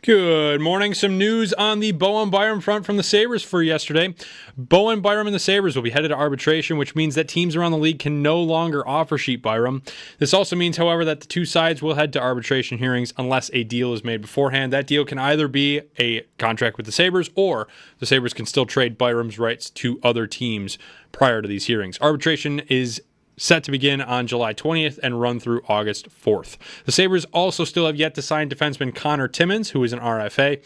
Good morning. Some news on the Bo and Byram front from the Sabres for yesterday. Bo and Byram and the Sabres will be headed to arbitration, which means that teams around the league can no longer offer sheet Byram. This also means, however, that the two sides will head to arbitration hearings unless a deal is made beforehand. That deal can either be a contract with the Sabres, or the Sabres can still trade Byram's rights to other teams prior to these hearings. Arbitration is set to begin on July 20th and run through August 4th. The Sabres also still have yet to sign defenseman Connor Timmins, who is an RFA.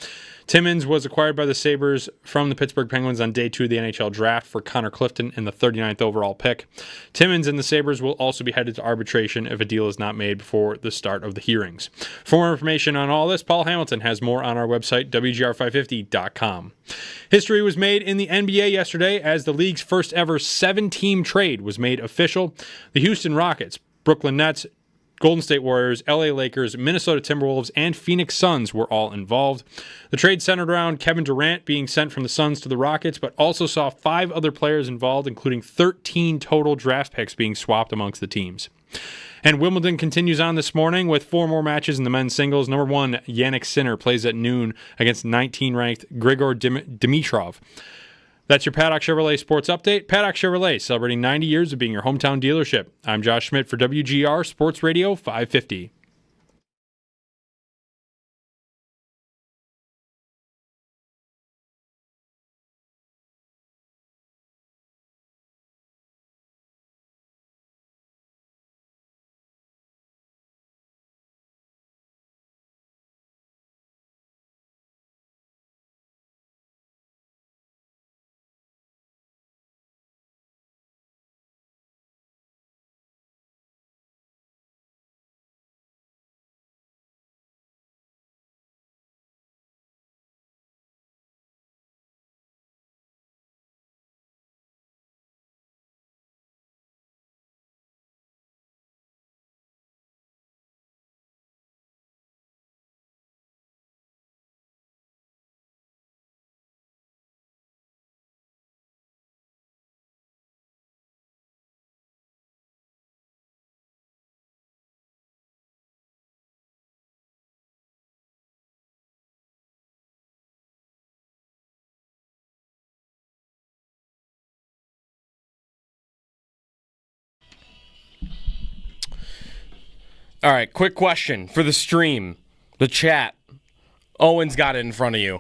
Timmins was acquired by the Sabres from the Pittsburgh Penguins on day 2 of the NHL draft for Connor Clifton in the 39th overall pick. Timmins and the Sabres will also be headed to arbitration if a deal is not made before the start of the hearings. For more information on all this, Paul Hamilton has more on our website, WGR550.com. History was made in the NBA yesterday as the league's first ever 7-team trade was made official. The Houston Rockets, Brooklyn Nets, Golden State Warriors, LA Lakers, Minnesota Timberwolves, and Phoenix Suns were all involved. The trade centered around Kevin Durant being sent from the Suns to the Rockets, but also saw 5 other players involved, including 13 total draft picks being swapped amongst the teams. And Wimbledon continues on this morning with 4 more matches in the men's singles. Number 1, Jannik Sinner plays at noon against 19-ranked Grigor Dimitrov. That's your Paddock Chevrolet Sports Update. Paddock Chevrolet, celebrating 90 years of being your hometown dealership. I'm Josh Schmidt for WGR Sports Radio 550. All right, quick question for the stream, the chat. Owen's got it in front of you.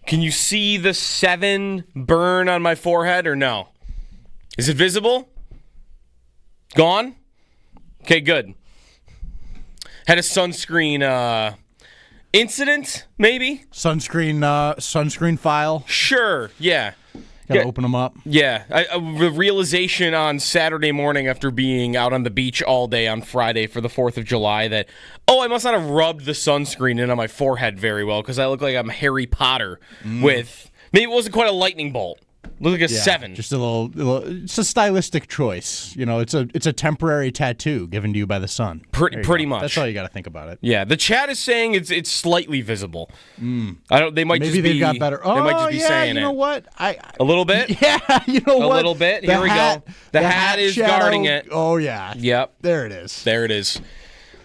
Can you see the 7 burn on my forehead or no? Is it visible? Gone? Okay, good. Had a sunscreen incident, maybe? Sunscreen file. Sure, yeah. Gotta open them up. Yeah. The realization on Saturday morning after being out on the beach all day on Friday for the 4th of July that, I must not have rubbed the sunscreen in on my forehead very well because I look like I'm Harry Potter with, maybe it wasn't quite a lightning bolt. Look like a 7. Just a little. It's a stylistic choice. You know, it's a temporary tattoo given to you by the sun. Pretty much. That's all you got to think about it. Yeah, the chat is saying it's slightly visible. I don't. They might Maybe just they've be. got better. They might just be saying you know what? A little bit. Yeah, you know what? A little bit. Here we go. The hat is shadow, guarding it. Oh yeah. Yep. There it is. There it is.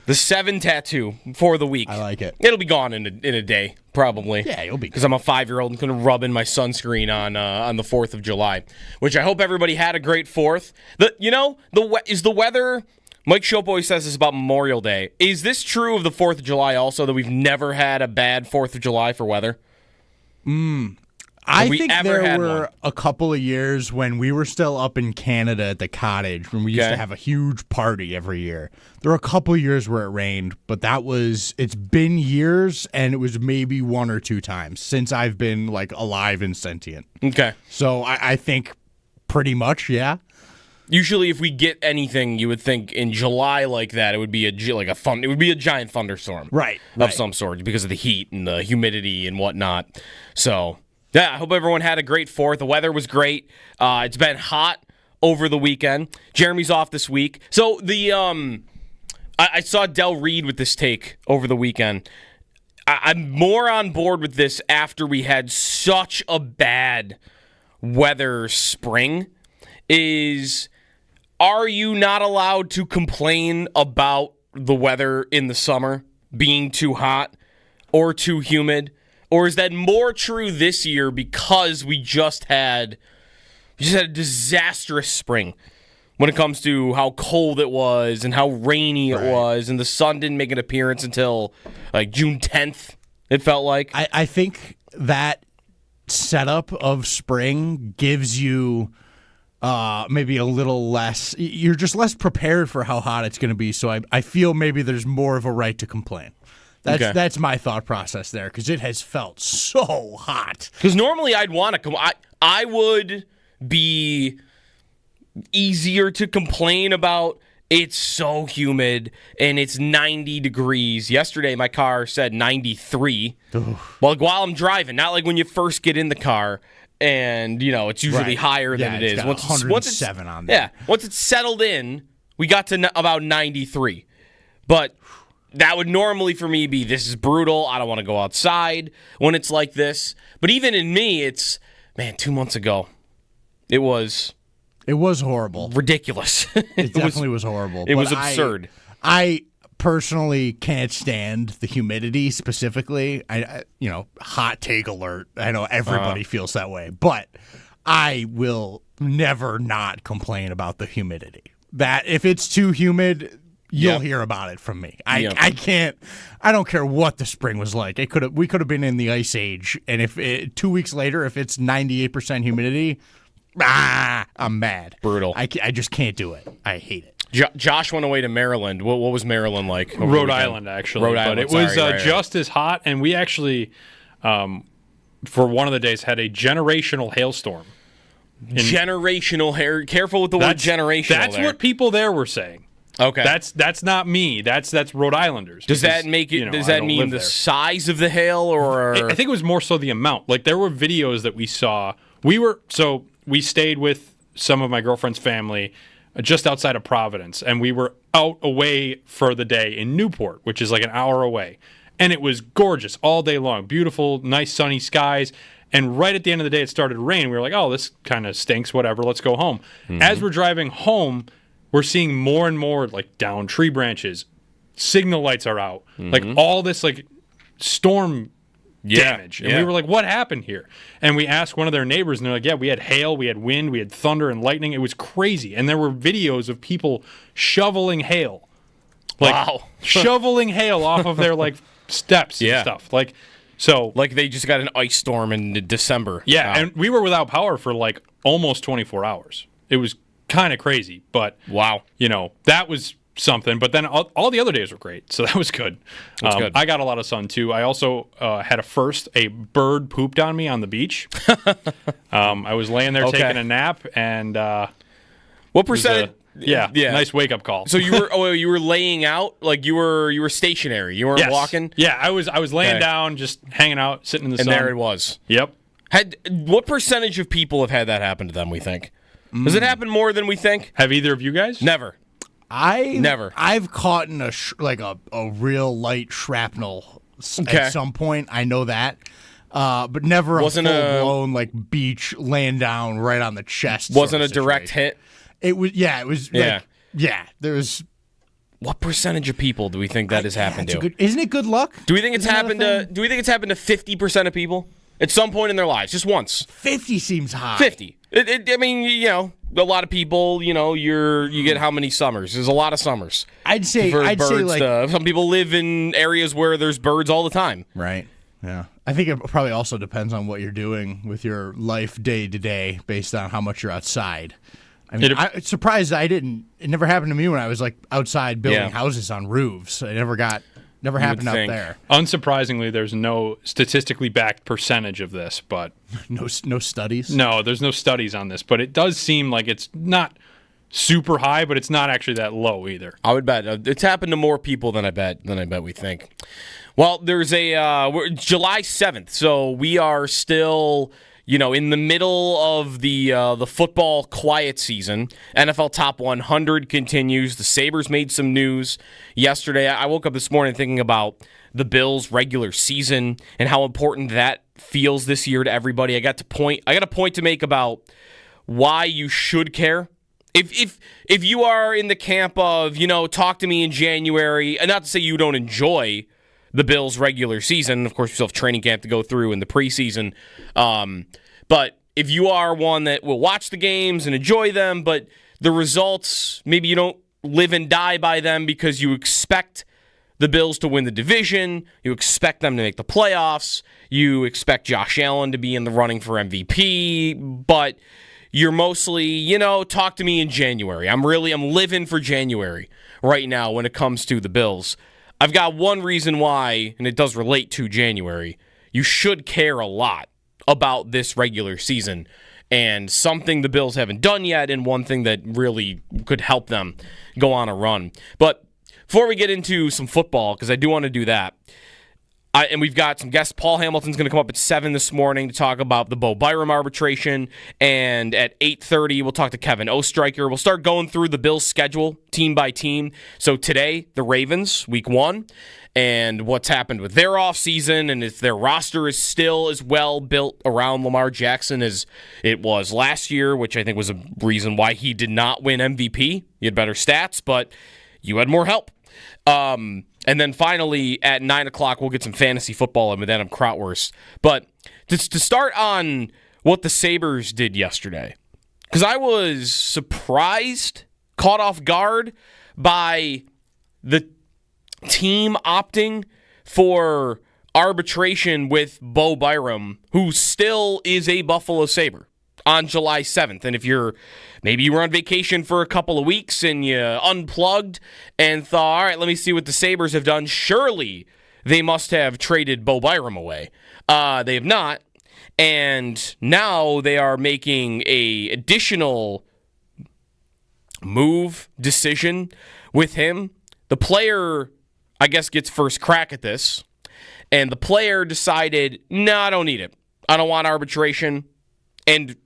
The 7 tattoo for the week. I like it. It'll be gone in a day, probably. Yeah, you'll be. Because I'm a 5-year-old and going to rub in my sunscreen on the 4th of July, which I hope everybody had a great 4th. Is the weather? Mike Shope always says this about Memorial Day. Is this true of the 4th of July also, that we've never had a bad 4th of July for weather? I think there were a couple of years when we were still up in Canada at the cottage when we used to have a huge party every year. There were a couple of years where it rained, but it's been years, and it was maybe 1 or 2 times since I've been alive and sentient. Okay. So I think pretty much, yeah. Usually, if we get anything, you would think in July like that, it would be it would be a giant thunderstorm, of some sort because of the heat and the humidity and whatnot. So. Yeah, I hope everyone had a great 4th. The weather was great. It's been hot over the weekend. Jeremy's off this week. So I saw Del Reed with this take over the weekend. I'm more on board with this after we had such a bad weather spring. Are you not allowed to complain about the weather in the summer being too hot? or too humid? Or is that more true this year because we just had a disastrous spring when it comes to how cold it was and how rainy it was, and the sun didn't make an appearance until like June 10th, it felt like? I think that setup of spring gives you maybe a little less, you're just less prepared for how hot it's going to be, so I feel maybe there's more of a right to complain. That's my thought process there, because it has felt so hot. Because normally I'd want to I would be easier to complain about. It's so humid and it's 90 degrees. Yesterday my car said 93. Well, like while I'm driving, not like when you first get in the car and it's usually higher than it is. Got 107 on there. Yeah, once it's settled in, we got to about 93. But that would normally for me be, this is brutal. I don't want to go outside when it's like this. But even in me, 2 months ago, it was horrible. Ridiculous. It definitely was horrible. It was absurd. I personally can't stand the humidity specifically. Hot take alert. I know everybody feels that way, but I will never not complain about the humidity. That if it's too humid, you'll hear about it from me. I can't. I don't care what the spring was like. We could have been in the ice age, and if 2 weeks later, if it's 98% humidity, I'm mad. Brutal. I just can't do it. I hate it. Josh went away to Maryland. What was Maryland like? Rhode Island, actually. Rhode Island. But it was just as hot, and we actually, for one of the days, had a generational hailstorm. Generational hair. Careful with the word generational. That's what people there were saying. Okay, that's not me. That's Rhode Islanders. Does that make it? Does that mean the size of the hail, or I think it was more so the amount. Like there were videos that we saw. We stayed with some of my girlfriend's family just outside of Providence, and we were out away for the day in Newport, which is like an hour away, and it was gorgeous all day long. Beautiful, nice sunny skies. And right at the end of the day, it started to rain. We were like, "Oh, this kind of stinks. Whatever. Let's go home." Mm-hmm. As we're driving home, we're seeing more and more like down tree branches, signal lights are out, like all this like storm damage. And we were like, what happened here? And we asked one of their neighbors, and they're like, yeah, we had hail, we had wind, we had thunder and lightning. It was crazy. And there were videos of people shoveling hail. Like shoveling hail off of their like steps and stuff. Like they just got an ice storm in December. Yeah, and we were without power for like almost 24 hours. It was kind of crazy, but that was something. But then all the other days were great, so that was good. That's good. I got a lot of sun too. I also had a bird pooped on me on the beach. I was laying there taking a nap, and what percentage? Nice wake up call. So you were laying out, like you were stationary. You weren't walking. Yeah, I was laying down, just hanging out, sitting in the sun. And there it was. Yep. What percentage of people have had that happen to them? We think. Does it happen more than we think? Have either of you guys? Never. Never. I've caught in a real light shrapnel at some point. I know that. But never a full-blown like beach laying down right on the chest. Wasn't a direct hit? It was. Yeah, it was. There was. What percentage of people do we think that has happened to? Isn't it good luck? Do we think it's happened to 50% of people at some point in their lives, just once? 50 seems high. 50. I mean, a lot of people, you get how many summers? There's a lot of summers. I'd say some people live in areas where there's birds all the time. Right. Yeah. I think it probably also depends on what you're doing with your life day to day based on how much you're outside. I mean, I'm surprised it never happened to me when I was like outside building houses on roofs. It never happened out there. Unsurprisingly, there's no statistically backed percentage of this, but no studies. No, there's no studies on this, but it does seem like it's not super high, but it's not actually that low either. I would bet it's happened to more people than I bet we think. Well, there's July 7th, so we are still in the middle of the football quiet season. NFL Top 100 continues. The Sabres made some news yesterday. I woke up this morning thinking about the Bills' regular season and how important that feels this year to everybody. I got a point to make about why you should care. If you are in the camp of, talk to me in January, and not to say you don't enjoy the Bills' regular season. Of course, we still have training camp to go through in the preseason. But if you are one that will watch the games and enjoy them, but the results, maybe you don't live and die by them because you expect the Bills to win the division, you expect them to make the playoffs, you expect Josh Allen to be in the running for MVP, but you're mostly, talk to me in January. I'm living for January right now when it comes to the Bills. I've got one reason why, and it does relate to January. You should care a lot about this regular season, and something the Bills haven't done yet, and one thing that really could help them go on a run. But before we get into some football, because I do want to do that, and we've got some guests. Paul Hamilton's going to come up at 7 this morning to talk about the Bo Byram arbitration, and at 8:30 we'll talk to Kevin Ostreicher. We'll start going through the Bills' schedule team by team. So today, the Ravens, week 1, and what's happened with their offseason, and if their roster is still as well built around Lamar Jackson as it was last year, which I think was a reason why he did not win MVP. You had better stats, but you had more help. And then finally, at 9 o'clock, we'll get some fantasy football and with Adam Krautwurst. But to start on what the Sabres did yesterday, because I was surprised, caught off guard by the team opting for arbitration with Bo Byram, who still is a Buffalo Sabre, on July 7th. And if maybe you were on vacation for a couple of weeks and you unplugged and thought, all right, let me see what the Sabres have done. Surely they must have traded Bo Byram away. They have not. And now they are making a additional move decision with him. The player, I guess, gets first crack at this. And the player decided, no, I don't need it. I don't want arbitration. And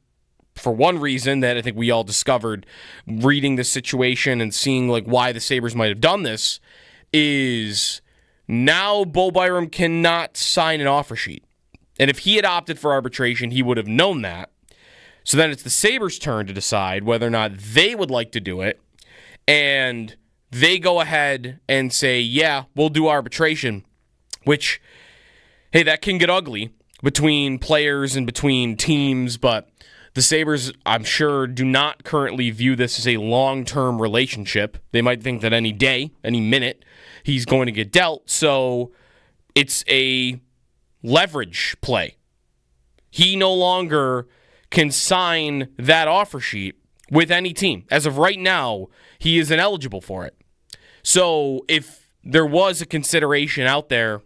for one reason that I think we all discovered reading the situation and seeing why the Sabres might have done this is now Bo Byram cannot sign an offer sheet. And if he had opted for arbitration, he would have known that. So then it's the Sabres' turn to decide whether or not they would like to do it. And they go ahead and say, yeah, we'll do arbitration, which, hey, that can get ugly between players and between teams, but the Sabres, I'm sure, do not currently view this as a long-term relationship. They might think that any day, any minute, he's going to get dealt. So it's a leverage play. He no longer can sign that offer sheet with any team. As of right now, he is ineligible for it. So if there was a consideration out there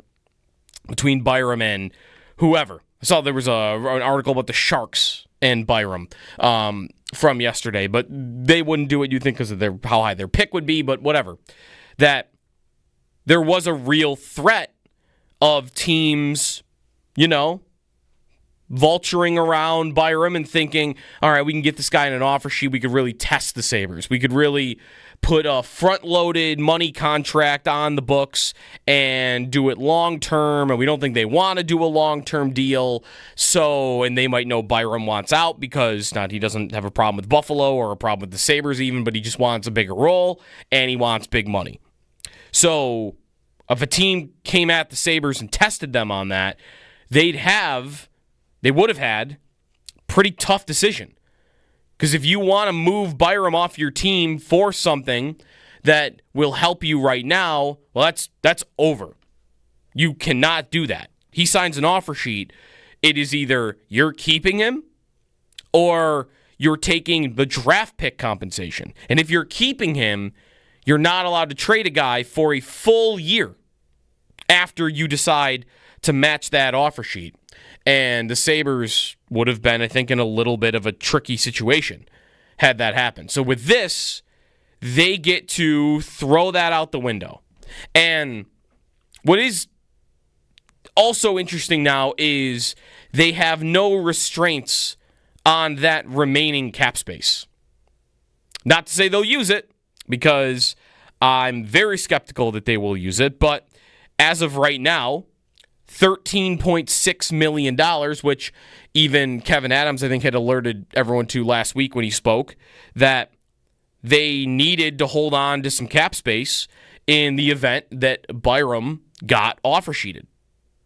between Byram and whoever, I saw there was an article about the Sharks and Byram from yesterday, but they wouldn't do it, you think, because of how high their pick would be, but whatever. That there was a real threat of teams, vulturing around Byram and thinking, all right, we can get this guy in an offer sheet. We could really test the Sabres. We could really put a front-loaded money contract on the books and do it long-term, and we don't think they want to do a long-term deal. So, and they might know Byram wants out because he doesn't have a problem with Buffalo or a problem with the Sabres even, but he just wants a bigger role, and he wants big money. So, if a team came at the Sabres and tested them on that, they would have had a pretty tough decision. Because if you want to move Byram off your team for something that will help you right now, well, that's over. You cannot do that. He signs an offer sheet. It is either you're keeping him or you're taking the draft pick compensation. And if you're keeping him, you're not allowed to trade a guy for a full year after you decide to match that offer sheet. And the Sabres would have been, I think, in a little bit of a tricky situation had that happened. So with this, they get to throw that out the window. And what is also interesting now is they have no restraints on that remaining cap space. Not to say they'll use it, because I'm very skeptical that they will use it, but as of right now, $13.6 million, which even Kevin Adams, I think, had alerted everyone to last week when he spoke, that they needed to hold on to some cap space in the event that Byram got offer sheeted.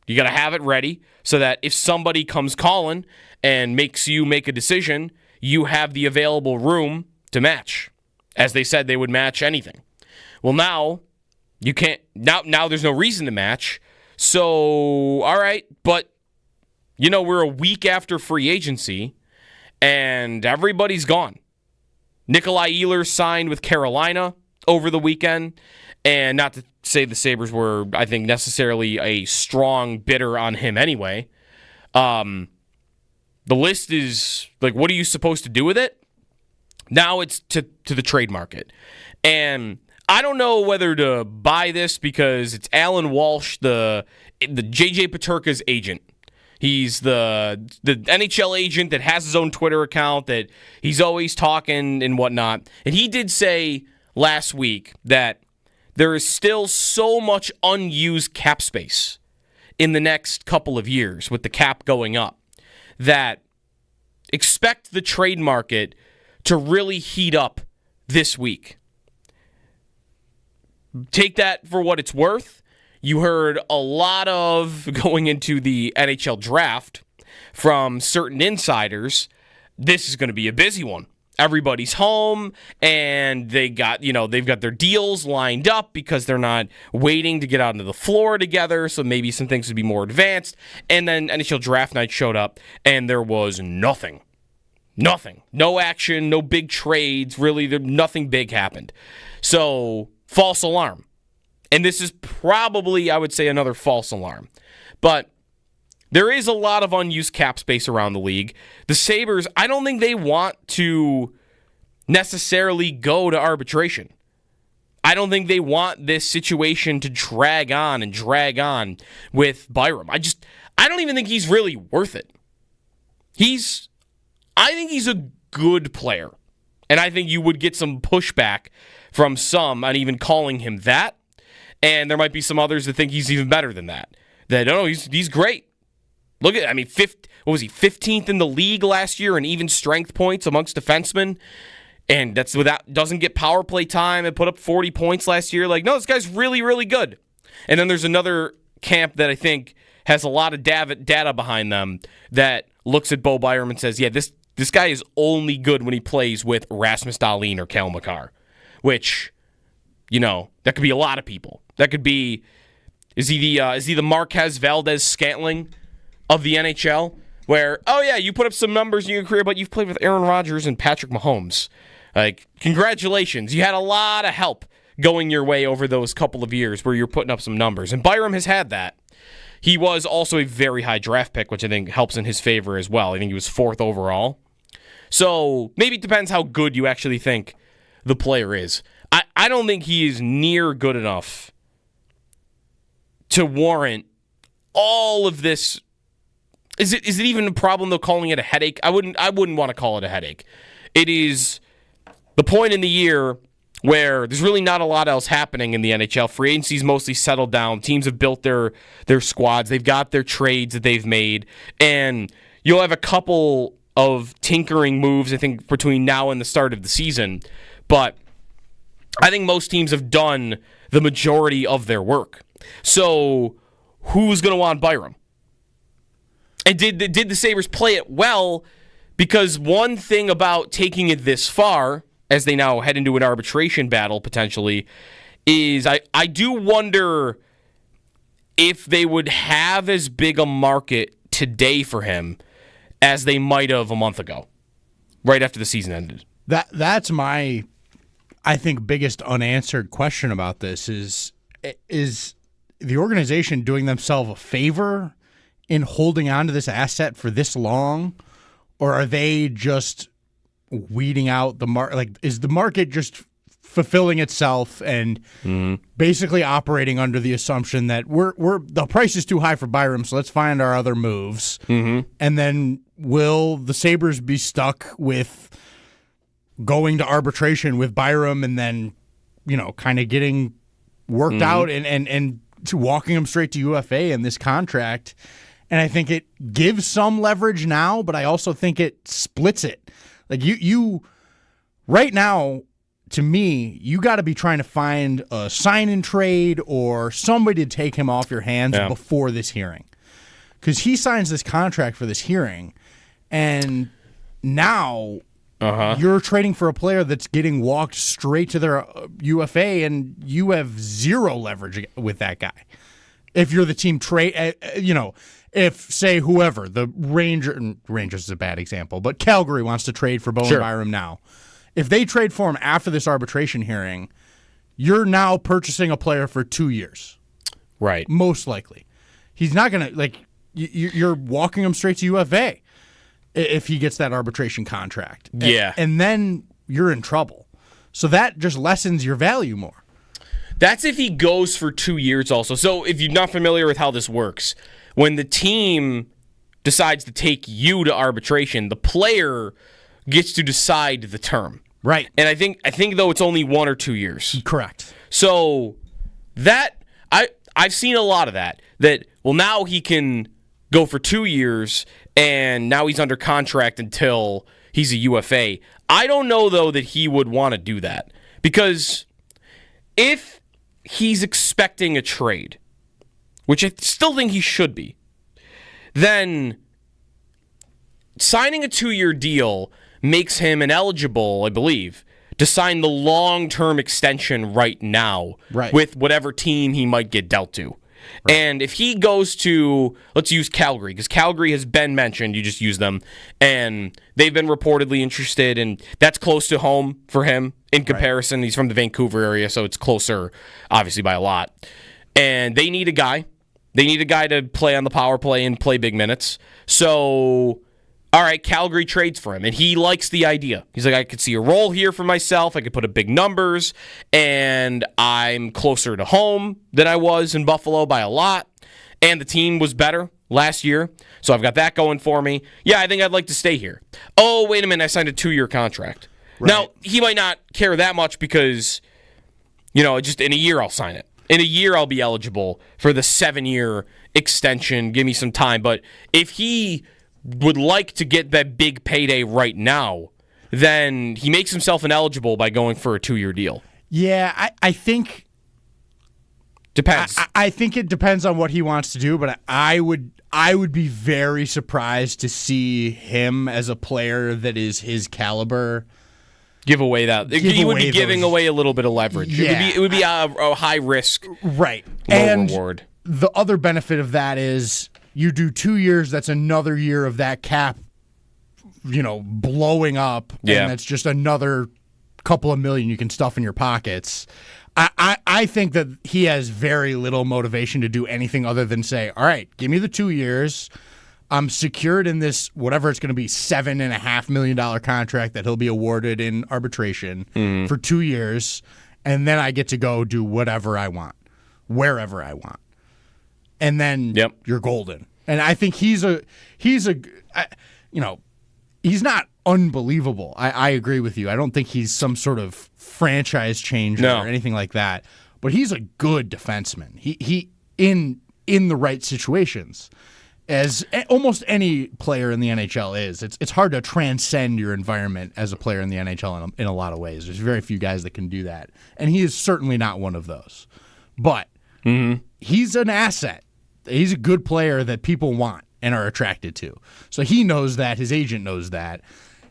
You got to have it ready so that if somebody comes calling and makes you make a decision, you have the available room to match. As they said, they would match anything. Well, now you can't. Now there's no reason to match. So, all right, but we're a week after free agency, and everybody's gone. Nikolai Ehlers signed with Carolina over the weekend, and not to say the Sabres were, I think, necessarily a strong bidder on him anyway. The list is, what are you supposed to do with it? Now it's to the trade market. And I don't know whether to buy this because it's Alan Walsh, the JJ Peterka's agent. He's the NHL agent that has his own Twitter account that he's always talking and whatnot. And he did say last week that there is still so much unused cap space in the next couple of years with the cap going up that expect the trade market to really heat up this week. Take that for what it's worth. You heard a lot of, going into the NHL draft, from certain insiders, this is going to be a busy one. Everybody's home, and they've got their deals lined up because they're not waiting to get out into the floor together, so maybe some things would be more advanced. And then NHL draft night showed up, and there was nothing. Nothing. No action, no big trades, really, nothing big happened. So, false alarm. And this is probably, I would say, another false alarm. But there is a lot of unused cap space around the league. The Sabres, I don't think they want to necessarily go to arbitration. I don't think they want this situation to drag on with Byram. I don't even think he's really worth it. I think he's a good player. And I think you would get some pushback from some on even calling him that. And there might be some others that think he's even better than that. That, no, he's great. Look at, 15th in the league last year in even strength points amongst defensemen. And that's doesn't get power play time and put up 40 points last year. No, this guy's really, really good. And then there's another camp that I think has a lot of data behind them that looks at Bo Byram and says, yeah, this guy is only good when he plays with Rasmus Dahlin or Cale Makar. Which, that could be a lot of people. That could be, is he the Marquez Valdez-Scantling of the NHL? Where, oh yeah, you put up some numbers in your career, but you've played with Aaron Rodgers and Patrick Mahomes. Congratulations. You had a lot of help going your way over those couple of years where you're putting up some numbers. And Byram has had that. He was also a very high draft pick, which I think helps in his favor as well. I think he was 4th overall. So maybe it depends how good you actually think the player is. I don't think he is near good enough to warrant all of this. Is it even a problem though calling it a headache? I wouldn't want to call it a headache. It is the point in the year where there's really not a lot else happening in the NHL. Free agency's mostly settled down. Teams have built their squads. They've got their trades that they've made. And you'll have a couple of tinkering moves, I think, between now and the start of the season. But I think most teams have done the majority of their work. So who's going to want Byram? And did the Sabres play it well? Because one thing about taking it this far, as they now head into an arbitration battle potentially, is I do wonder if they would have as big a market today for him as they might have a month ago, right after the season ended. That's my, I think, biggest unanswered question about this is the organization doing themselves a favor in holding on to this asset for this long, or are they just weeding out the market? Is the market just fulfilling itself and basically operating under the assumption that the price is too high for Byram, so let's find our other moves, and then will the Sabres be stuck with going to arbitration with Byram and then kind of getting worked out and walking him straight to UFA in this contract? And I think it gives some leverage now, but I also think it splits it. You right now, to me, you got to be trying to find a sign-in trade or somebody to take him off your hands before this hearing. Because he signs this contract for this hearing, and now you're trading for a player that's getting walked straight to their UFA, and you have zero leverage with that guy. If you're the team if, say, whoever, the Rangers is a bad example, but Calgary wants to trade for Bowen Byram now. If they trade for him after this arbitration hearing, you're now purchasing a player for 2 years. Right. Most likely. He's not going to, you're walking him straight to UFA if he gets that arbitration contract. Yeah. And then you're in trouble. So that just lessens your value more. That's if he goes for 2 years also. So if you're not familiar with how this works, when the team decides to take you to arbitration, the player gets to decide the term. Right. And I think though it's only 1 or 2 years. Correct. So that I've seen a lot of that now he can go for 2 years and now he's under contract until he's a UFA. I don't know though that he would want to do that, because if he's expecting a trade, which I still think he should be, then signing a 2-year deal makes him ineligible, I believe, to sign the long-term extension right now with whatever team he might get dealt to. Right. And if he goes to, let's use Calgary, because Calgary has been mentioned, you just use them, and they've been reportedly interested, and that's close to home for him in comparison. He's from the Vancouver area, so it's closer, obviously, by a lot. And they need a guy. They need a guy to play on the power play and play big minutes. So, all right, Calgary trades for him, and he likes the idea. He's like, I could see a role here for myself. I could put up big numbers, and I'm closer to home than I was in Buffalo by a lot, and the team was better last year, so I've got that going for me. Yeah, I think I'd like to stay here. Oh, wait a minute, I signed a 2-year contract. Right. Now, he might not care that much because, just in a year I'll sign it. In a year I'll be eligible for the 7-year extension. Give me some time. But if he would like to get that big payday right now, then he makes himself ineligible by going for a 2-year deal. Yeah, I think... Depends. I think it depends on what he wants to do, but I would be very surprised to see him as a player that is his caliber... Give away that. He would be giving away a little bit of leverage. Yeah. It would be a high risk, right? Low reward. The other benefit of that is you do 2 years, that's another year of that cap, blowing up. Yeah. And that's just another couple of million you can stuff in your pockets. I think that he has very little motivation to do anything other than say, all right, give me the 2 years. I'm secured in this, whatever it's going to be, $7.5 million contract that he'll be awarded in arbitration for 2 years, and then I get to go do whatever I want, wherever I want, and then you're golden. And I think he's not unbelievable. I agree with you. I don't think he's some sort of franchise changer or anything like that, but he's a good defenseman. He in the right situations. As almost any player in the NHL is, it's hard to transcend your environment as a player in the NHL in a lot of ways. There's very few guys that can do that, and he is certainly not one of those. But he's an asset. He's a good player that people want and are attracted to. So he knows that. His agent knows that,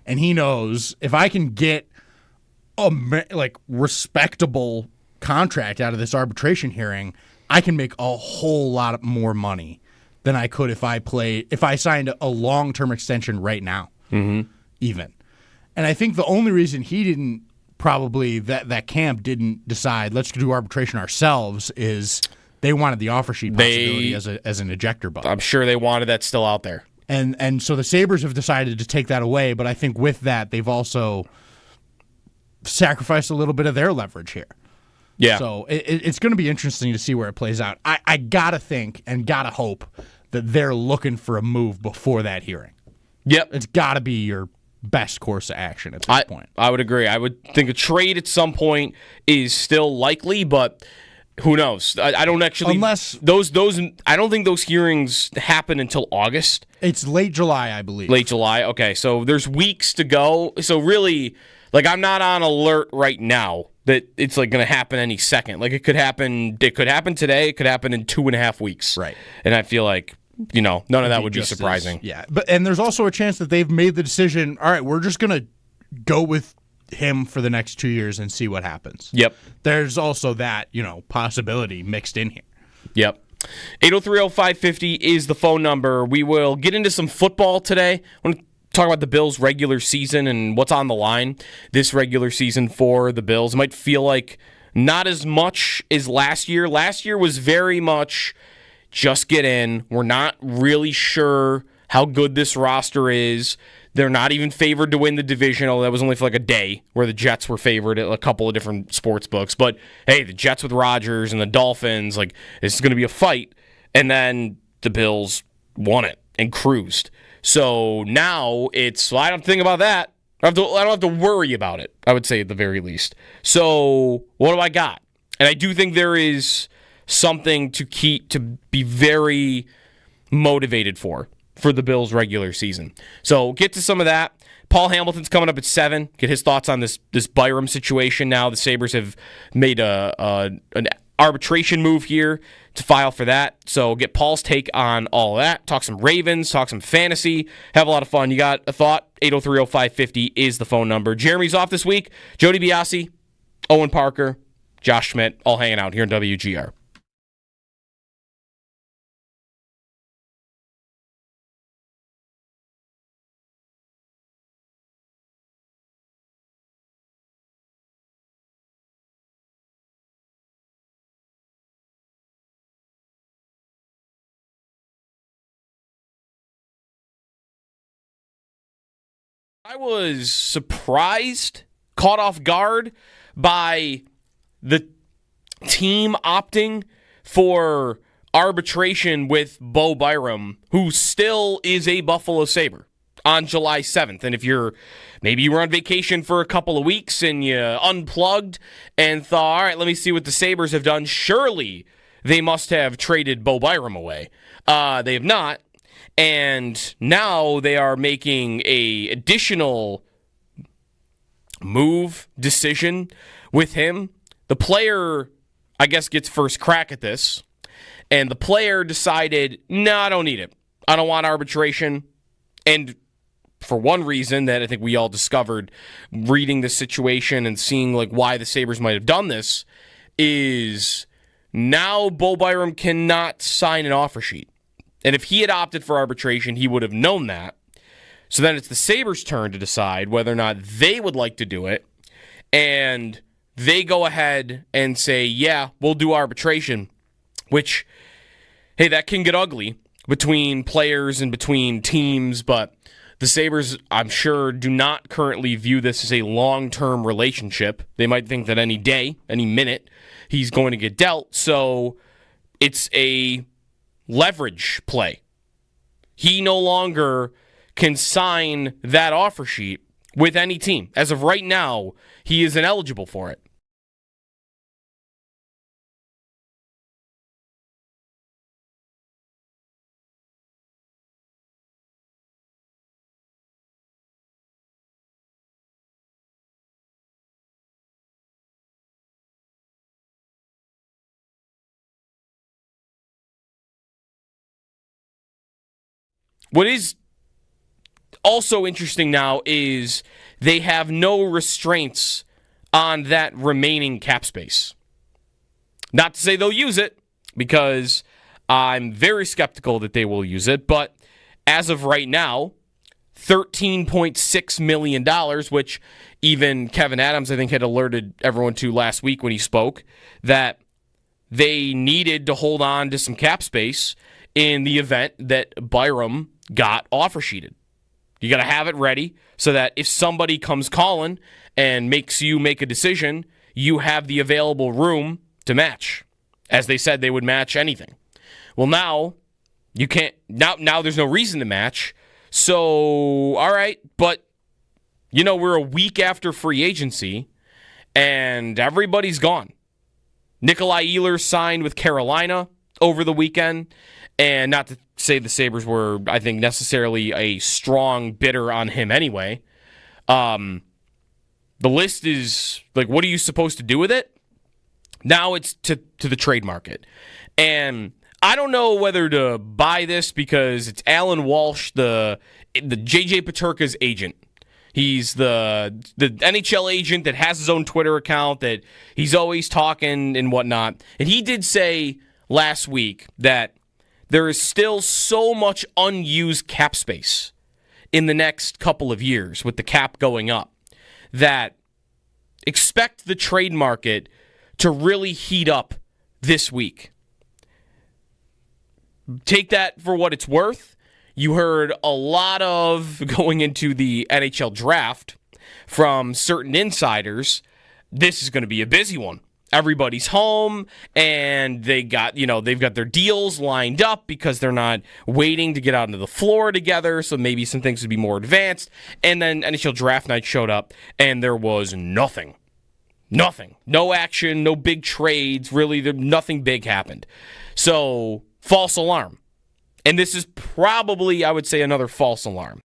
and he knows if I can get a respectable contract out of this arbitration hearing, I can make a whole lot more money than I could if I signed a long-term extension right now, even. And I think the only reason he didn't that camp didn't decide, let's do arbitration ourselves, is they wanted the offer sheet possibility as an ejector button. I'm sure they wanted that still out there. And so the Sabres have decided to take that away, but I think with that, they've also sacrificed a little bit of their leverage here. Yeah. So it's going to be interesting to see where it plays out. I got to think and got to hope that they're looking for a move before that hearing. Yep. It's got to be your best course of action at this point. I would agree. I would think a trade at some point is still likely, but who knows? I don't actually... Unless... I don't think those hearings happen until August. It's late July, I believe. Late July? Okay, so there's weeks to go. So really... Like, I'm not on alert right now that it's like going to happen any second. Like, it could happen today, it could happen in 2.5 weeks. Right. And I feel like, none of that would be surprising. And there's also a chance that they've made the decision, all right, we're just going to go with him for the next 2 years and see what happens. Yep. There's also that, possibility mixed in here. Yep. 8030550 is the phone number. We will get into some football today. I want to talk about the Bills' regular season and what's on the line this regular season for the Bills. It might feel like not as much as last year. Last year was very much just get in. We're not really sure how good this roster is. They're not even favored to win the division, although that was only for like a day where the Jets were favored at a couple of different sports books. But, hey, the Jets with Rodgers and the Dolphins, like, this is going to be a fight. And then the Bills won it and cruised. So now I don't think about that. I don't have to worry about it, I would say at the very least. So what do I got? And I do think there is something to be very motivated for the Bills' regular season. So get to some of that. Paul Hamilton's coming up at 7. Get his thoughts on this Byram situation now. The Sabres have made an arbitration move here to file for that. So get Paul's take on all that. Talk some Ravens, talk some fantasy. Have a lot of fun. You got a thought? 8030550 is the phone number. Jeremy's off this week. Jody Biasi, Owen Parker, Josh Schmidt, all hanging out here in WGR. I was surprised, caught off guard by the team opting for arbitration with Bo Byram, who still is a Buffalo Sabre, on July 7th. And if maybe you were on vacation for a couple of weeks and you unplugged and thought, all right, let me see what the Sabres have done. Surely they must have traded Bo Byram away. They have not. And now they are making a additional decision with him. The player, I guess, gets first crack at this. And the player decided, no, I don't need it. I don't want arbitration. And for one reason that I think we all discovered reading the situation and seeing like why the Sabres might have done this is now Bo Byram cannot sign an offer sheet. And if he had opted for arbitration, he would have known that. So then it's the Sabres' turn to decide whether or not they would like to do it. And they go ahead and say, yeah, we'll do arbitration. Which, hey, that can get ugly between players and between teams. But the Sabres, I'm sure, do not currently view this as a long-term relationship. They might think that any day, any minute, he's going to get dealt. So it's a leverage play. He no longer can sign that offer sheet with any team. As of right now, he is ineligible for it. What is also interesting now is they have no restraints on that remaining cap space. Not to say they'll use it, because I'm very skeptical that they will use it, but as of right now, $13.6 million, which even Kevin Adams, I think, had alerted everyone to last week when he spoke, that they needed to hold on to some cap space in the event that Byram got offer sheeted. You got to have it ready so that if somebody comes calling and makes you make a decision, you have the available room to match. As they said, they would match anything. Well, now you can't. Now there's no reason to match. So, all right, but we're a week after free agency, and everybody's gone. Nikolai Ehlers signed with Carolina over the weekend. And not to say the Sabres were, I think, necessarily a strong bidder on him anyway. The The list is, like, what are you supposed to do with it? Now it's to the trade market. And I don't know whether to buy this because it's Alan Walsh, the J.J. Peterka's agent. He's the NHL agent that has his own Twitter account, that he's always talking and whatnot. And he did say last week that there is still so much unused cap space in the next couple of years with the cap going up that expect the trade market to really heat up this week. Take that for what it's worth. You heard a lot of, going into the NHL draft, from certain insiders, this is going to be a busy one. Everybody's home, and they've got their deals lined up because they're not waiting to get out into the floor together, so maybe some things would be more advanced. And then NHL draft night showed up, and there was nothing. Nothing. No action, no big trades, really, nothing big happened. So, false alarm. And this is probably, I would say, another false alarm.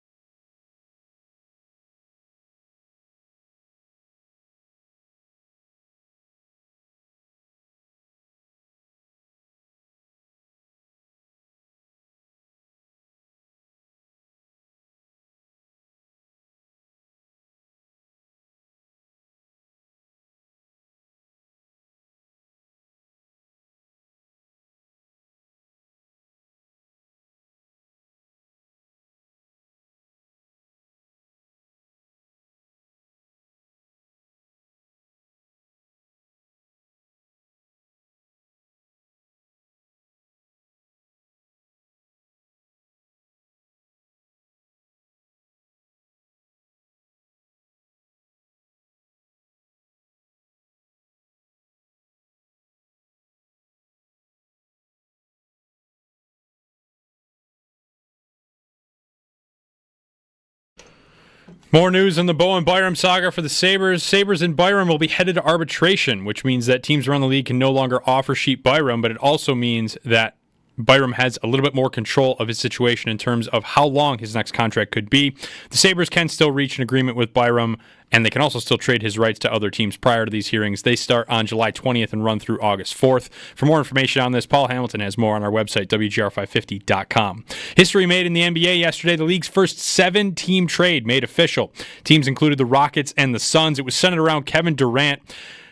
More news on the Bowen Byram saga for the Sabres. Sabres and Byram will be headed to arbitration, which means that teams around the league can no longer offer sheet Byram, but it also means that Byram has a little bit more control of his situation in terms of how long his next contract could be. The Sabres can still reach an agreement with Byram, and they can also still trade his rights to other teams prior to these hearings. They start on July 20th and run through August 4th. For more information on this, Paul Hamilton has more on our website, WGR550.com. History made in the NBA yesterday. The league's first 7-team trade made official. Teams included the Rockets and the Suns. It was centered around Kevin Durant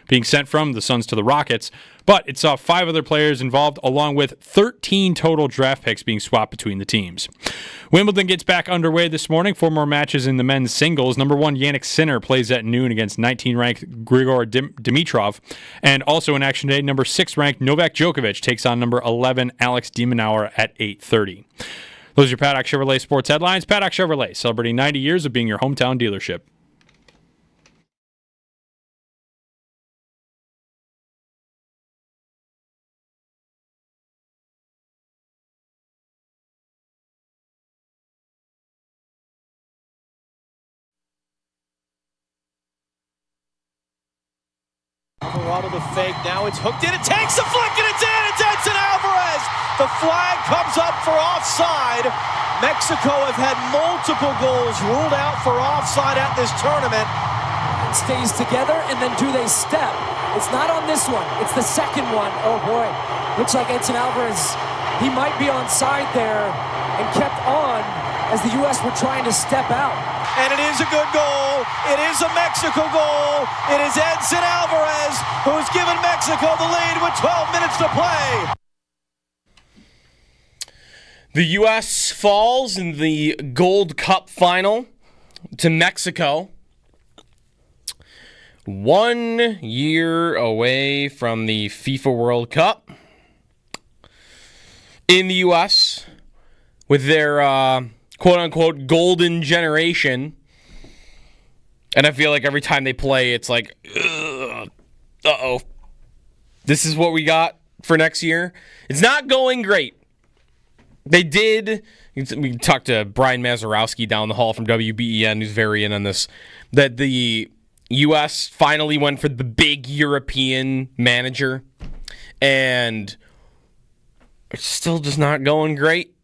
being sent from the Suns to the Rockets, but it saw 5 other players involved, along with 13 total draft picks being swapped between the teams. Wimbledon gets back underway this morning. 4 more matches in the men's singles. Number 1, Jannik Sinner plays at noon against 19-ranked Grigor Dimitrov. And also in action today, number 6-ranked Novak Djokovic takes on number 11, Alex de Minaur at 8:30. Those are your Paddock Chevrolet sports headlines. Paddock Chevrolet, celebrating 90 years of being your hometown dealership. Alvarado the fake, now it's hooked in, it takes a flick and it's in, it's Edson Alvarez! The flag comes up for offside. Mexico have had multiple goals ruled out for offside at this tournament. It stays together, and then do they step? It's not on this one, it's the second one. Oh boy, looks like Edson Alvarez, he might be onside there and kept on as the U.S. were trying to step out. And it is a good goal. It is a Mexico goal. It is Edson Alvarez who's given Mexico the lead with 12 minutes to play. The U.S. falls in the Gold Cup final to Mexico. 1 year away from the FIFA World Cup in the U.S. with their quote-unquote golden generation. And I feel like every time they play, it's like, uh-oh. This is what we got for next year. It's not going great. They did. We talked to Brian Mazurowski down the hall from WBEN, who's very in on this, that the U.S. finally went for the big European manager, and it's still just not going great.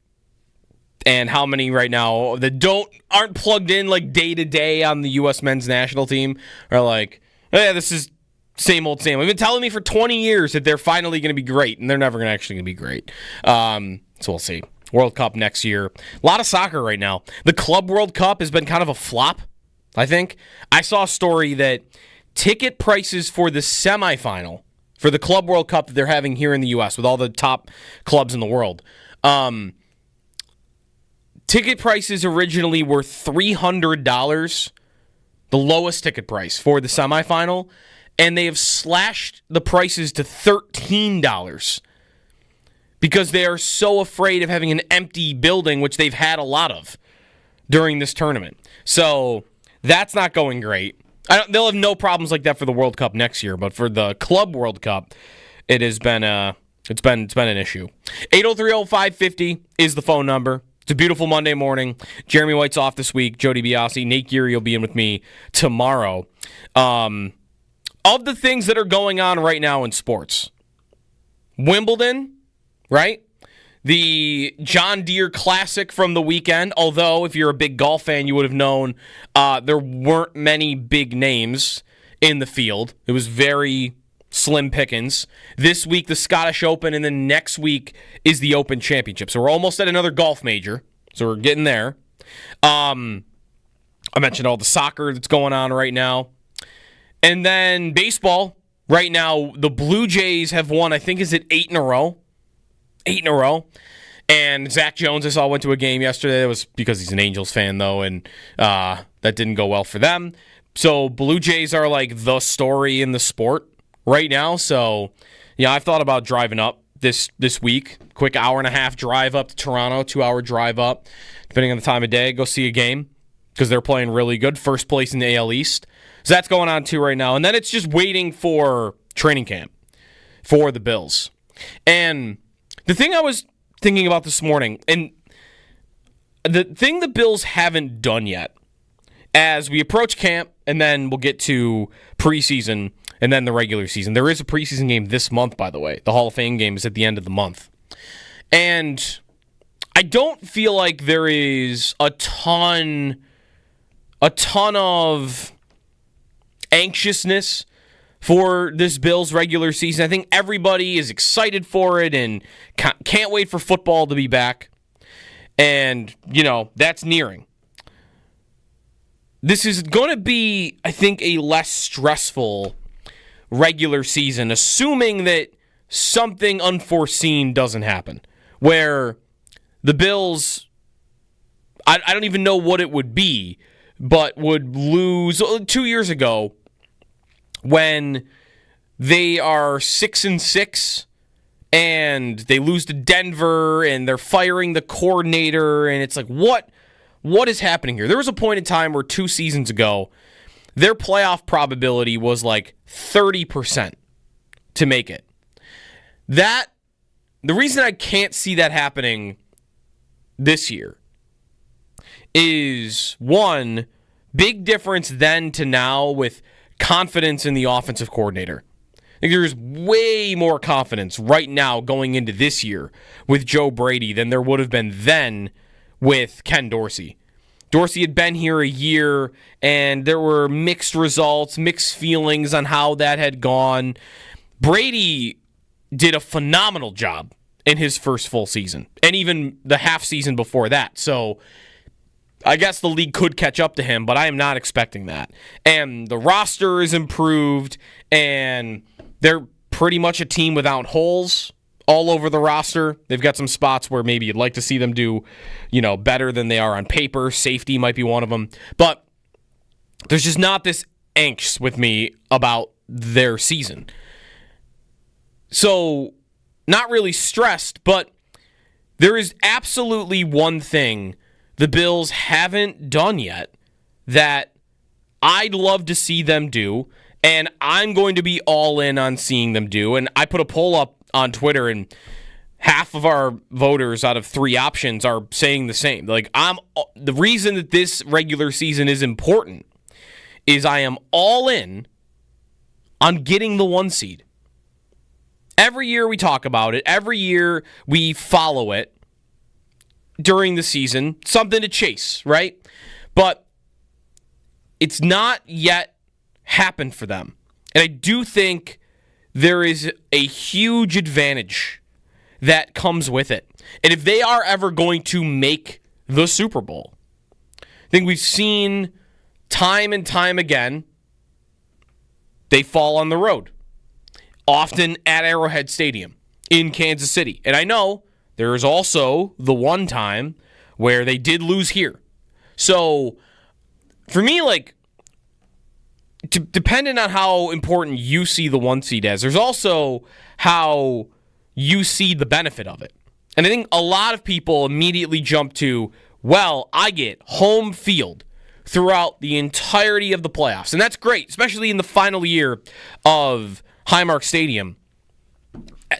and how many right now that aren't plugged in like day to day on the U.S. men's national team are like, oh, yeah, this is same old same. They've been telling me for 20 years that they're finally going to be great, and they're never actually going to be great. So we'll see. World Cup next year. A lot of soccer right now. The Club World Cup has been kind of a flop, I think. I saw a story that ticket prices for the semifinal for the Club World Cup that they're having here in the U.S. with all the top clubs in the world. Ticket prices originally were $300, the lowest ticket price for the semifinal, and they have slashed the prices to $13 because they are so afraid of having an empty building, which they've had a lot of during this tournament. So that's not going great. They'll have no problems like that for the World Cup next year, but for the Club World Cup, it has been it's been an issue. 803-0550 is the phone number. It's a beautiful Monday morning. Jeremy White's off this week. Jody Biasi, Nate Geary will be in with me tomorrow. Of the things that are going on right now in sports, Wimbledon, right? The John Deere Classic from the weekend, although if you're a big golf fan, you would have known there weren't many big names in the field. It was very slim pickings. This week, the Scottish Open, and then next week is the Open Championship. So we're almost at another golf major. So we're getting there. I mentioned all the soccer that's going on right now. And then baseball, right now, the Blue Jays have won, I think, is it 8 in a row? 8 in a row. And Zach Jones, I saw, went to a game yesterday. It was because he's an Angels fan, though, and that didn't go well for them. So Blue Jays are like the story in the sport right now. So, yeah, I've thought about driving up this week. Quick hour-and-a-half drive up to Toronto, 2-hour drive up, depending on the time of day. Go see a game because they're playing really good. First place in the AL East. So that's going on, too, right now. And then it's just waiting for training camp for the Bills. And the thing I was thinking about this morning, and the thing the Bills haven't done yet, as we approach camp, and then we'll get to preseason and then the regular season. There is a preseason game this month, by the way. The Hall of Fame game is at the end of the month. And I don't feel like there is a ton of anxiousness for this Bills regular season. I think everybody is excited for it and can't wait for football to be back. And, that's nearing. This is going to be, I think, a less stressful regular season, assuming that something unforeseen doesn't happen, where the Bills, I don't even know what it would be, but would lose 2 years ago when they are 6-6 and they lose to Denver and they're firing the coordinator, and it's like, what is happening here? There was a point in time where 2 seasons ago, their playoff probability was like 30% to make it. The reason I can't see that happening this year is, one, big difference then to now with confidence in the offensive coordinator. I think there's way more confidence right now going into this year with Joe Brady than there would have been then with Ken Dorsey. Dorsey had been here a year, and there were mixed results, mixed feelings on how that had gone. Brady did a phenomenal job in his first full season, and even the half season before that. So I guess the league could catch up to him, but I am not expecting that. And the roster is improved, and they're pretty much a team without holes all over the roster. They've got some spots where maybe you'd like to see them do, better than they are on paper. Safety might be one of them. But there's just not this angst with me about their season. So, not really stressed, but there is absolutely one thing the Bills haven't done yet that I'd love to see them do, and I'm going to be all in on seeing them do. And I put a poll up on Twitter, and half of our voters out of 3 options are saying the same. Like, the reason that this regular season is important is I am all in on getting the 1 seed. Every year we talk about it. Every year we follow it. during the season, something to chase, right? But it's not yet happened for them. And I do think there is a huge advantage that comes with it. And if they are ever going to make the Super Bowl, I think we've seen time and time again, they fall on the road. Often at Arrowhead Stadium in Kansas City. And I know there is also the one time where they did lose here. So, for me, depending on how important you see the 1 seed as, there's also how you see the benefit of it. And I think a lot of people immediately jump to, well, I get home field throughout the entirety of the playoffs. And that's great, especially in the final year of Highmark Stadium.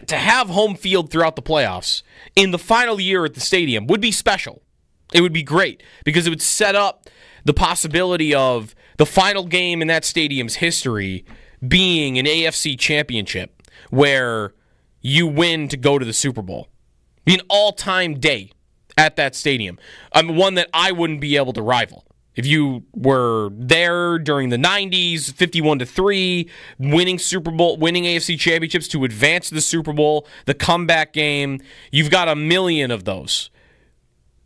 To have home field throughout the playoffs in the final year at the stadium would be special. It would be great because it would set up the possibility of the final game in that stadium's history being an AFC championship where you win to go to the Super Bowl. Be an all-time day at that stadium. One that I wouldn't be able to rival. If you were there during the 90s, 51-3, winning Super Bowl, winning AFC championships to advance to the Super Bowl, the comeback game, you've got a million of those.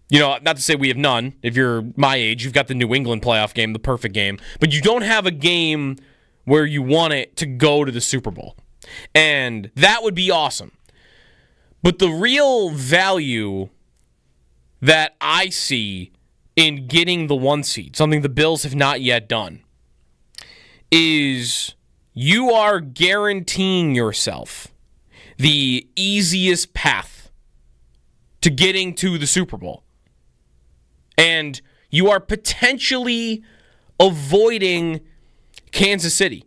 Not to say we have none. If you're my age, you've got the New England playoff game, the perfect game. But you don't have a game where you want it to go to the Super Bowl. And that would be awesome. But the real value that I see in getting the 1 seed, something the Bills have not yet done, is you are guaranteeing yourself the easiest path to getting to the Super Bowl. And you are potentially avoiding Kansas City,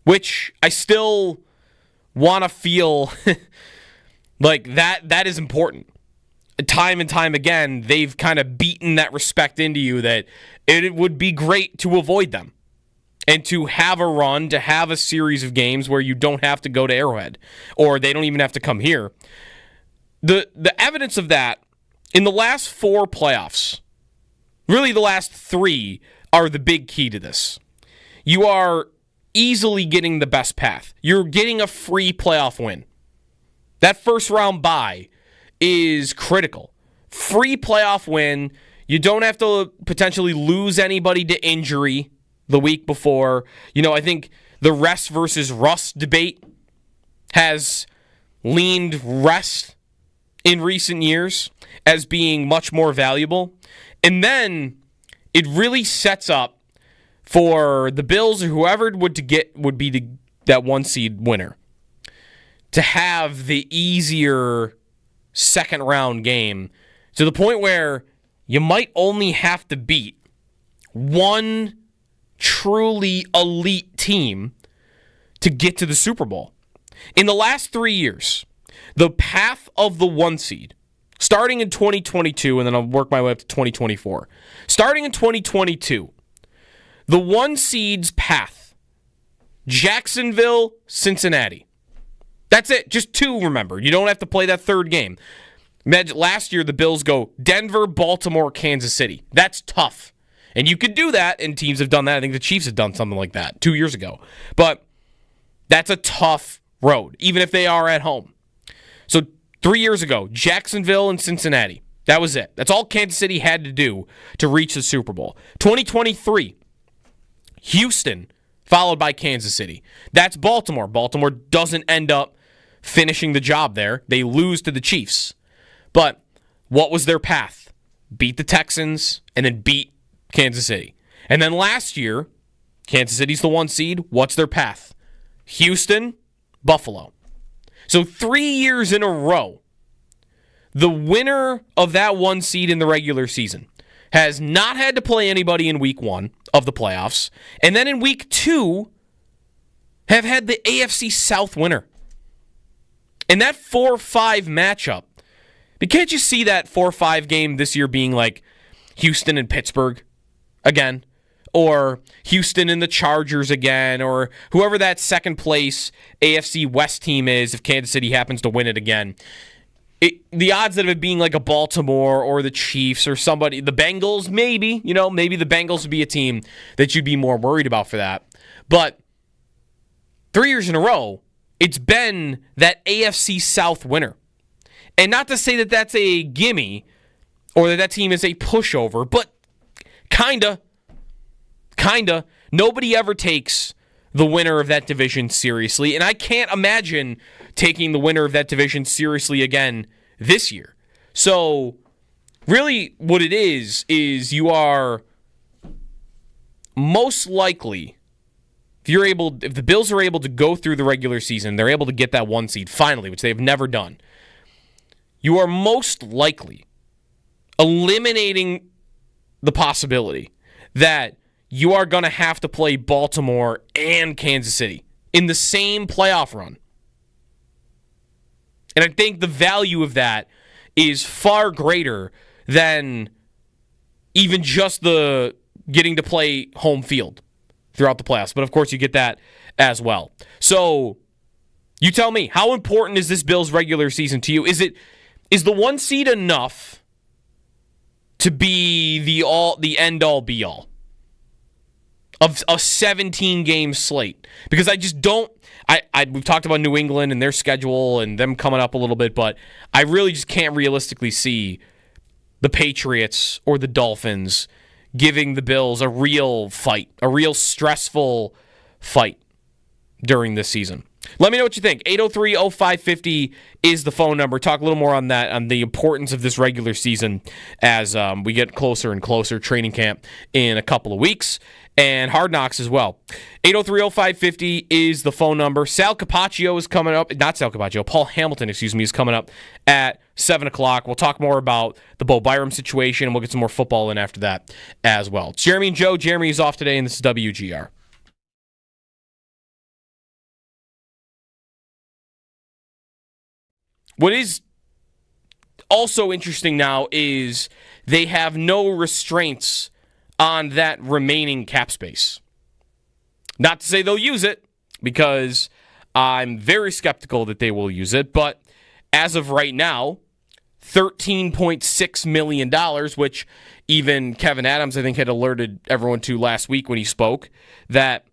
which I still want to feel like that is important. Time and time again, they've kind of beaten that respect into you that it would be great to avoid them and to have a run, to have a series of games where you don't have to go to Arrowhead or they don't even have to come here. The evidence of that in the last 4 playoffs, really the last 3 are the big key to this. You are easily getting the best path. You're getting a free playoff win. That first round bye is critical. Free playoff win. You don't have to potentially lose anybody to injury the week before. I think the rest versus rust debate has leaned rest in recent years as being much more valuable. And then it really sets up for the Bills or whoever would be that 1 seed winner to have the easier second round game to the point where you might only have to beat one truly elite team to get to the Super Bowl. In the last 3 years, the path of the 1 seed, starting in 2022, and then I'll work my way up to 2024. Starting in 2022, the 1 seed's path, Jacksonville, Cincinnati. That's it. Just 2, remember. You don't have to play that third game. Last year, the Bills go Denver, Baltimore, Kansas City. That's tough. And you could do that, and teams have done that. I think the Chiefs have done something like that 2 years ago. But that's a tough road, even if they are at home. So 3 years ago, Jacksonville and Cincinnati. That was it. That's all Kansas City had to do to reach the Super Bowl. 2023, Houston, followed by Kansas City. That's Baltimore. Baltimore doesn't end up finishing the job there. They lose to the Chiefs. But what was their path? Beat the Texans and then beat Kansas City. And then last year, Kansas City's the 1 seed. What's their path? Houston, Buffalo. So 3 years in a row, the winner of that 1 seed in the regular season has not had to play anybody in week 1 of the playoffs. And then in week 2, have had the AFC South winner. And that 4-5 matchup, but can't you see that 4-5 game this year being like Houston and Pittsburgh again? Or Houston and the Chargers again? Or whoever that second place AFC West team is if Kansas City happens to win it again. the odds of it being like a Baltimore or the Chiefs or somebody, the Bengals, maybe the Bengals would be a team that you'd be more worried about for that. But 3 years in a row, it's been that AFC South winner. And not to say that that's a gimme or that team is a pushover, but kinda. Nobody ever takes the winner of that division seriously, and I can't imagine taking the winner of that division seriously again this year. So, really what it is you are most likely, if the Bills are able to go through the regular season, they're able to get that 1 seed finally, which they've never done, you are most likely eliminating the possibility that you are going to have to play Baltimore and Kansas City in the same playoff run. And I think the value of that is far greater than even just the getting to play home field throughout the playoffs. But of course, you get that as well. So you tell me, how important is this Bills regular season to you? Is the 1 seed enough to be the end-all, be-all of a 17-game slate? Because I just don't. We've talked about New England and their schedule and them coming up a little bit, but I really just can't realistically see the Patriots or the Dolphins giving the Bills a real fight, a real stressful fight during this season. Let me know what you think. 803-0550 is the phone number. Talk a little more on that, on the importance of this regular season as we get closer and closer. Training camp in a couple of weeks. And Hard Knocks as well. 803-0550 is the phone number. Paul Hamilton, is coming up at 7 o'clock. We'll talk more about the Bo Byram situation, and we'll get some more football in after that as well. It's Jeremy and Joe. Jeremy is off today, and this is WGR. What is also interesting now is they have no restraints on that remaining cap space. Not to say they'll use it, because I'm very skeptical that they will use it, but as of right now, $13.6 million, which even Kevin Adams, I think, had alerted everyone to last week when he spoke, that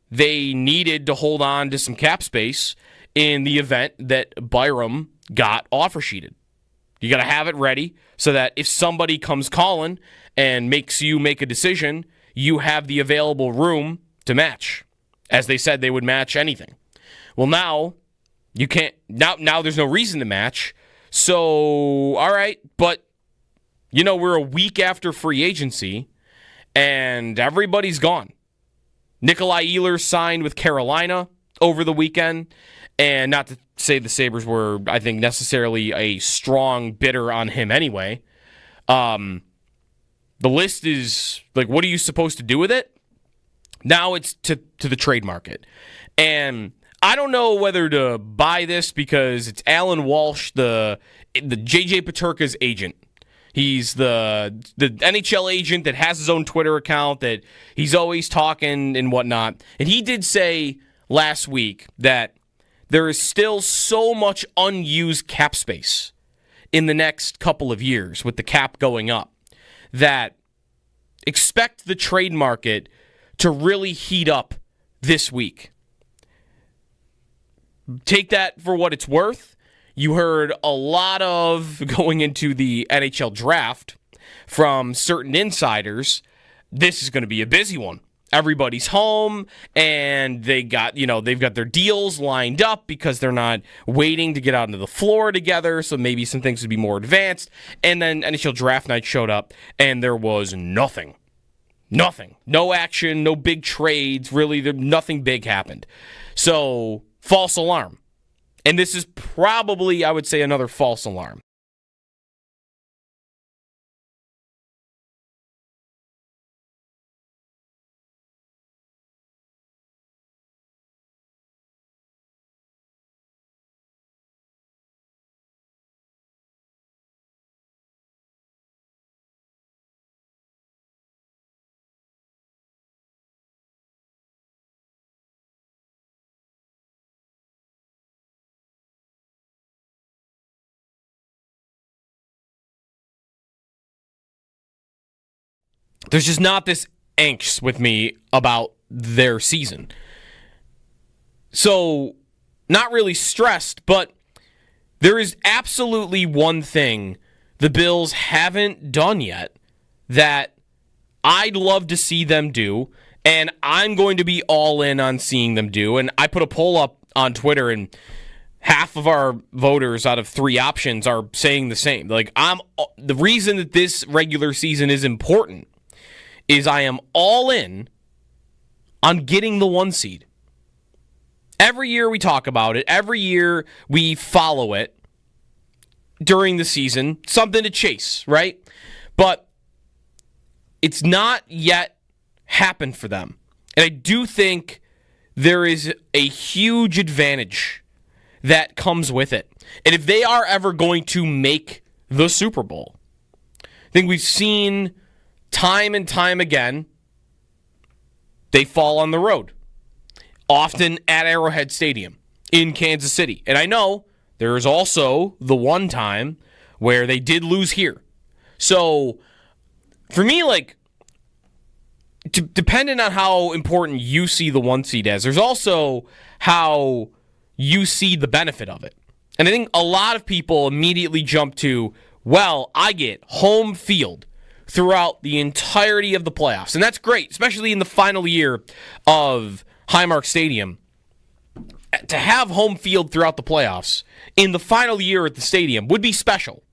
they needed to hold on to some cap space in the event that Byram got offer sheeted. You got to have it ready so that if somebody comes calling and makes you make a decision, you have the available room to match. As they said, they would match anything. Well, now you can't. Now there's no reason to match. So, all right, but we're a week after free agency, and everybody's gone. Nikolai Ehlers signed with Carolina over the weekend, and not to say the Sabres were, I think, necessarily a strong bidder on him anyway. The list is, like, what are you supposed to do with it? Now it's to the trade market. And I don't know whether to buy this because it's Alan Walsh, the JJ Peterka's agent. He's the NHL agent that has his own Twitter account, that he's always talking and whatnot. And he did say last week that there is still so much unused cap space in the next couple of years with the cap going up that expect the trade market to really heat up this week. Take that for what it's worth. You heard a lot of, going into the NHL draft, from certain insiders, this is going to be a busy one. Everybody's home, and they've got their deals lined up because they're not waiting to get out into the floor together, so maybe some things would be more advanced. And then NHL draft night showed up, and there was nothing. Nothing. No action, no big trades, really, nothing big happened. So, false alarm. And this is probably, I would say, another false alarm. There's just not this angst with me about their season. So, not really stressed, but there is absolutely one thing the Bills haven't done yet that I'd love to see them do, and I'm going to be all in on seeing them do. And I put a poll up on Twitter, and half of our voters out of 3 options are saying the same. Like, the reason that this regular season is important is I am all in on getting the 1 seed. Every year we talk about it. Every year we follow it during the season. Something to chase, right? But it's not yet happened for them. And I do think there is a huge advantage that comes with it. And if they are ever going to make the Super Bowl, I think we've seen time and time again, they fall on the road. Often at Arrowhead Stadium in Kansas City. And I know there is also the one time where they did lose here. So, for me, like, depending on how important you see the 1 seed as, there's also how you see the benefit of it. And I think a lot of people immediately jump to, well, I get home field throughout the entirety of the playoffs. And that's great, especially in the final year of Highmark Stadium. To have home field throughout the playoffs in the final year at the stadium would be special.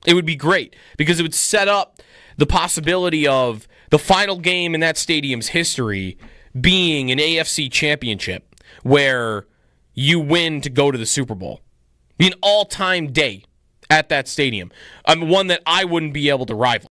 It would be great because it would set up the possibility of the final game in that stadium's history being an AFC championship where you win to go to the Super Bowl. Be an all-time day at that stadium. One that I wouldn't be able to rival.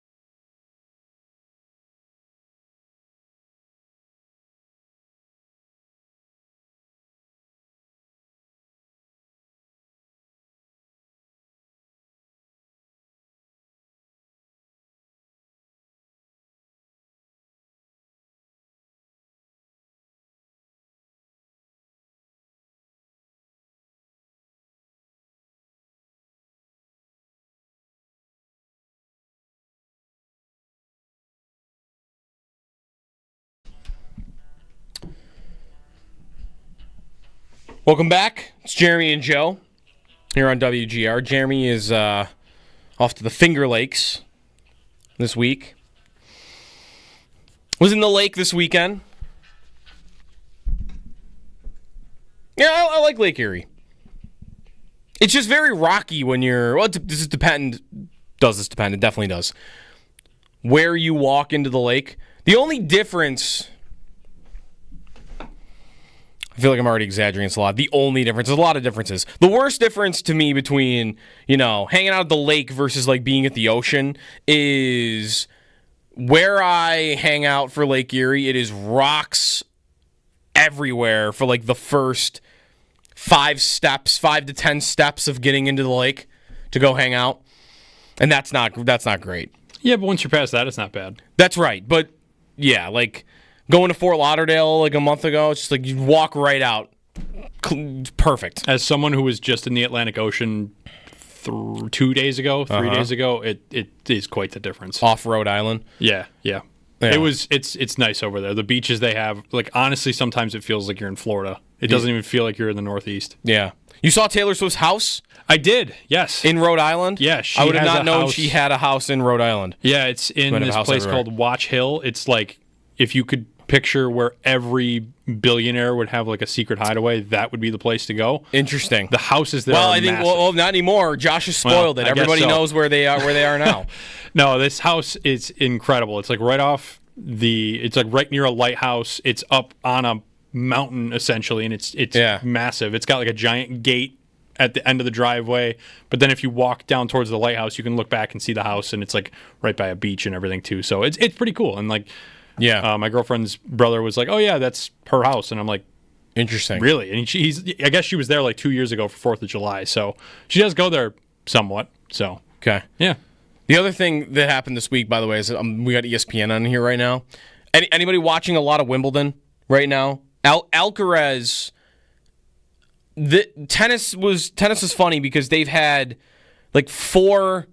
Welcome back. It's Jeremy and Joe here on WGR. Jeremy is off to the Finger Lakes this week. Was in the lake this weekend. Yeah, I like Lake Erie. It's just very rocky when you're... Well, does this depend? It definitely does. Where you walk into the lake. The only difference... I feel like I'm already exaggerating. It's a lot. The only difference. There's a lot of differences. The worst difference to me between, hanging out at the lake versus like being at the ocean is where I hang out for Lake Erie. It is rocks everywhere for like the first 5 to 10 steps of getting into the lake to go hang out. And that's not great. Yeah, but once you're past that, it's not bad. That's right. But yeah, like going to Fort Lauderdale like a month ago, it's just like you walk right out. Perfect. As someone who was just in the Atlantic Ocean 3 days ago, it is quite the difference. Off Rhode Island? Yeah. It's nice over there. The beaches they have, like, honestly, sometimes it feels like you're in Florida. It doesn't even feel like you're in the Northeast. Yeah. You saw Taylor Swift's house? I did, yes. In Rhode Island? Yeah, I would have not known she had a house in Rhode Island. Yeah, it's in this place called Watch Hill. It's like, if you could picture where every billionaire would have like a secret hideaway, that would be the place to go. Interesting. The houses there are I think massive. Not anymore. Josh has spoiled it. Everybody knows where they are now. No, this house is incredible. It's like it's like right near a lighthouse. It's up on a mountain essentially, and it's massive. It's got like a giant gate at the end of the driveway, but then if you walk down towards the lighthouse, you can look back and see the house, and it's like right by a beach and everything too. So it's pretty cool. And like, my girlfriend's brother was like, "Oh yeah, that's her house," and I'm like, "Interesting, really?" And I guess she was there like 2 years ago for 4th of July, so she does go there somewhat. So okay, yeah. The other thing that happened this week, by the way, is we got ESPN on here right now. Anybody watching a lot of Wimbledon right now? Alcaraz. The tennis is funny because they've had like 4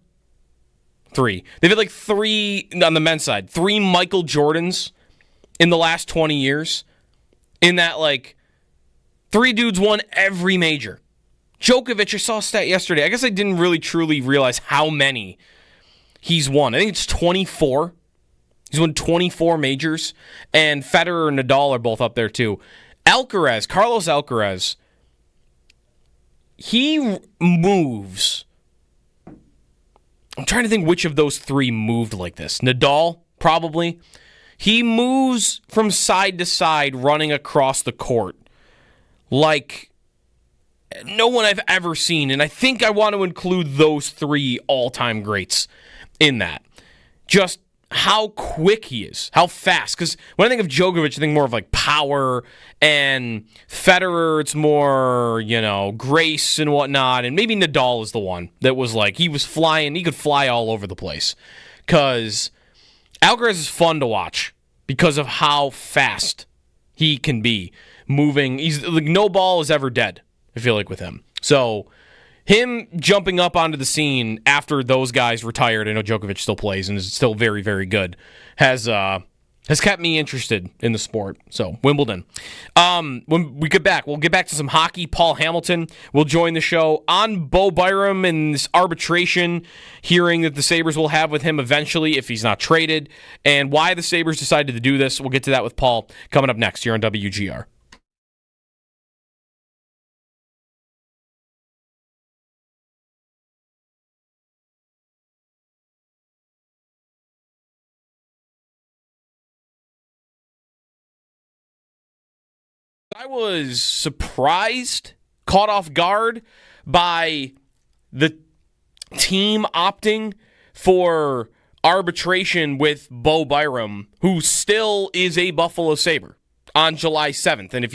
3. They've had like 3 on the men's side. 3 Michael Jordans in the last 20 years. In that, like, 3 dudes won every major. Djokovic, I saw a stat yesterday. I guess I didn't really truly realize how many he's won. I think it's 24. He's won 24 majors. And Federer and Nadal are both up there too. Carlos Alcaraz, he moves. I'm trying to think which of those 3 moved like this. Nadal, probably. He moves from side to side running across the court like no one I've ever seen. And I think I want to include those 3 all-time greats in that. Just how quick he is, how fast. Because when I think of Djokovic, I think more of like power, and Federer, it's more, grace and whatnot. And maybe Nadal is the one that was like, he was flying, he could fly all over the place. Because Alcaraz is fun to watch because of how fast he can be moving. He's like, no ball is ever dead, I feel like, with him. So him jumping up onto the scene after those guys retired, I know Djokovic still plays and is still very, very good, has kept me interested in the sport. So, Wimbledon. When we get back, we'll get back to some hockey. Paul Hamilton will join the show on Bo Byram and this arbitration hearing that the Sabres will have with him eventually if he's not traded, and why the Sabres decided to do this. We'll get to that with Paul coming up next here on WGR. I was surprised, caught off guard by the team opting for arbitration with Bo Byram, who still is a Buffalo Sabre, on July 7th. And if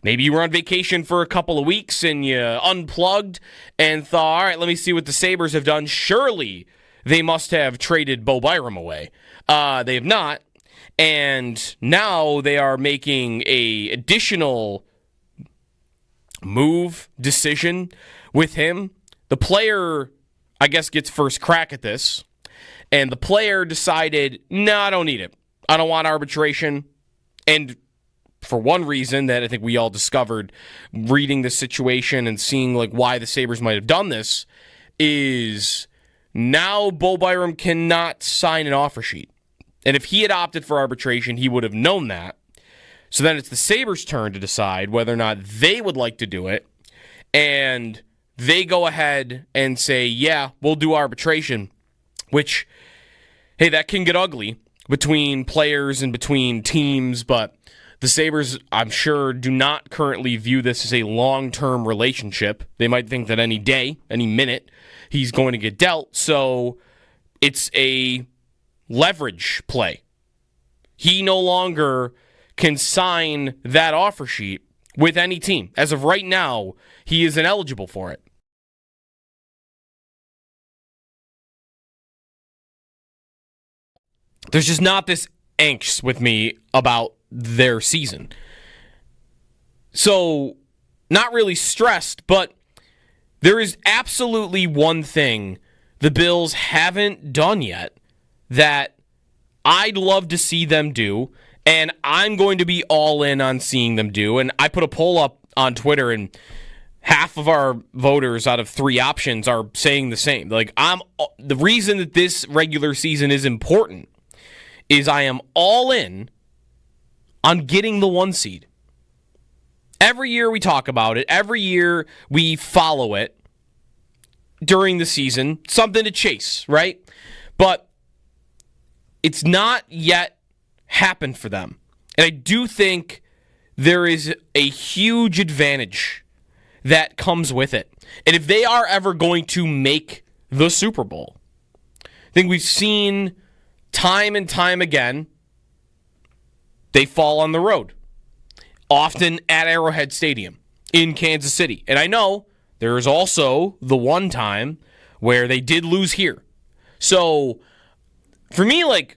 maybe you were on vacation for a couple of weeks and you unplugged and thought, all right, let me see what the Sabres have done. Surely they must have traded Bo Byram away. They have not. And now they are making a additional decision with him. The player, I guess, gets first crack at this. And the player decided, no, I don't need it. I don't want arbitration. And for one reason that I think we all discovered reading the situation and seeing like why the Sabres might have done this is now Bo Byram cannot sign an offer sheet. And if he had opted for arbitration, he would have known that. So then it's the Sabres' turn to decide whether or not they would like to do it. And they go ahead and say, yeah, we'll do arbitration. Which, hey, that can get ugly between players and between teams. But the Sabres, I'm sure, do not currently view this as a long-term relationship. They might think that any day, any minute, he's going to get dealt. So it's a leverage play. He no longer can sign that offer sheet with any team. As of right now, he is ineligible for it. There's just not this angst with me about their season. So, not really stressed, but there is absolutely one thing the Bills haven't done yet that I'd love to see them do, and I'm going to be all in on seeing them do. And I put a poll up on Twitter, and half of our voters out of 3 options are saying the same. Like, the reason that this regular season is important is I am all in on getting the 1 seed. Every year we talk about it. Every year we follow it during the season. Something to chase, right? But it's not yet happened for them. And I do think there is a huge advantage that comes with it. And if they are ever going to make the Super Bowl, I think we've seen time and time again, they fall on the road. Often at Arrowhead Stadium in Kansas City. And I know there is also the one time where they did lose here. So for me, like,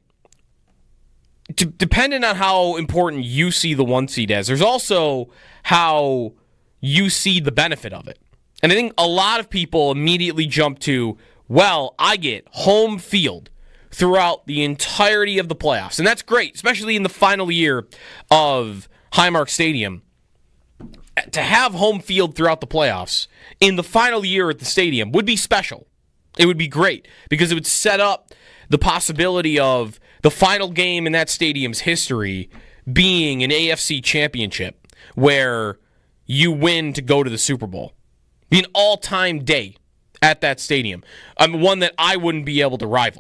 depending on how important you see the 1 seed as, there's also how you see the benefit of it. And I think a lot of people immediately jump to, Well, I get home field throughout the entirety of the playoffs. And that's great, especially in the final year of Highmark Stadium. To have home field throughout the playoffs in the final year at the stadium would be special. It would be great because it would set up the possibility of the final game in that stadium's history being an AFC championship where you win to go to the Super Bowl. Be an all-time day at that stadium. One that I wouldn't be able to rival.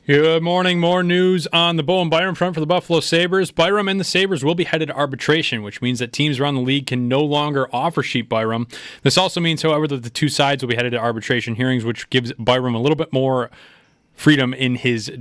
Good morning. More news on the Bowen Byram front for the Buffalo Sabres. Byram and the Sabres will be headed to arbitration, which means that teams around the league can no longer offer sheet Byram. This also means, however, that the two sides will be headed to arbitration hearings, which gives Byram a little bit more freedom in his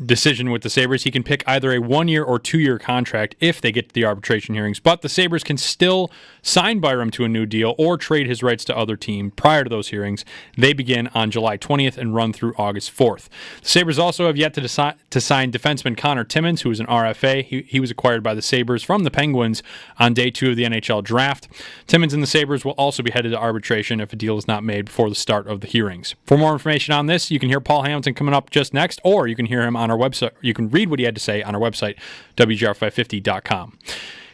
decision with the Sabres. He can pick either a 1-year or 2-year contract if they get to the arbitration hearings, but the Sabres can still sign Byram to a new deal or trade his rights to other team prior to those hearings. They begin on July 20th and run through August 4th. The Sabres also have yet to sign defenseman Connor Timmins, who is an RFA. He was acquired by the Sabres from the Penguins on day 2 of the NHL draft. Timmins and the Sabres will also be headed to arbitration if a deal is not made before the start of the hearings. For more information on this, you can hear Paul Hamilton coming up just next, or you can hear him on our website. You can read what he had to say on our website, WGR550.com.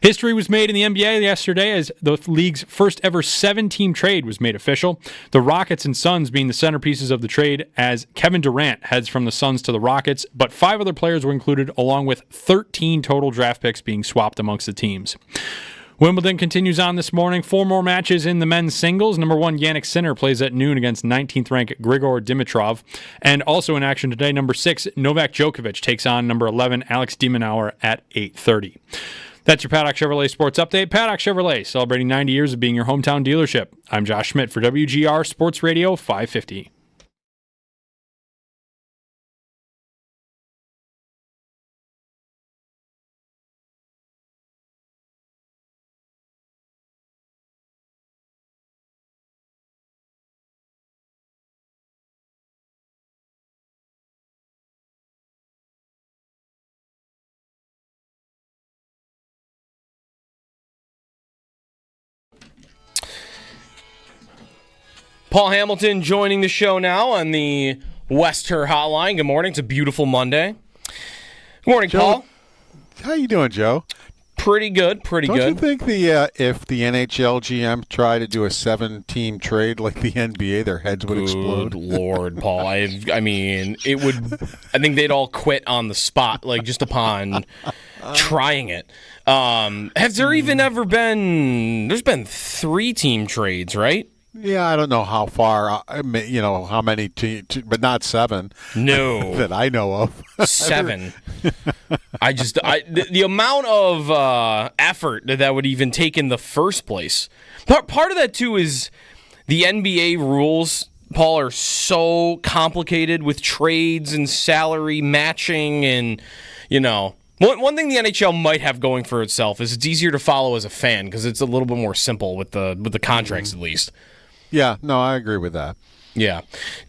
History was made in the NBA yesterday as the league's first ever 7-team trade was made official. The Rockets and Suns being the centerpieces of the trade as Kevin Durant heads from the Suns to the Rockets, but 5 other players were included along with 13 total draft picks being swapped amongst the teams. Wimbledon continues on this morning. 4 more matches in the men's singles. Number 1, Jannik Sinner plays at noon against 19th-ranked Grigor Dimitrov. And also in action today, number 6, Novak Djokovic takes on number 11, Alex de Minaur at 8:30. That's your Paddock Chevrolet Sports Update. Paddock Chevrolet, celebrating 90 years of being your hometown dealership. I'm Josh Schmidt for WGR Sports Radio 550. Paul Hamilton joining the show now on the Wester Hotline. Good morning. It's a beautiful Monday. Good morning, Joe, Paul. How you doing, Joe? Pretty good. Don't you think if the NHL GM tried to do a 7-team trade like the NBA, their heads would explode? Good Lord, Paul. I mean, it would. I think they'd all quit on the spot, like just upon trying it. Has there even ever been? There's been 3-team trades, right? Yeah, I don't know how far, how many, but not 7. No. That I know of. 7. The amount of effort that would even take in the first place. Part of that, too, is the NBA rules, Paul, are so complicated with trades and salary matching and, One thing the NHL might have going for itself is it's easier to follow as a fan because it's a little bit more simple with the contracts, at least. Yeah, no, I agree with that. Yeah,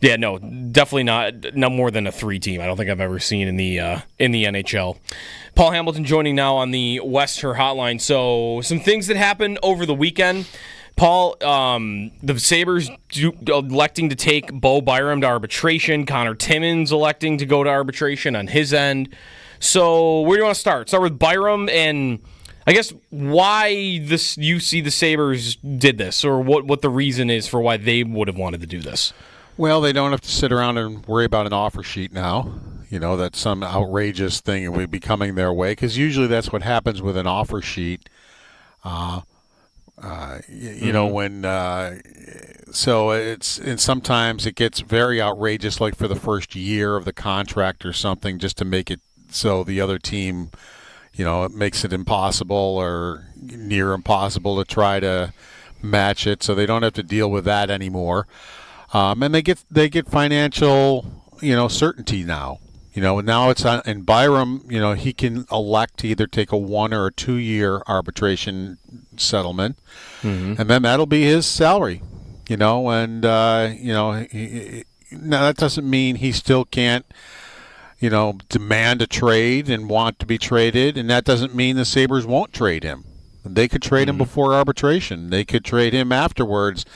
no, definitely not more than a 3-team. I don't think I've ever seen in the NHL. Paul Hamilton joining now on the Western Hotline. So some things that happened over the weekend. Paul, the Sabres electing to take Bo Byram to arbitration. Connor Timmins electing to go to arbitration on his end. So where do you want to start? Start with Byram and I guess why you see the Sabres did this, or what the reason is for why they would have wanted to do this. Well, they don't have to sit around and worry about an offer sheet now. That's some outrageous thing would be coming their way, because usually that's what happens with an offer sheet. So and sometimes it gets very outrageous, like for the first year of the contract or something, just to make it so the other team, it makes it impossible or near impossible to try to match it, so they don't have to deal with that anymore. And they get financial, certainty now. And now it's on. And Byram, he can elect to either take a 1 or a 2-year arbitration settlement, and then that'll be his salary. And now that doesn't mean he still can't, demand a trade and want to be traded, and that doesn't mean the Sabres won't trade him. They could trade him before arbitration. They could trade him afterwards.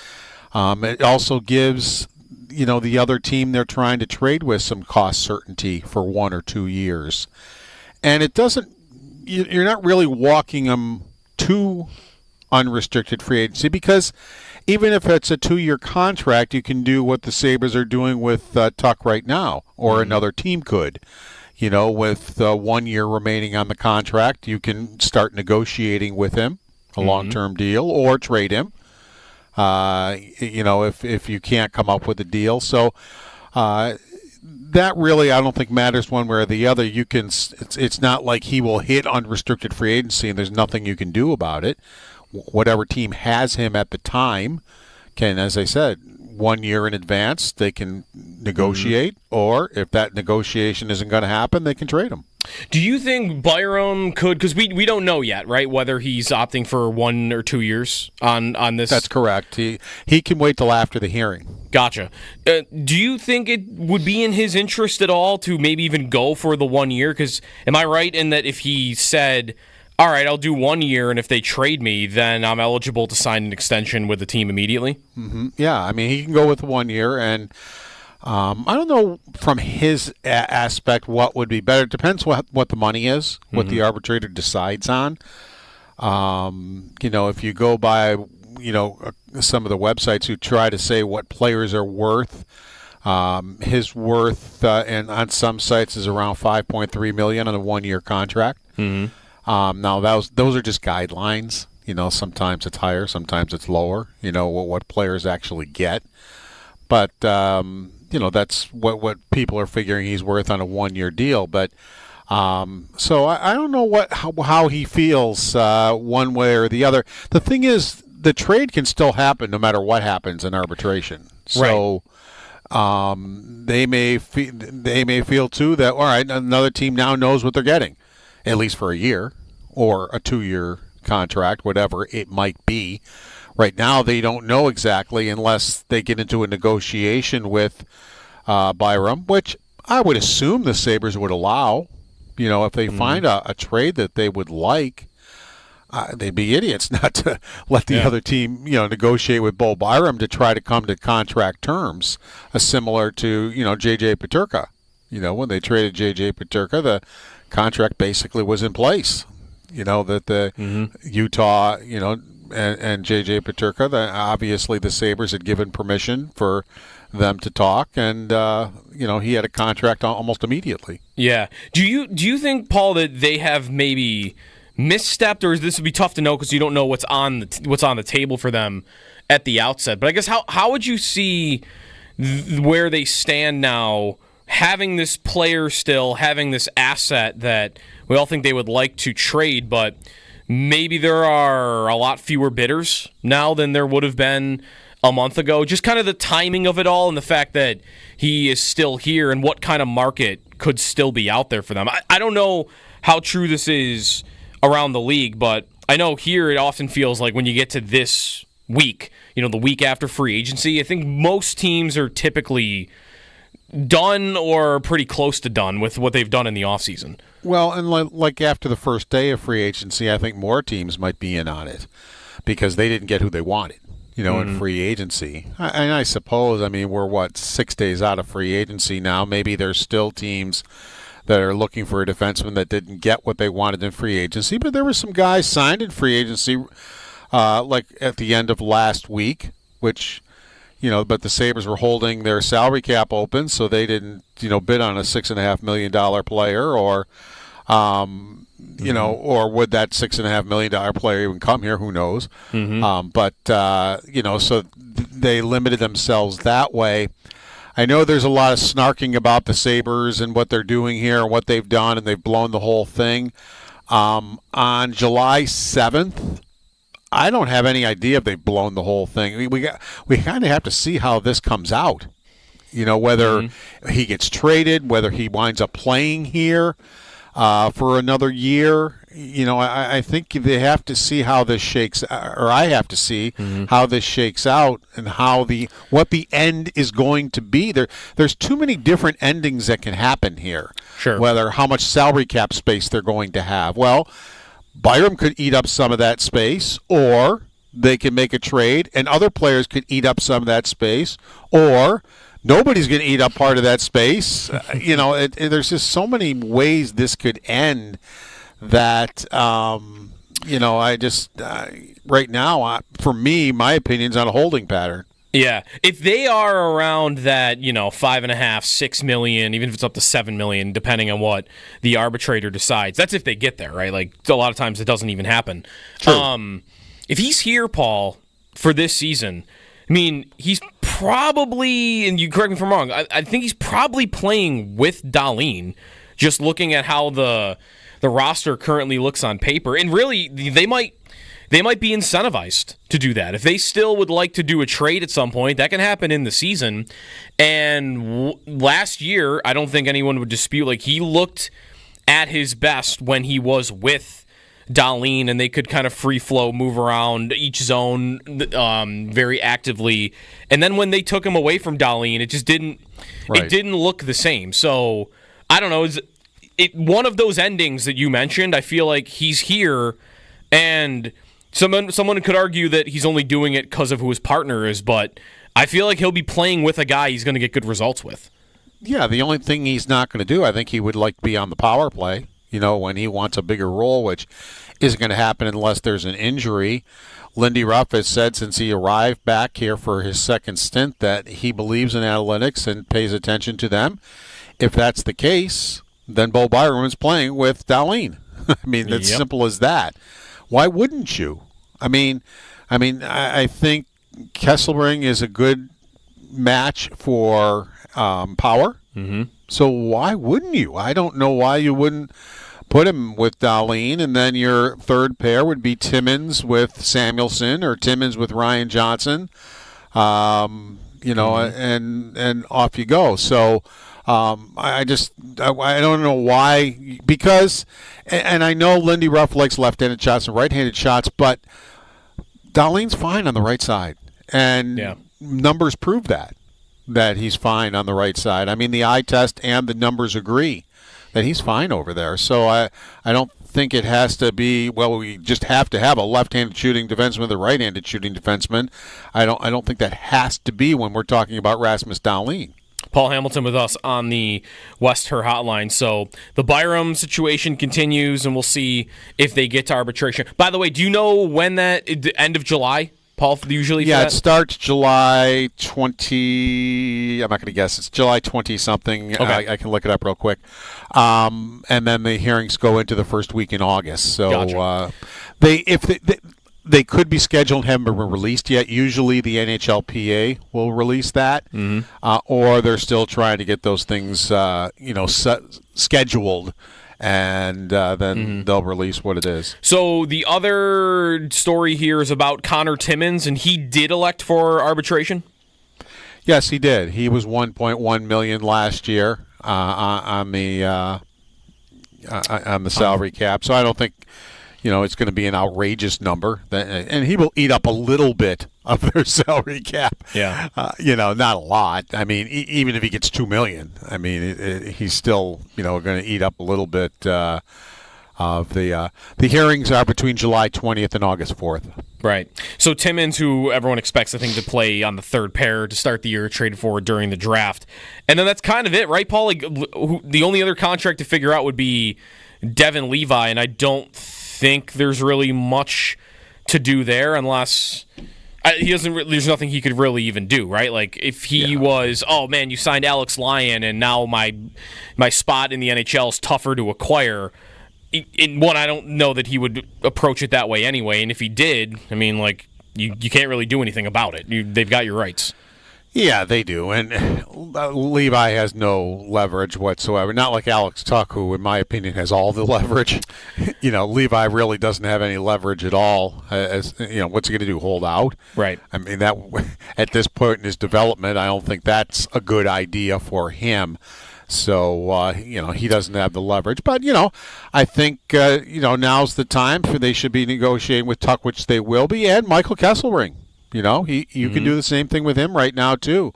It also gives, the other team they're trying to trade with some cost certainty for 1 or 2 years. And it doesn't, you're not really walking them to unrestricted free agency, because even if it's a 2-year contract, you can do what the Sabres are doing with Tuck right now, or another team could. With 1 year remaining on the contract, you can start negotiating with him a long-term deal, or trade him. If you can't come up with a deal. So that really, I don't think, matters one way or the other. You can. It's not like he will hit unrestricted free agency and there's nothing you can do about it. Whatever team has him at the time can, as I said, 1 year in advance, they can negotiate, or if that negotiation isn't going to happen, they can trade him. Do you think Byram could, because we don't know yet, right, whether he's opting for 1 or 2 years on this? That's correct. He can wait till after the hearing. Gotcha. Do you think it would be in his interest at all to maybe even go for the 1 year? Because am I right in that if he said, all right, I'll do 1 year, and if they trade me, then I'm eligible to sign an extension with the team immediately? Mm-hmm. Yeah, I mean, he can go with 1 year, and I don't know from his aspect what would be better. It depends what the money is, what the arbitrator decides on. If you go by, some of the websites who try to say what players are worth, his worth and on some sites is around $5.3 million on a 1 year contract. Now those are just guidelines. Sometimes it's higher, sometimes it's lower. What players actually get, but that's what people are figuring he's worth on a 1 year deal. But so I don't know how he feels one way or the other. The thing is, the trade can still happen no matter what happens in arbitration. So they may feel too that, all right, another team now knows what they're getting, at least for a year or a 2 year contract, whatever it might be. Right now, they don't know exactly unless they get into a negotiation with Byram, which I would assume the Sabres would allow. If they find a trade that they would like, they'd be idiots not to let the other team, negotiate with Bo Byram to try to come to contract terms, similar to, J.J. Peterka. When they traded J.J. Peterka, the contract basically was in place. that the Utah, and J.J. Peterka, obviously the Sabres had given permission for them to talk, and he had a contract almost immediately. Yeah. Do you think, Paul, that they have maybe misstepped, or this would be tough to know because you don't know what's on the table for them at the outset? But I guess how would you see where they stand now, having this player still, having this asset that we all think they would like to trade, but maybe there are a lot fewer bidders now than there would have been a month ago? Just kind of the timing of it all and the fact that he is still here and what kind of market could still be out there for them. I don't know how true this is around the league, but I know here it often feels like when you get to this week, the week after free agency, I think most teams are typically done or pretty close to done with what they've done in the offseason. Well, and like after the first day of free agency, I think more teams might be in on it because they didn't get who they wanted, in free agency. And I suppose, we're 6 days out of free agency now. Maybe there's still teams that are looking for a defenseman that didn't get what they wanted in free agency, but there were some guys signed in free agency like at the end of last week, which, but the Sabres were holding their salary cap open, so they didn't, bid on a $6.5 million player, or, or would that $6.5 million player even come here? Who knows? So they limited themselves that way. I know there's a lot of snarking about the Sabres and what they're doing here and what they've done, and they've blown the whole thing. On July 7th, I don't have any idea if they've blown the whole thing. We kind of have to see how this comes out. Whether he gets traded, whether he winds up playing here for another year. I think they have to see how this shakes, or I have to see how this shakes out and what the end is going to be. There's too many different endings that can happen here. Sure. Whether how much salary cap space they're going to have. Well, Byram could eat up some of that space, or they can make a trade, and other players could eat up some of that space, or nobody's going to eat up part of that space. There's just so many ways this could end that, I just right now, for me, my opinion's on a holding pattern. Yeah, if they are around that, $5.5, $6 million, even if it's up to $7 million, depending on what the arbitrator decides. That's if they get there, right? Like a lot of times it doesn't even happen. True. If he's here, Paul, for this season, he's probably, and you correct me if I'm wrong, I think he's probably playing with Dahlin, just looking at how the roster currently looks on paper. And really, they might be incentivized to do that. If they still would like to do a trade at some point, that can happen in the season. And last year, I don't think anyone would dispute, he looked at his best when he was with Dahlin, and they could kind of free flow, move around each zone very actively. And then when they took him away from Dahlin, it just didn't look the same. So I don't know. One of those endings that you mentioned, I feel like he's here, and someone could argue that he's only doing it because of who his partner is, but I feel like he'll be playing with a guy he's going to get good results with. Yeah, the only thing he's not going to do, I think he would like to be on the power play, when he wants a bigger role, which isn't going to happen unless there's an injury. Lindy Ruff has said since he arrived back here for his second stint that he believes in analytics and pays attention to them. If that's the case, then Bo Byram is playing with Dahlin. It's simple as that. Why wouldn't you? I think Kesselring is a good match for power. So why wouldn't you? I don't know why you wouldn't put him with Dahlin, and then your third pair would be Timmins with Samuelson or Timmins with Ryan Johnson. And off you go. So I don't know why, because, and I know Lindy Ruff likes left-handed shots and right-handed shots, but Dahlin's fine on the right side, and numbers prove that he's fine on the right side. The eye test and the numbers agree that he's fine over there. So I don't think it has to be, we just have to have a left-handed shooting defenseman with a right-handed shooting defenseman. I don't think that has to be when we're talking about Rasmus Dahlin. Paul Hamilton with us on the West Her Hotline. So the Byram situation continues, and we'll see if they get to arbitration. By the way, do you know when the end of July, Paul, usually? Yeah, it starts July 20. I'm not going to guess. It's July 20-something. Okay. I can look it up real quick. And then the hearings go into the first week in August. So Gotcha. They could be scheduled, haven't been released yet. Usually the NHLPA will release that, or they're still trying to get those things, scheduled, and then they'll release what it is. So the other story here is about Connor Timmins, and he did elect for arbitration? Yes, he did. He was $1.1 million last year on the salary cap. So I don't think it's going to be an outrageous number, and he will eat up a little bit of their salary cap. Yeah, not a lot. I mean, even if he gets $2 million, I mean, he's still going to eat up a little bit of the hearings are between July 20th and August 4th. Right. So Timmins, who everyone expects, I think, to play on the third pair to start the year, traded forward during the draft, and then that's kind of it, right, Paul? Like, the only other contract to figure out would be Devin Levi, and I don't think there's really much to do there unless there's nothing he could really even do, right? Like if he was, oh man, you signed Alex Lyon and now my spot in the NHL is tougher to acquire. I don't know that he would approach it that way anyway. And if he did, I mean, like you can't really do anything about it. They've got your rights. Yeah, they do. And Levi has no leverage whatsoever. Not like Alex Tuck, who, in my opinion, has all the leverage. Levi really doesn't have any leverage at all. What's he going to do, hold out? Right. I mean, that at this point in his development, I don't think that's a good idea for him. So, he doesn't have the leverage. But, I think, now's the time they should be negotiating with Tuck, which they will be, and Michael Kesselring. You can do the same thing with him right now, too.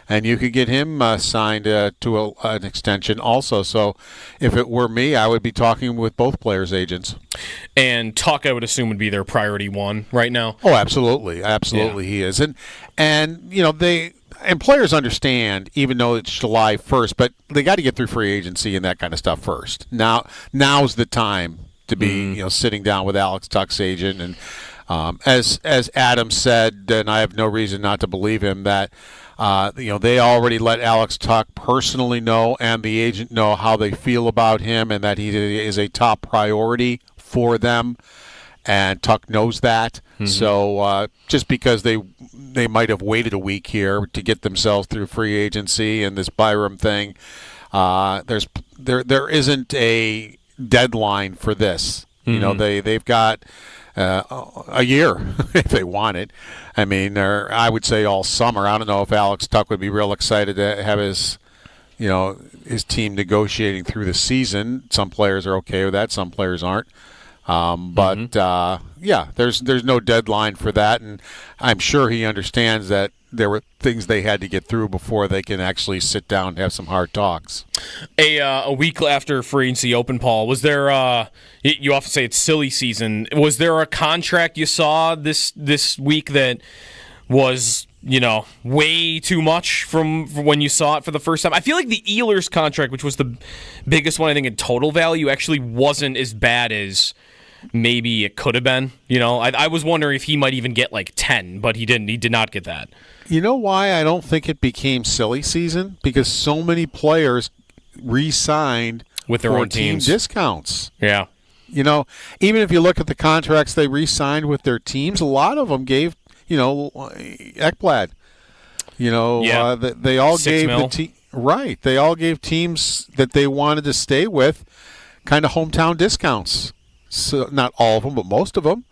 And you could get him signed to an extension also. So if it were me, I would be talking with both players' agents. And Tuck, I would assume, would be their priority one right now. Oh, absolutely. Absolutely, he is. And players understand, even though it's July 1st, but they got to get through free agency and that kind of stuff first. Now's the time to be sitting down with Alex Tuck's agent and as Adam said, and I have no reason not to believe him, that they already let Alex Tuck personally know and the agent know how they feel about him and that he is a top priority for them, and Tuck knows that. So just because they might have waited a week here to get themselves through free agency and this Byram thing, there isn't a deadline for this. They've got a year if they want it. I mean, I would say all summer. I don't know if Alex Tuck would be real excited to have his team negotiating through the season. Some players are okay with that. Some players aren't. There's no deadline for that, and I'm sure he understands that there were things they had to get through before they can actually sit down and have some hard talks. A week after free agency open, Paul, was there you often say it's silly season. Was there a contract you saw this week that was, way too much from when you saw it for the first time? I feel like the Ehlers contract, which was the biggest one, I think, in total value, actually wasn't as bad as maybe it could have been. I was wondering if he might even get like 10, but he didn't. He did not get that. You know why I don't think it became silly season? Because so many players re-signed with their own team teams. Discounts. Yeah. Even if you look at the contracts they re-signed with their teams, a lot of them gave, Ekblad. They all gave the team. Right. They all gave teams that they wanted to stay with kind of hometown discounts. So not all of them, but most of them.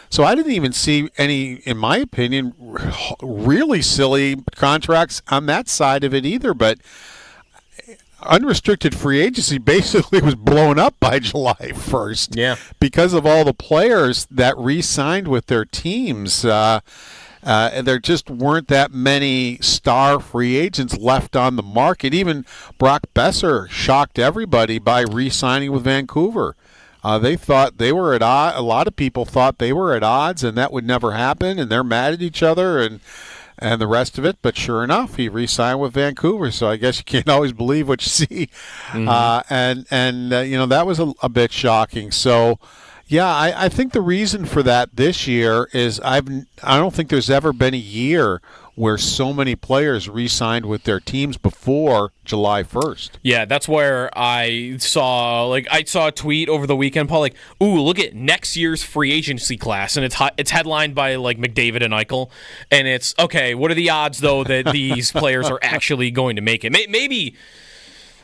So I didn't even see any, in my opinion, really silly contracts on that side of it either. But unrestricted free agency basically was blown up by July 1st. Yeah. Because of all the players that re-signed with their teams. There just weren't that many star free agents left on the market. Even Brock Besser shocked everybody by re-signing with Vancouver. They thought they were at odds. A lot of people thought they were at odds, and that would never happen. And they're mad at each other. And and the rest of it. But sure enough, he re-signed with Vancouver. So I guess you can't always believe what you see. Mm-hmm. That was a bit shocking. So, yeah, I think the reason for that this year is I don't think there's ever been a year where so many players re-signed with their teams before July 1st. Yeah, that's where I saw a tweet over the weekend, Paul, ooh, look at next year's free agency class, and it's headlined by McDavid and Eichel, and it's, okay, what are the odds, though, that these players are actually going to make it?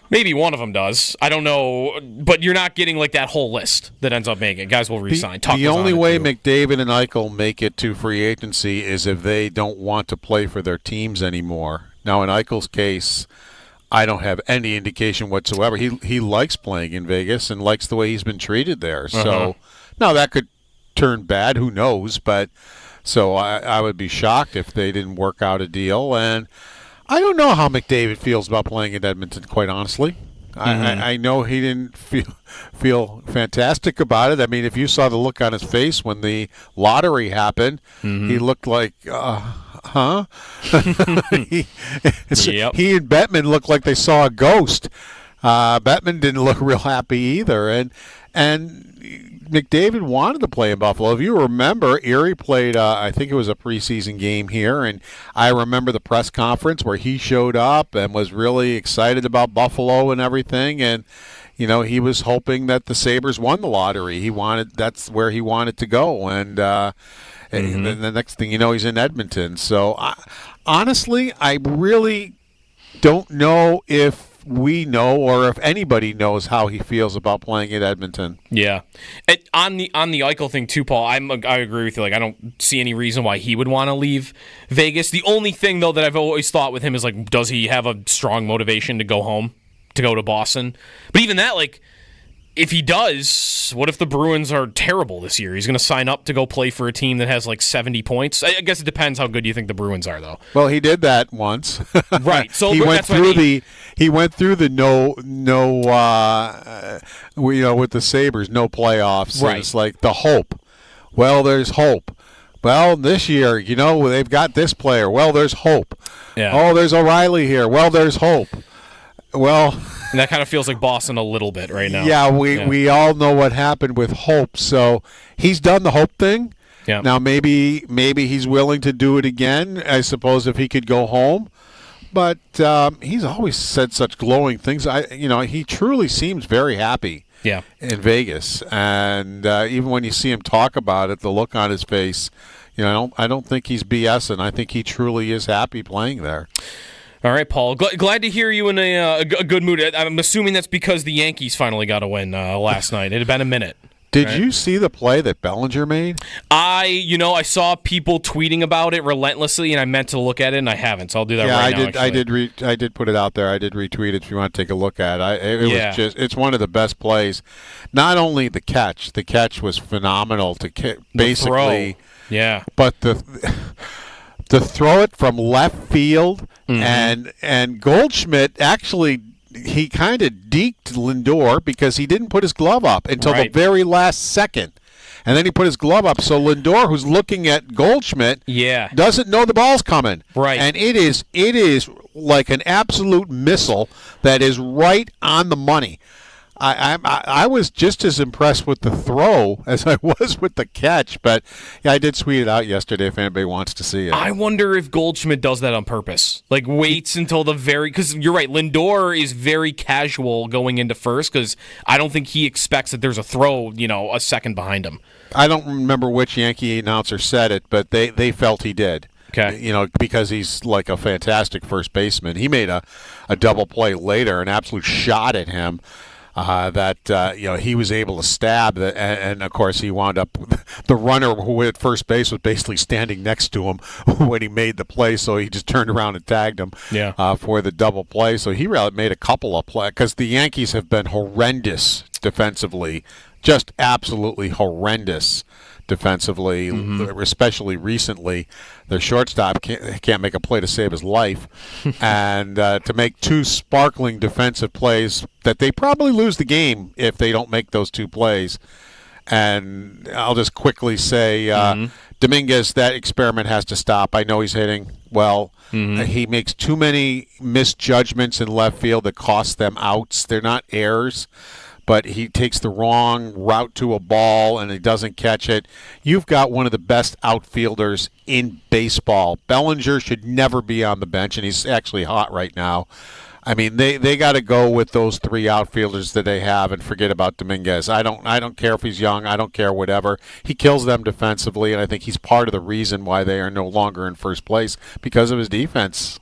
Maybe one of them does. I don't know, but you're not getting that whole list that ends up making it. Guys will re-sign. The only way McDavid and Eichel make it to free agency is if they don't want to play for their teams anymore. Now, in Eichel's case, I don't have any indication whatsoever. He likes playing in Vegas and likes the way he's been treated there. So now that could turn bad. Who knows? But so I would be shocked if they didn't work out a deal. And I don't know how McDavid feels about playing in Edmonton, quite honestly. I know he didn't feel fantastic about it. I mean, if you saw the look on his face when the lottery happened, he looked like, huh? He and Bettman looked like they saw a ghost. Bettman didn't look real happy either. And McDavid wanted to play in Buffalo. If you remember, Erie played, I think it was a preseason game here, and I remember the press conference where he showed up and was really excited about Buffalo and everything, and he was hoping that the Sabres won the lottery. That's where he wanted to go, and the next thing you know, he's in Edmonton. So, honestly, I really don't know if we know or if anybody knows how he feels about playing at Edmonton. Yeah. On the Eichel thing too, Paul, I agree with you. I don't see any reason why he would want to leave Vegas. The only thing, though, that I've always thought with him is, does he have a strong motivation to go home, to go to Boston? But even that, if he does, what if the Bruins are terrible this year? He's going to sign up to go play for a team that has 70 points. I guess it depends how good you think the Bruins are, though. Well, he did that once. Right. So he went through the with the Sabres, no playoffs. Right. It's the hope. Well, there's hope. Well, this year, they've got this player. Well, there's hope. Yeah. Oh, there's O'Reilly here. Well, there's hope. Well, and that kind of feels like Boston a little bit right now. Yeah, we all know what happened with Hope. So he's done the Hope thing. Yeah. Now maybe he's willing to do it again, I suppose, if he could go home. But he's always said such glowing things. He truly seems very happy. Yeah. In Vegas, and even when you see him talk about it, the look on his face, I don't think he's BSing. I think he truly is happy playing there. All right, Paul. Glad to hear you in a good mood. I'm assuming that's because the Yankees finally got a win last night. It had been a minute. Did you see the play that Bellinger made? I saw people tweeting about it relentlessly, and I meant to look at it, and I haven't. So I'll do that right now. I did put it out there. I did retweet it if you want to take a look at it. It's one of the best plays. Not only the catch was phenomenal to basically, yeah, but to throw it from left field, and Goldschmidt actually, he kind of deked Lindor because he didn't put his glove up until the very last second. And then he put his glove up, so Lindor, who's looking at Goldschmidt, doesn't know the ball's coming. Right. And it is like an absolute missile that is right on the money. I was just as impressed with the throw as I was with the catch, but I did tweet it out yesterday if anybody wants to see it. I wonder if Goldschmidt does that on purpose. Waits until because you're right, Lindor is very casual going into first because I don't think he expects that there's a throw, a second behind him. I don't remember which Yankee announcer said it, but they felt he did. Okay. Because he's a fantastic first baseman. He made a double play later, an absolute shot at him. He was able to stab, and of course he wound up. The runner who at first base was basically standing next to him when he made the play, so he just turned around and tagged him for the double play. So he really made a couple of plays because the Yankees have been horrendous defensively, just absolutely horrendous defensively, especially recently. Their shortstop can't make a play to save his life. And to make two sparkling defensive plays that they probably lose the game if they don't make those two plays. And I'll just quickly say Dominguez, that experiment has to stop. I know he's hitting well. He makes too many misjudgments in left field that cost them outs. They're not errors, but he takes the wrong route to a ball and he doesn't catch it. You've got one of the best outfielders in baseball. Bellinger should never be on the bench, and he's actually hot right now. I mean, they got to go with those three outfielders that they have and forget about Dominguez. I don't care if he's young. I don't care whatever. He kills them defensively, and I think he's part of the reason why they are no longer in first place because of his defense.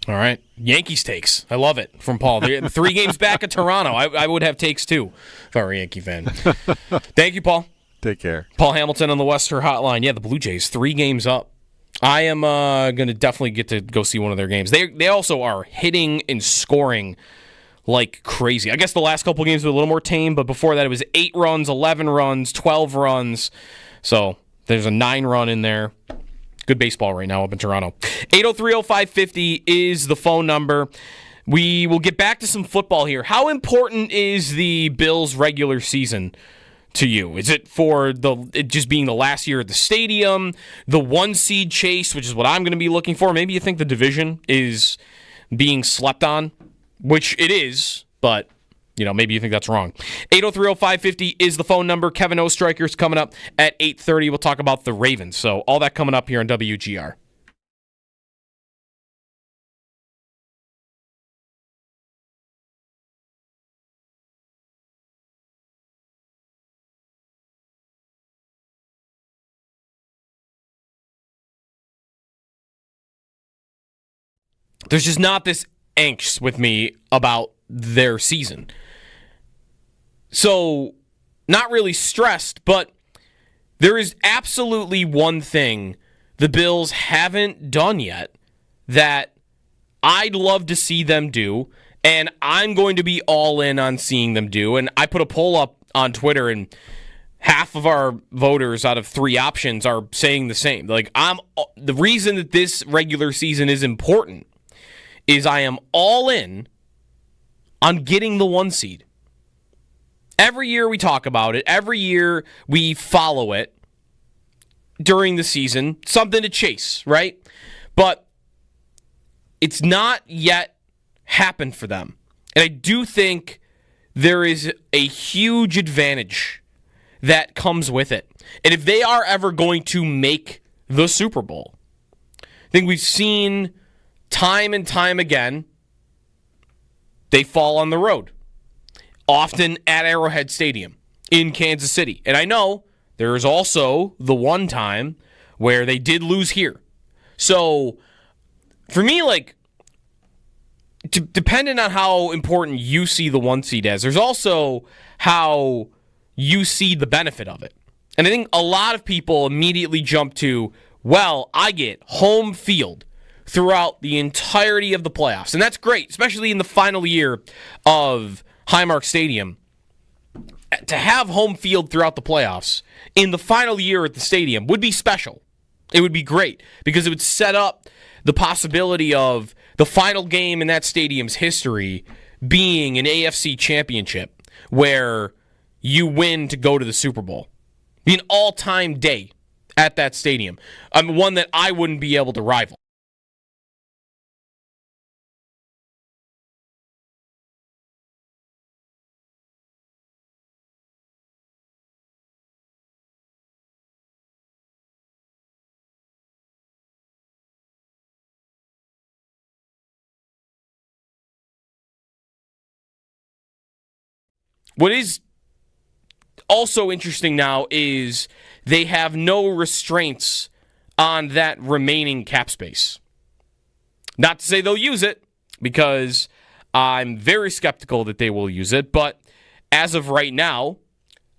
All right. Yankees takes. I love it from Paul. 3 games back at Toronto. I would have takes too if I were a Yankee fan. Thank you, Paul. Take care. Paul Hamilton on the Western Hotline. Yeah, the Blue Jays, 3 games up. I am going to definitely get to go see one of their games. They also are hitting and scoring like crazy. I guess the last couple games were a little more tame, but before that it was 8 runs, 11 runs, 12 runs. So there's a 9-run in there. Good baseball right now up in Toronto. 803-0550 is the phone number. We will get back to some football here. How important is the Bills' regular season to you? Is it for it just being the last year at the stadium, the 1-seed chase, which is what I'm going to be looking for? Maybe you think the division is being slept on, which it is, but maybe you think that's wrong. 803-0550 is the phone number. Kevin Oestreicher's coming up at 8:30. We'll talk about the Ravens. So all that coming up here on WGR. There's just not this angst with me about their season. So, not really stressed, but there is absolutely one thing the Bills haven't done yet that I'd love to see them do, and I'm going to be all in on seeing them do. And I put a poll up on Twitter, and half of our voters out of 3 options are saying the same. The reason that this regular season is important is I am all in on getting the 1 seed. Every year we talk about it. Every year we follow it during the season. Something to chase, right? But it's not yet happened for them. And I do think there is a huge advantage that comes with it. And if they are ever going to make the Super Bowl, I think we've seen time and time again, they fall on the road. Often at Arrowhead Stadium in Kansas City. And I know there is also the one time where they did lose here. So, for me, depending on how important you see the 1 seed as, there's also how you see the benefit of it. And I think a lot of people immediately jump to, well, I get home field throughout the entirety of the playoffs. And that's great, especially in the final year of Highmark Stadium. To have home field throughout the playoffs in the final year at the stadium would be special. It would be great because it would set up the possibility of the final game in that stadium's history being an AFC championship where you win to go to the Super Bowl. Be an all-time day at that stadium. One that I wouldn't be able to rival. What is also interesting now is they have no restraints on that remaining cap space. Not to say they'll use it, because I'm very skeptical that they will use it, but as of right now,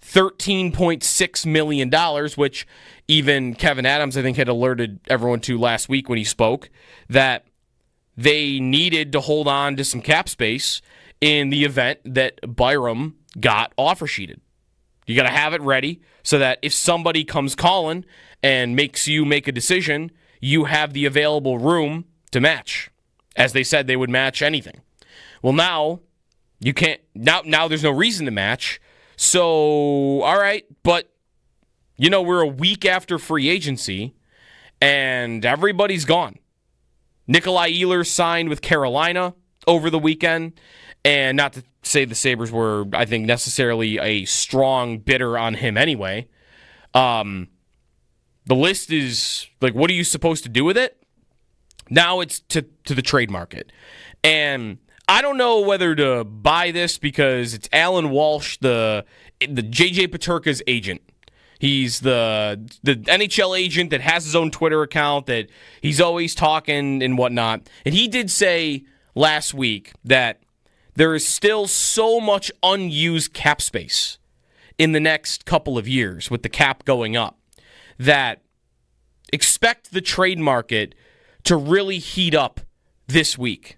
$13.6 million, which even Kevin Adams, I think, had alerted everyone to last week when he spoke, that they needed to hold on to some cap space in the event that Byram got offer sheeted. You got to have it ready so that if somebody comes calling and makes you make a decision, you have the available room to match. As they said, they would match anything. Well, now you can't. Now there's no reason to match. So, all right, but we're a week after free agency, and everybody's gone. Nikolai Ehlers signed with Carolina over the weekend, and not to say the Sabres were, I think, necessarily a strong bidder on him anyway. The list is, like, what are you supposed to do with it? Now it's to the trade market. And I don't know whether to buy this because it's Alan Walsh, the JJ Peterka's agent. He's the NHL agent that has his own Twitter account that he's always talking and whatnot. And he did say last week that there is still so much unused cap space in the next couple of years with the cap going up that expect the trade market to really heat up this week.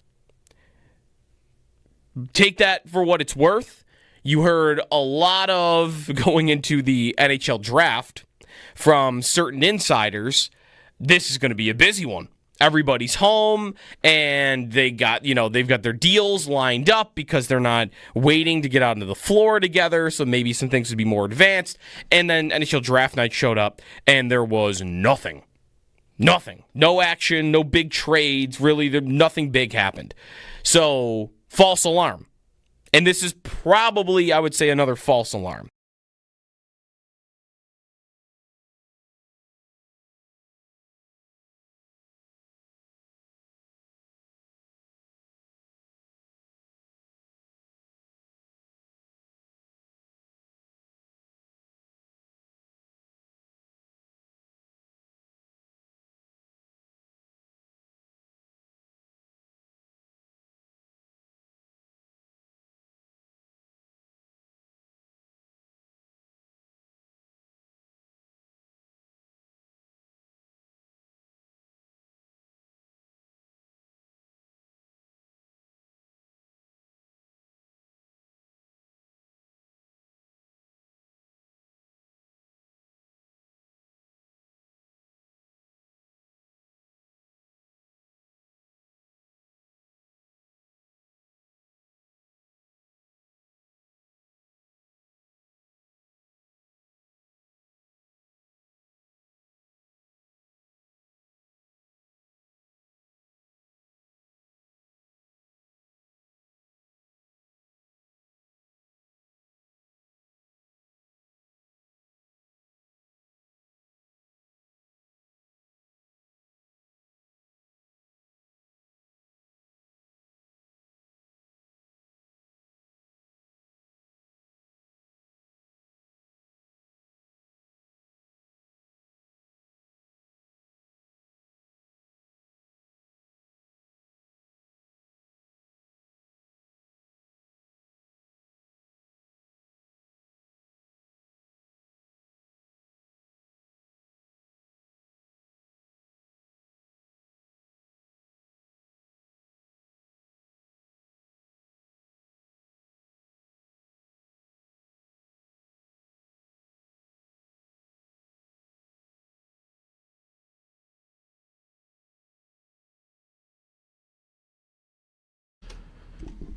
Take that for what it's worth. You heard a lot of, going into the NHL draft, from certain insiders, this is going to be a busy one. Everybody's home, and they've got their deals lined up because they're not waiting to get out into the floor together, so maybe some things would be more advanced. And then NHL draft night showed up, and there was nothing. Nothing. No action, no big trades, really, nothing big happened. So, false alarm. And this is probably, I would say, another false alarm.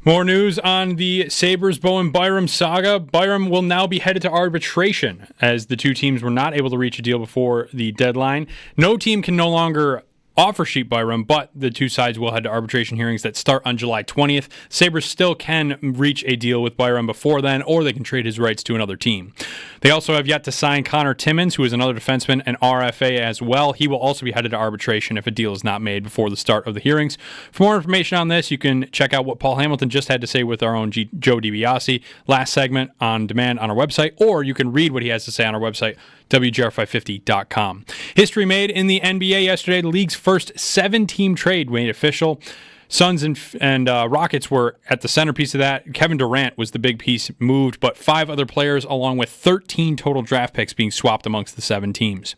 More news on the Sabres Bowen Byram saga. Byram will now be headed to arbitration as the two teams were not able to reach a deal before the deadline. No team can no longer offer sheet Byram, but the two sides will head to arbitration hearings that start on July 20th. Sabres still can reach a deal with Byram before then, or they can trade his rights to another team. They also have yet to sign Connor Timmins, who is another defenseman, and RFA as well. He will also be headed to arbitration if a deal is not made before the start of the hearings. For more information on this, you can check out what Paul Hamilton just had to say with our own Joe DiBiase last segment on demand on our website, or you can read what he has to say on our website, WGR550.com. History made in the NBA yesterday. The league's first 7-team trade made official. Suns and Rockets were at the centerpiece of that. Kevin Durant was the big piece moved, but 5 other players along with 13 total draft picks being swapped amongst the 7 teams.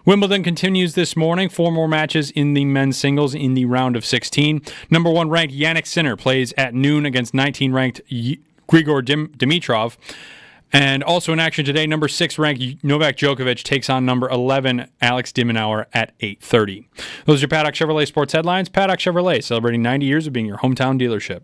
Wimbledon continues this morning. 4 more matches in the men's singles in the round of 16. Number 1 ranked Jannik Sinner plays at noon against 19 ranked Grigor Dimitrov. And also in action today, number 6 ranked Novak Djokovic takes on number 11 Alex de Minaur at 8:30. Those are your Paddock Chevrolet sports headlines. Paddock Chevrolet, celebrating 90 years of being your hometown dealership.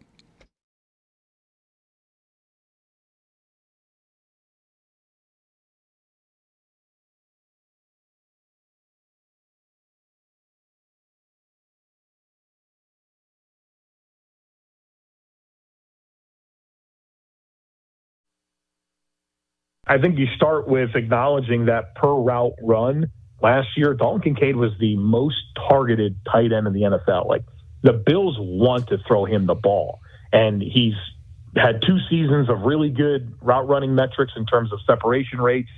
I think you start with acknowledging that per route run last year, Dalton Kincaid was the most targeted tight end in the NFL. Like, the Bills want to throw him the ball, and he's had 2 seasons of really good route running metrics in terms of separation rates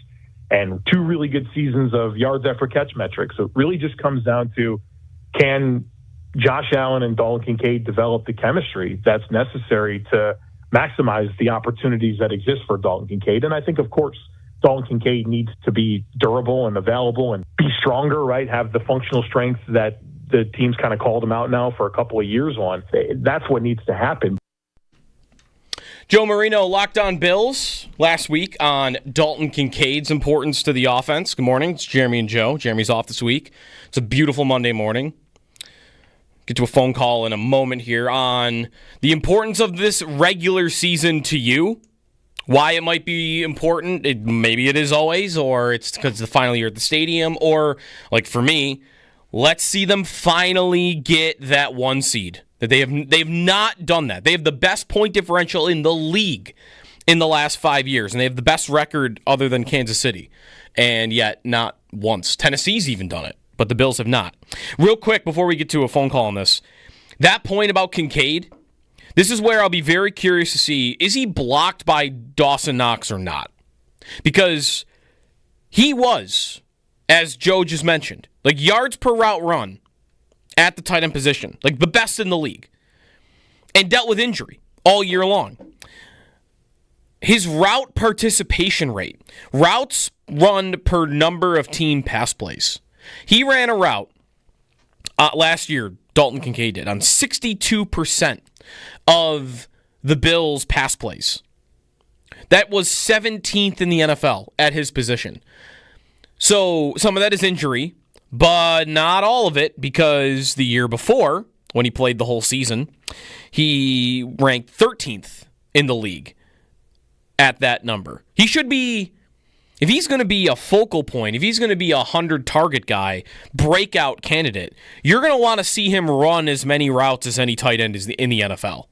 and 2 really good seasons of yards after catch metrics. So it really just comes down to, can Josh Allen and Dalton Kincaid develop the chemistry that's necessary to maximize the opportunities that exist for Dalton Kincaid? And I think, of course, Dalton Kincaid needs to be durable and available and be stronger, right? Have the functional strength that the team's kind of called him out now for a couple of years on. That's what needs to happen. Joe Marino, Locked On Bills, last week on Dalton Kincaid's importance to the offense. Good morning. It's Jeremy and Joe. Jeremy's off this week. It's a beautiful Monday morning. Get to a phone call in a moment here on the importance of this regular season to you. Why it might be important. Maybe it is always, or it's because it's the final year at the stadium, or, like for me, let's see them finally get that 1 seed. That they've not done that. They have the best point differential in the league in the last 5 years, and they have the best record other than Kansas City, and yet not once. Tennessee's even done it, but the Bills have not. Real quick, before we get to a phone call on this, that point about Kincaid, this is where I'll be very curious to see, is he blocked by Dawson Knox or not? Because he was, as Joe just mentioned, like yards per route run at the tight end position, like the best in the league, and dealt with injury all year long. His route participation rate, routes run per number of team pass plays. He ran a route last year, Dalton Kincaid did, on 62% of the Bills' pass plays. That was 17th in the NFL at his position. So some of that is injury, but not all of it, because the year before, when he played the whole season, he ranked 13th in the league at that number. He should be, if he's going to be a focal point, if he's going to be a 100-target guy, breakout candidate, you're going to want to see him run as many routes as any tight end is in the NFL.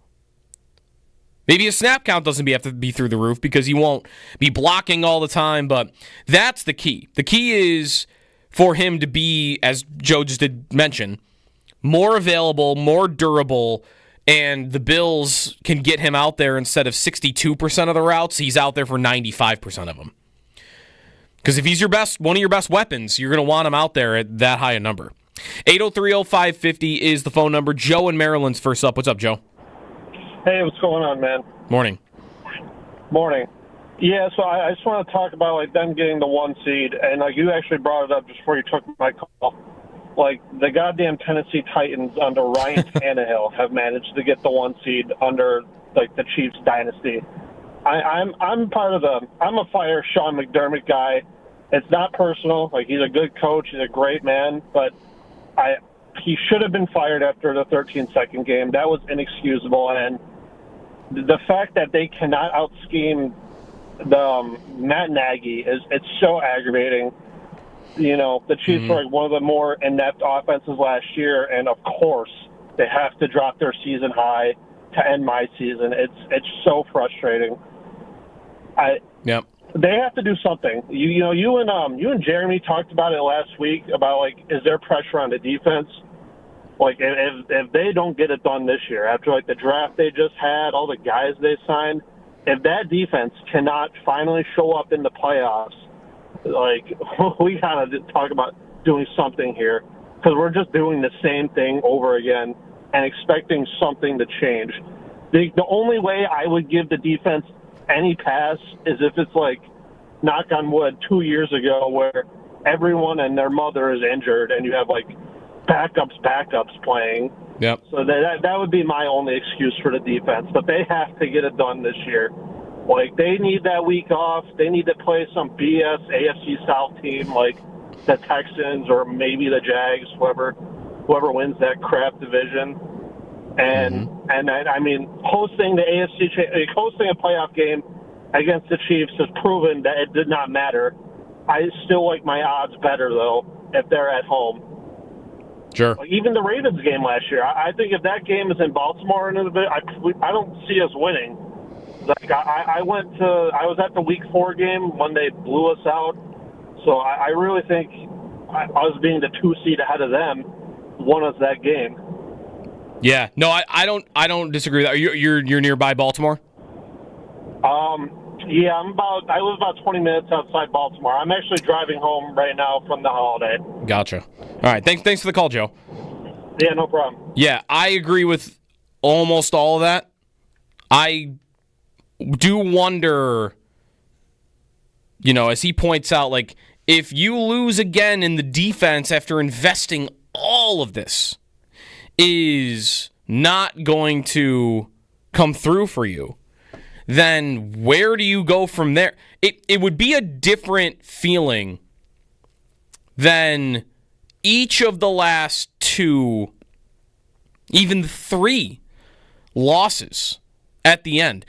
Maybe his snap count doesn't have to be through the roof because he won't be blocking all the time, but that's the key. The key is for him to be, as Joe just did mention, more available, more durable, and the Bills can get him out there instead of 62% of the routes, he's out there for 95% of them. Because if he's one of your best weapons, you're going to want him out there at that high a number. 803-0550 is the phone number. Joe in Maryland's first up. What's up, Joe? Hey, what's going on, man? Morning. Morning. Yeah, so I just want to talk about like them getting the 1 seed, and like you actually brought it up just before you took my call. Like the goddamn Tennessee Titans under Ryan Tannehill have managed to get the 1 seed under like the Chiefs dynasty. I'm a fire Sean McDermott guy. It's not personal. Like, he's a good coach, he's a great man, but he should have been fired after the 13-second game. That was inexcusable, and the fact that they cannot out-scheme Matt Nagy it's so aggravating. You know, the Chiefs were like one of the more inept offenses last year, and of course they have to drop their season high to end my season. It's so frustrating. Yep. They have to do something. You and Jeremy talked about it last week about like, is there pressure on the defense? Like if they don't get it done this year after like the draft they just had, all the guys they signed, if that defense cannot finally show up in the playoffs, like we gotta talk about doing something here, because we're just doing the same thing over again and expecting something to change. The only way I would give the defense any pass is if it's like, knock on wood, 2 years ago where everyone and their mother is injured and you have like backups playing. Yep. So that would be my only excuse for the defense. But they have to get it done this year. Like, they need that week off. They need to play some BS AFC South team like the Texans or maybe the Jags, whoever wins that crap division. And I mean, hosting a playoff game against the Chiefs has proven that it did not matter. I still like my odds better though if they're at home. Sure. Like, even the Ravens game last year, I think if that game is in Baltimore in a bit, I don't see us winning. Like I was at the Week 4 game when they blew us out. So I really think us being the 2 seed ahead of them won us that game. Yeah, no, I don't disagree with that. You're nearby Baltimore? Yeah, I live about 20 minutes outside Baltimore. I'm actually driving home right now from the holiday. Gotcha. All right, thanks for the call, Joe. Yeah, no problem. Yeah, I agree with almost all of that. I do wonder, as he points out, like, if you lose again in the defense after investing all of this, is not going to come through for you, then where do you go from there? It would be a different feeling than each of the last 2, even 3 losses at the end.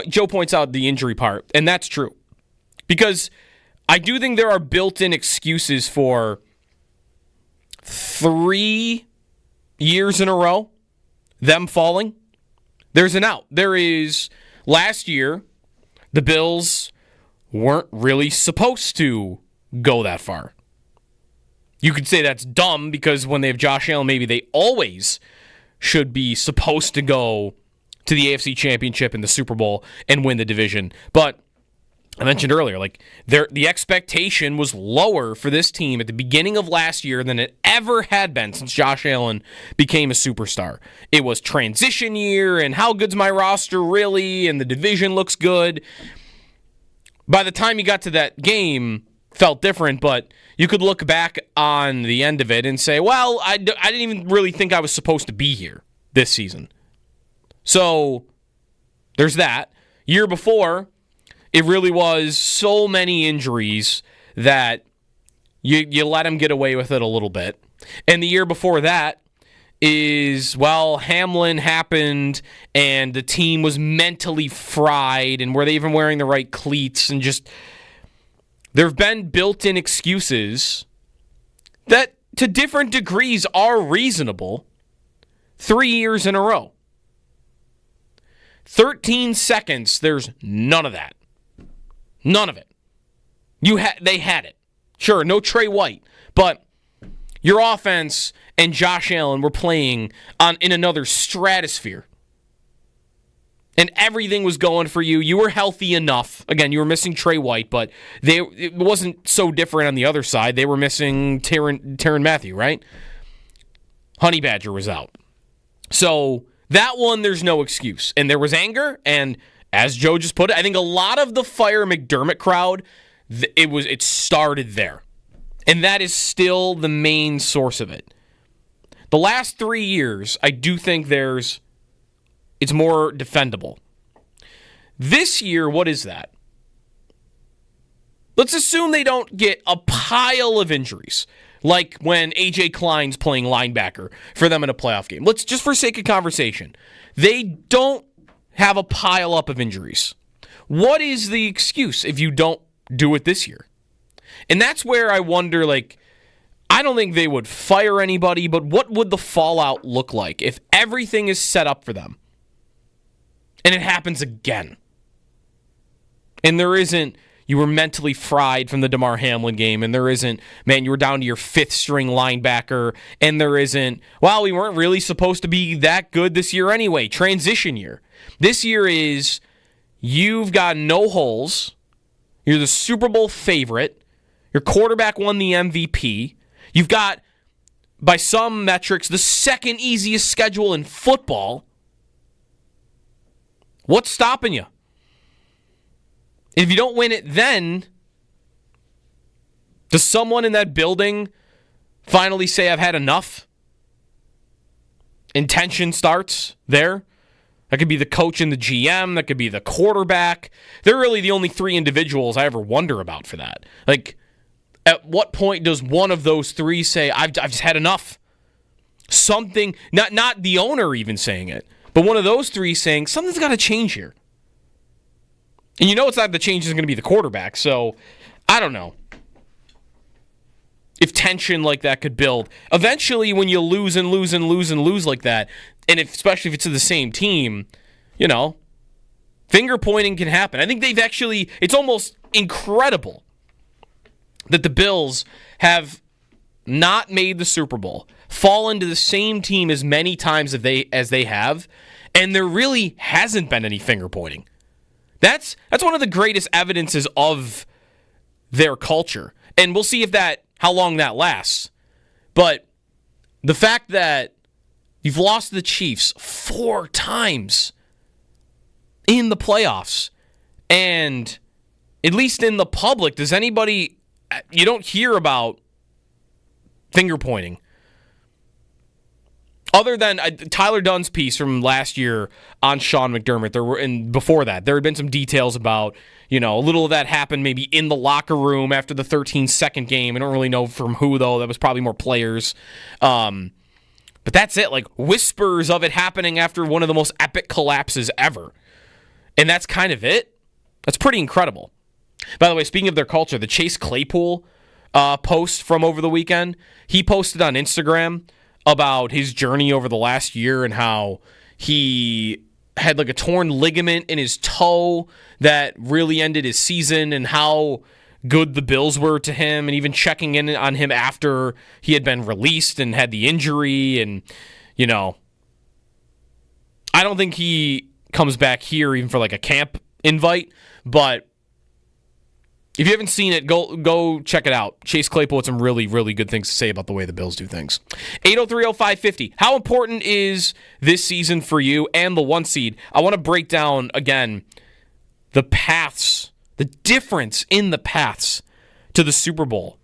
Joe points out the injury part, and that's true. Because I do think there are built-in excuses for 3 years in a row, them falling. There's an out. There is, last year, the Bills weren't really supposed to go that far. You could say that's dumb because when they have Josh Allen, maybe they always should be supposed to go to the AFC Championship and the Super Bowl and win the division. But I mentioned earlier, like the expectation was lower for this team at the beginning of last year than it ever had been since Josh Allen became a superstar. It was transition year, and how good's my roster really, and the division looks good. By the time you got to that game, felt different, but you could look back on the end of it and say, well, I didn't even really think I was supposed to be here this season. So there's that. Year before, it really was so many injuries that you let him get away with it a little bit. And the year before that is, well, Hamlin happened and the team was mentally fried, and were they even wearing the right cleats, and just there have been built-in excuses that to different degrees are reasonable 3 years in a row. 13 seconds, there's none of that. None of it. They had it. Sure, no Trey White, but your offense and Josh Allen were playing in another stratosphere. And everything was going for you. You were healthy enough. Again, you were missing Trey White, but it wasn't so different on the other side. They were missing Tyrann Mathieu, right? Honey Badger was out. So that one, there's no excuse. And there was anger, and as Joe just put it, I think a lot of the Fire McDermott crowd, it started there. And that is still the main source of it. The last 3 years, I do think it's more defendable. This year, what is that? Let's assume they don't get a pile of injuries, like when A.J. Klein's playing linebacker for them in a playoff game. Let's, just for sake of conversation, they don't have a pile up of injuries. What is the excuse if you don't do it this year? And that's where I wonder, I don't think they would fire anybody, but what would the fallout look like if everything is set up for them and it happens again? And there isn't, you were mentally fried from the Damar Hamlin game, and there isn't, man, you were down to your 5th string linebacker, and there isn't, well, we weren't really supposed to be that good this year anyway, transition year. This year is, you've got no holes, you're the Super Bowl favorite, your quarterback won the MVP, you've got, by some metrics, the second easiest schedule in football. What's stopping you? If you don't win it then, does someone in that building finally say, I've had enough? And tension starts there? That could be the coach and the GM. That could be the quarterback. They're really the only 3 individuals I ever wonder about for that. At what point does one of those 3 say, I've just had enough? Something, not the owner even saying it, but one of those 3 saying, something's got to change here. And it's not the change is going to be the quarterback, so I don't know if tension like that could build. Eventually, when you lose and lose and lose and lose like that, and especially if it's to the same team, Finger pointing can happen. I think it's almost incredible that the Bills have not made the Super Bowl, fallen to the same team as many times as they have, and there really hasn't been any finger pointing. That's one of the greatest evidences of their culture. And we'll see how long that lasts. But the fact that you've lost to the Chiefs 4 times in the playoffs, and at least in the public, you don't hear about finger pointing. Other than Tyler Dunn's piece from last year on Sean McDermott, and before that, there had been some details about, a little of that happened maybe in the locker room after the 13-second game. I don't really know from who, though. That was probably more players. But that's it. Like, whispers of it happening after one of the most epic collapses ever. And that's kind of it. That's pretty incredible. By the way, speaking of their culture, the Chase Claypool post from over the weekend, he posted on Instagram about his journey over the last year and how he had like a torn ligament in his toe that really ended his season, and how good the Bills were to him, and even checking in on him after he had been released and had the injury. And, I don't think he comes back here even for like a camp invite, but if you haven't seen it, go check it out. Chase Claypool had some really, really good things to say about the way the Bills do things. 803-0550. How important is this season for you and the 1 seed? I want to break down, again, the paths, the difference in the paths to the Super Bowl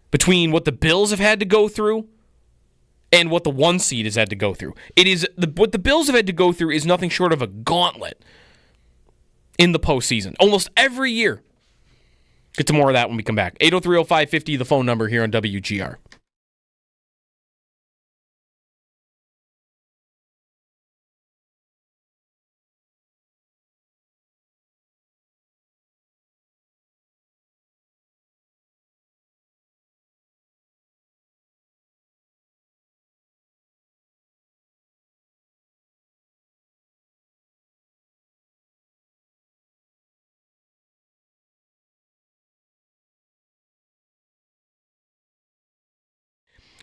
between what the Bills have had to go through and what the 1 seed has had to go through. What the Bills have had to go through is nothing short of a gauntlet in the postseason. Almost every year. Get to more of that when we come back. 803-0550, the phone number here on WGR.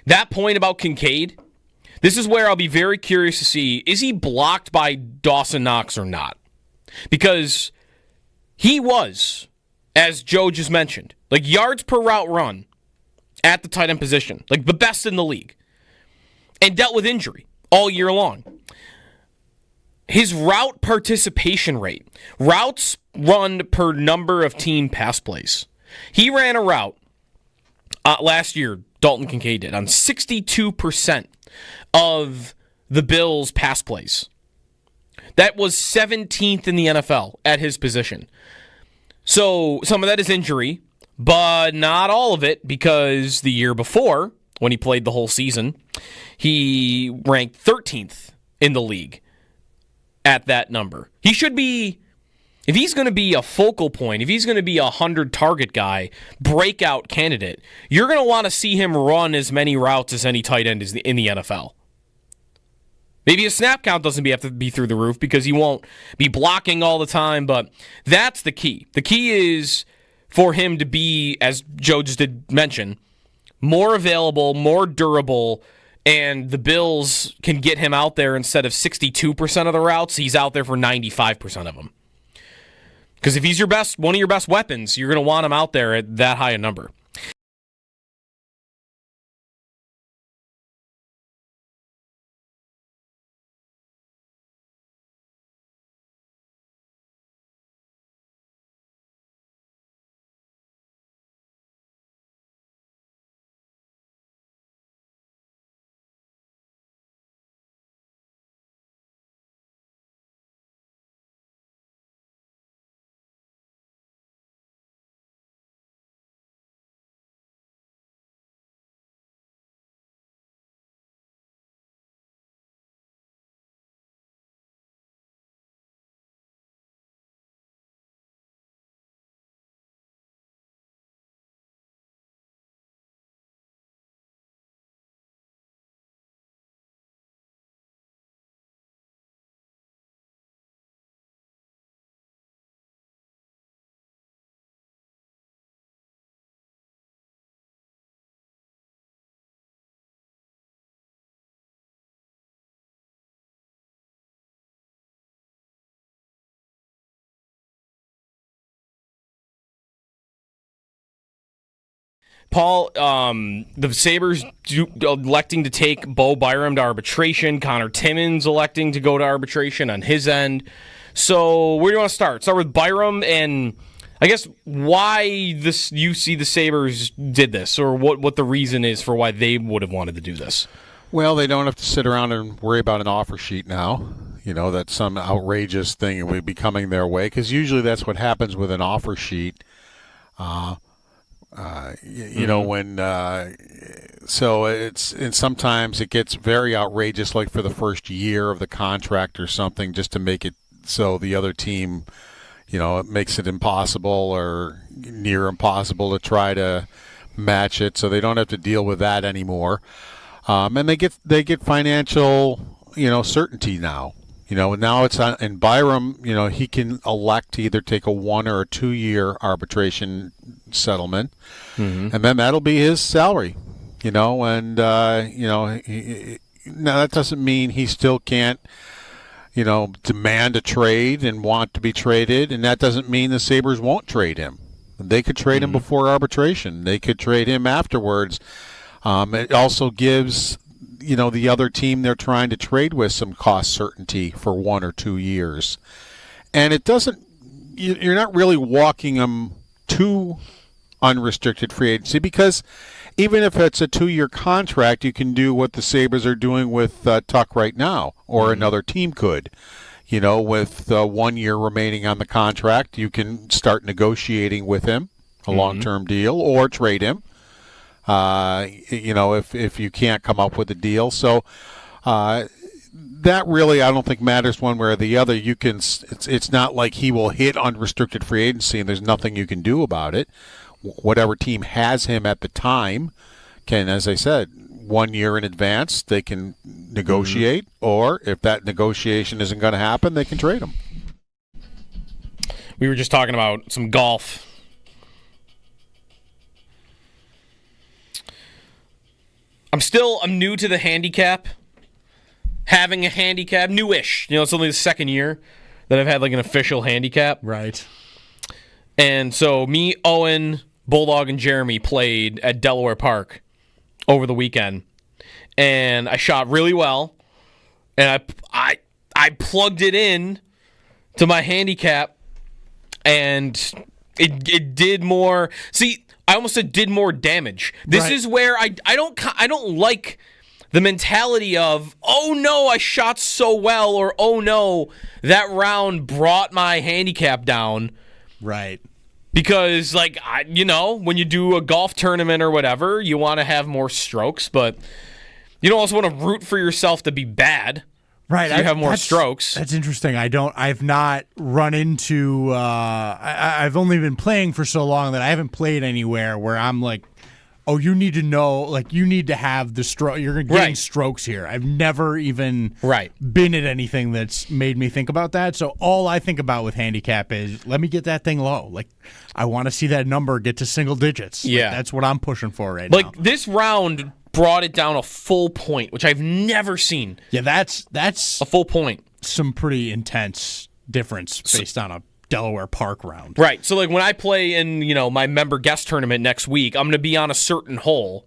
That point about Kincaid, this is where I'll be very curious to see, is he blocked by Dawson Knox or not? Because he was, as Joe just mentioned, like yards per route run at the tight end position, like the best in the league, and dealt with injury all year long. His route participation rate, routes run per number of team pass plays. He ran a route last year, Dalton Kincaid did, on 62% of the Bills' pass plays. That was 17th in the NFL at his position. So some of that is injury, but not all of it, because the year before, when he played the whole season, he ranked 13th in the league at that number. He should be, if he's going to be a focal point, if he's going to be a 100-target guy, breakout candidate, you're going to want to see him run as many routes as any tight end in the NFL. Maybe his snap count doesn't have to be through the roof because he won't be blocking all the time, but that's the key. The key is for him to be, as Joe just did mention, more available, more durable, and the Bills can get him out there instead of 62% of the routes, he's out there for 95% of them. Because if he's one of your best weapons, you're going to want him out there at that high a number. Paul, the Sabres electing to take Bo Byram to arbitration. Connor Timmins electing to go to arbitration on his end. So where do you want to start? Start with Byram, and I guess why you see the Sabres did this, or what the reason is for why they would have wanted to do this. Well, they don't have to sit around and worry about an offer sheet now. That's some outrageous thing will be coming their way, because usually that's what happens with an offer sheet. And sometimes it gets very outrageous, like for the first year of the contract or something, just to make it so the other team, it makes it impossible or near impossible to try to match it, so they don't have to deal with that anymore. And they get financial, certainty now. Now it's on, and Byram, he can elect to either take a 1 or a 2 year arbitration settlement, and then that'll be his salary. Now that doesn't mean he still can't, demand a trade and want to be traded, and that doesn't mean the Sabres won't trade him. They could trade him before arbitration. They could trade him afterwards. It also gives the other team they're trying to trade with some cost certainty for 1 or 2 years. And it doesn't, you're not really walking them to unrestricted free agency, because even if it's a 2-year contract, you can do what the Sabres are doing with Tuck right now, or another team could. With 1 year remaining on the contract, you can start negotiating with him a long-term deal, or trade him. If you can't come up with a deal. So that really, I don't think, matters one way or the other. It's not like he will hit unrestricted free agency and there's nothing you can do about it. Whatever team has him at the time can, as I said, 1 year in advance, they can negotiate, or if that negotiation isn't going to happen, they can trade him. We were just talking about some golf. I'm new to the handicap. Having a handicap, newish. It's only the second year that I've had like an official handicap. Right. And so me, Owen, Bulldog, and Jeremy played at Delaware Park over the weekend. And I shot really well. And I plugged it in to my handicap, and it did more. See, I almost said did more damage. This is where I don't like the mentality of, oh no, I shot so well, or oh no, that round brought my handicap down. Right. Because when you do a golf tournament or whatever, you want to have more strokes, but you don't also want to root for yourself to be bad. Right, so you have more strokes. That's interesting. I've not run into. I've only been playing for so long that I haven't played anywhere where I'm like, oh, you need to know, like you need to have the stroke. You're getting strokes here. I've never even been at anything that's made me think about that. So all I think about with handicap is, let me get that thing low. Like I want to see that number get to single digits. Yeah, like, that's what I'm pushing for right now. Like this round brought it down a full point, which I've never seen. Yeah, that's a full point. Some pretty intense difference based on a Delaware Park round. Right. So like when I play in, my member guest tournament next week, I'm going to be on a certain hole.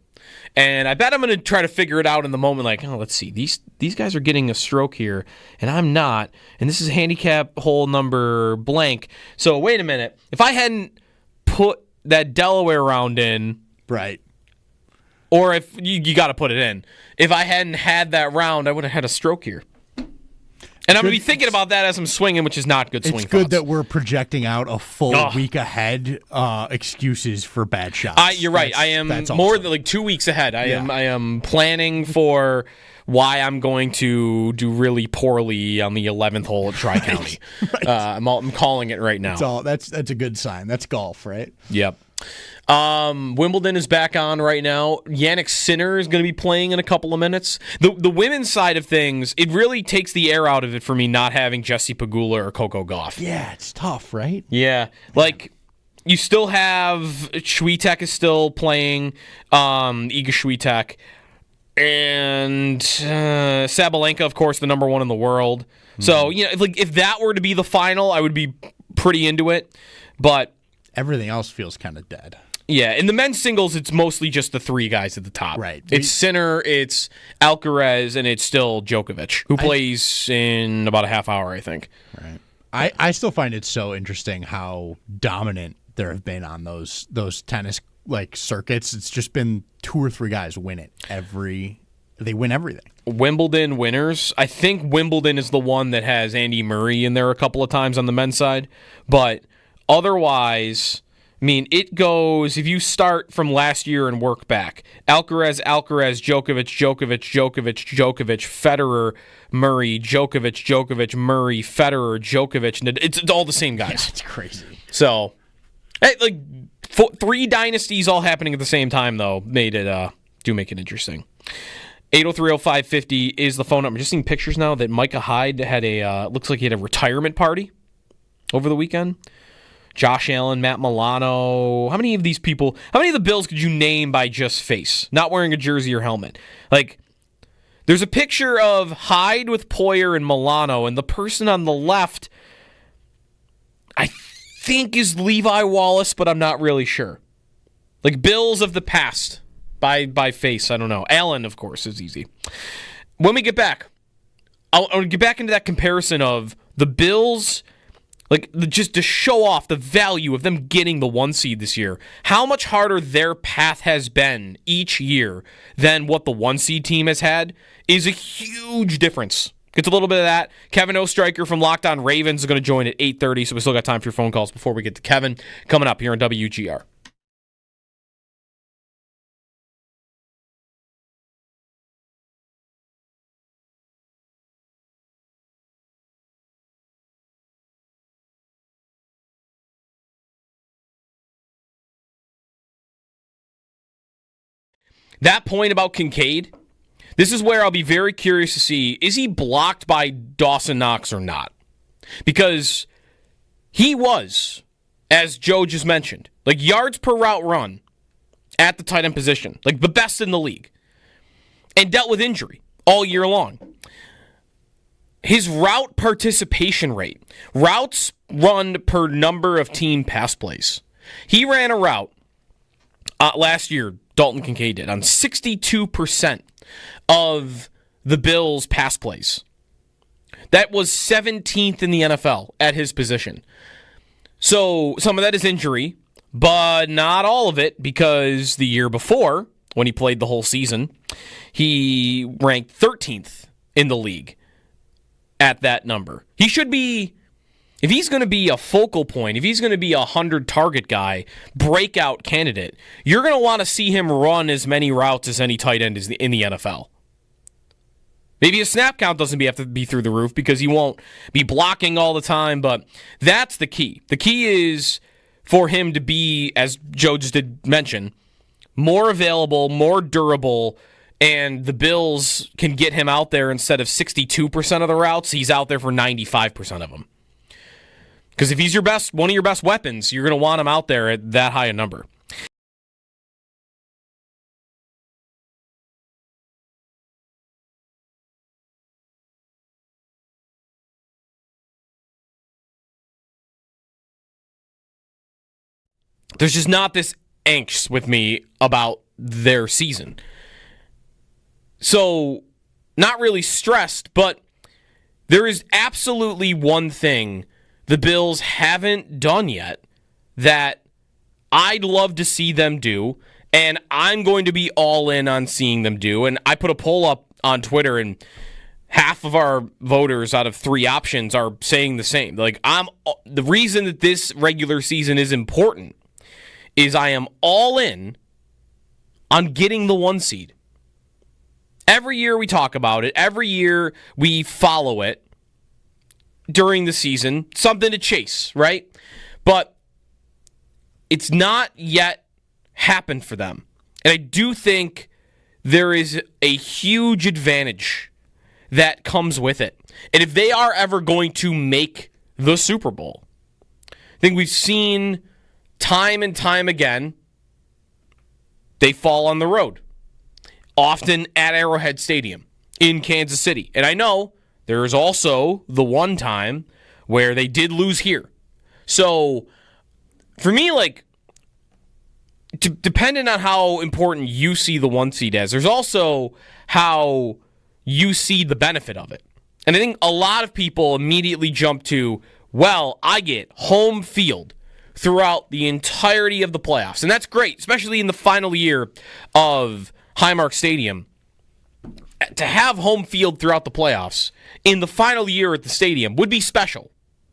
And I bet I'm going to try to figure it out in the moment, like, oh, let's see. These guys are getting a stroke here, and I'm not. And this is handicap hole number blank. So wait a minute. If I hadn't put that Delaware round in, right, or if you got to put it in. If I hadn't had that round, I would have had a stroke here. And I'm going to be thinking about that as I'm swinging, which is not good swing It's good thoughts. that we're projecting out a full week ahead excuses for bad shots. You're right. I am more than like 2 weeks ahead. I am planning for why I'm going to do really poorly on the 11th hole at Tri-County. Right. I'm calling it right now. That's a good sign. That's golf, right? Yep. Wimbledon is back on right now. Yannick Sinner is going to be playing in a couple of minutes. The women's side of things, it really takes the air out of it for me not having Jessie Pegula or Coco Gauff. Yeah, it's tough, right? Yeah. Like, you still have Swiatek is still playing, Iga Swiatek, and Sabalenka, of course, the number one in the world. So, if that were to be the final, I would be pretty into it. But everything else feels kind of dead. Yeah, in the men's singles, it's mostly just the three guys at the top. Right. It's Sinner, it's Alcaraz, and it's still Djokovic, who plays in about a half hour, I think. Right. I still find it so interesting how dominant there have been on those tennis circuits. It's just been 2 or 3 guys win it they win everything. Wimbledon winners. I think Wimbledon is the one that has Andy Murray in there a couple of times on the men's side. But otherwise, I mean, it goes, if you start from last year and work back, Alcaraz, Djokovic, Federer, Murray, Djokovic, Murray, Federer, Djokovic. It's all the same guys. Yeah, it's crazy. So, hey, 3 dynasties all happening at the same time, though, make it interesting. 803-0550 is the phone number. Just seeing pictures now that Micah Hyde had looks like he had a retirement party over the weekend. Josh Allen, Matt Milano. How many of the Bills could you name by just face? Not wearing a jersey or helmet. There's a picture of Hyde with Poyer and Milano, and the person on the left, I think, is Levi Wallace, but I'm not really sure. Bills of the past. By face, I don't know. Allen, of course, is easy. When we get back, I'll get back into that comparison of the Bills, just to show off the value of them getting the 1 seed this year. How much harder their path has been each year than what the 1 seed team has had is a huge difference. Gets a little bit of that. Kevin Oestreicher from Locked On Ravens is going to join at 8:30, so we still got time for your phone calls before we get to Kevin. Coming up here on WGR. That point about Kincaid, this is where I'll be very curious to see, is he blocked by Dawson Knox or not? Because he was, as Joe just mentioned, yards per route run at the tight end position, the best in the league, and dealt with injury all year long. His route participation rate, routes run per number of team pass plays. He ran a route last year, Dalton Kincaid did, on 62% of the Bills' pass plays. That was 17th in the NFL at his position. So some of that is injury, but not all of it, because the year before, when he played the whole season, he ranked 13th in the league at that number. He should be, if he's going to be a focal point, if he's going to be a 100-target guy, breakout candidate, you're going to want to see him run as many routes as any tight end is in the NFL. Maybe his snap count doesn't have to be through the roof because he won't be blocking all the time, but that's the key. The key is for him to be, as Joe just did mention, more available, more durable, and the Bills can get him out there instead of 62% of the routes, he's out there for 95% of them. Because if he's one of your best weapons, you're going to want him out there at that high a number. There's just not this angst with me about their season. So, not really stressed, but there is absolutely one thing the Bills haven't done yet that I'd love to see them do, and I'm going to be all in on seeing them do. And I put a poll up on Twitter, and half of our voters out of 3 options are saying the same. The reason that this regular season is important is I am all in on getting the 1 seed. Every year we talk about it. Every year we follow it during the season. Something to chase, right? But it's not yet happened for them. And I do think there is a huge advantage that comes with it. And if they are ever going to make the Super Bowl, I think we've seen time and time again, they fall on the road. Often at Arrowhead Stadium in Kansas City. And I know there is also the one time where they did lose here. So, for me, depending on how important you see the 1 seed as, there's also how you see the benefit of it. And I think a lot of people immediately jump to, well, I get home field throughout the entirety of the playoffs. And that's great, especially in the final year of Highmark Stadium. To have home field throughout the playoffs in the final year at the stadium would be special.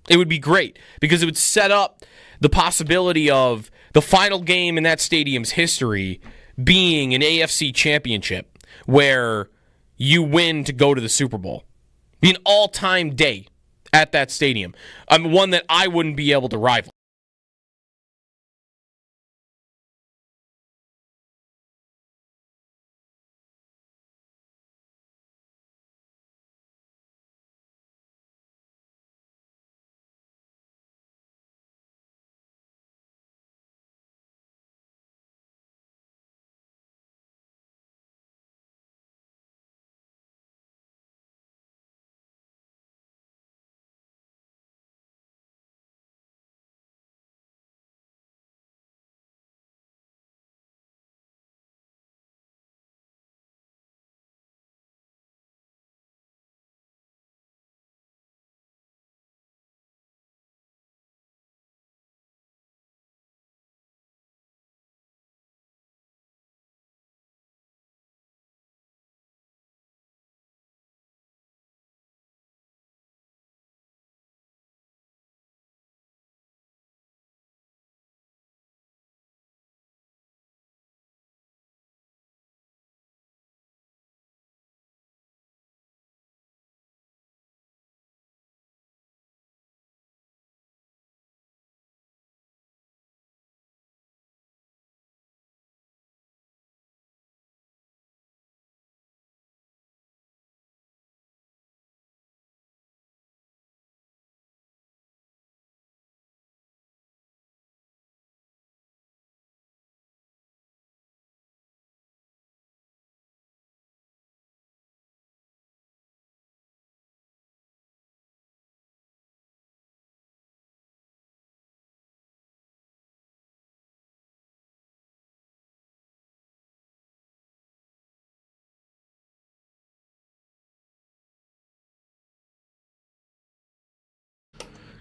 It would be great because it would set up the possibility of the final game in that stadium's history being an AFC championship where you win to go to the Super Bowl. Be an all-time day at that stadium. One that I wouldn't be able to rival.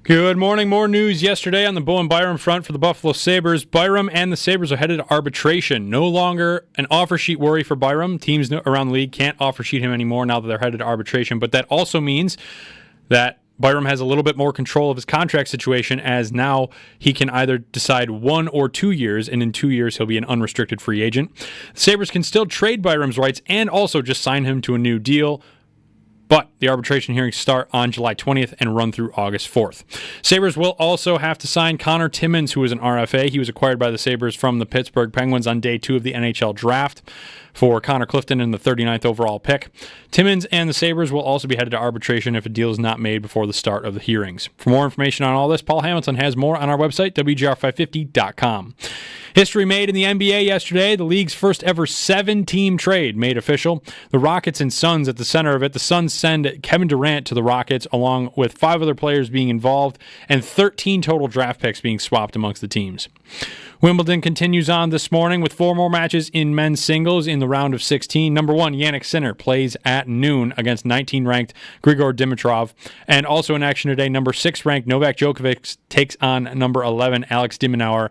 Good morning. More news yesterday on the Bowen Byram front for the Buffalo Sabres. Byram and the Sabres are headed to arbitration. No longer an offer sheet worry for Byram. Teams around the league can't offer sheet him anymore now that they're headed to arbitration. But that also means that Byram has a little bit more control of his contract situation, as now he can either decide 1 or 2 years, and in 2 years he'll be an unrestricted free agent. The Sabres can still trade Byram's rights and also just sign him to a new deal. But the arbitration hearings start on July 20th and run through August 4th. Sabres will also have to sign Connor Timmins, who is an RFA. He was acquired by the Sabres from the Pittsburgh Penguins on day 2 of the NHL draft for Connor Clifton in the 39th overall pick. Timmins and the Sabres will also be headed to arbitration if a deal is not made before the start of the hearings. For more information on all this, Paul Hamilton has more on our website, WGR550.com. History made in the NBA yesterday. The league's first ever 7-team trade made official. The Rockets and Suns at the center of it. The Suns send Kevin Durant to the Rockets, along with 5 other players being involved, and 13 total draft picks being swapped amongst the teams. Wimbledon continues on this morning with 4 more matches in men's singles in the round of 16. Number 1, Jannik Sinner plays at noon against 19-ranked Grigor Dimitrov. And also in action today, number 6-ranked Novak Djokovic takes on number 11, Alex de Minaur,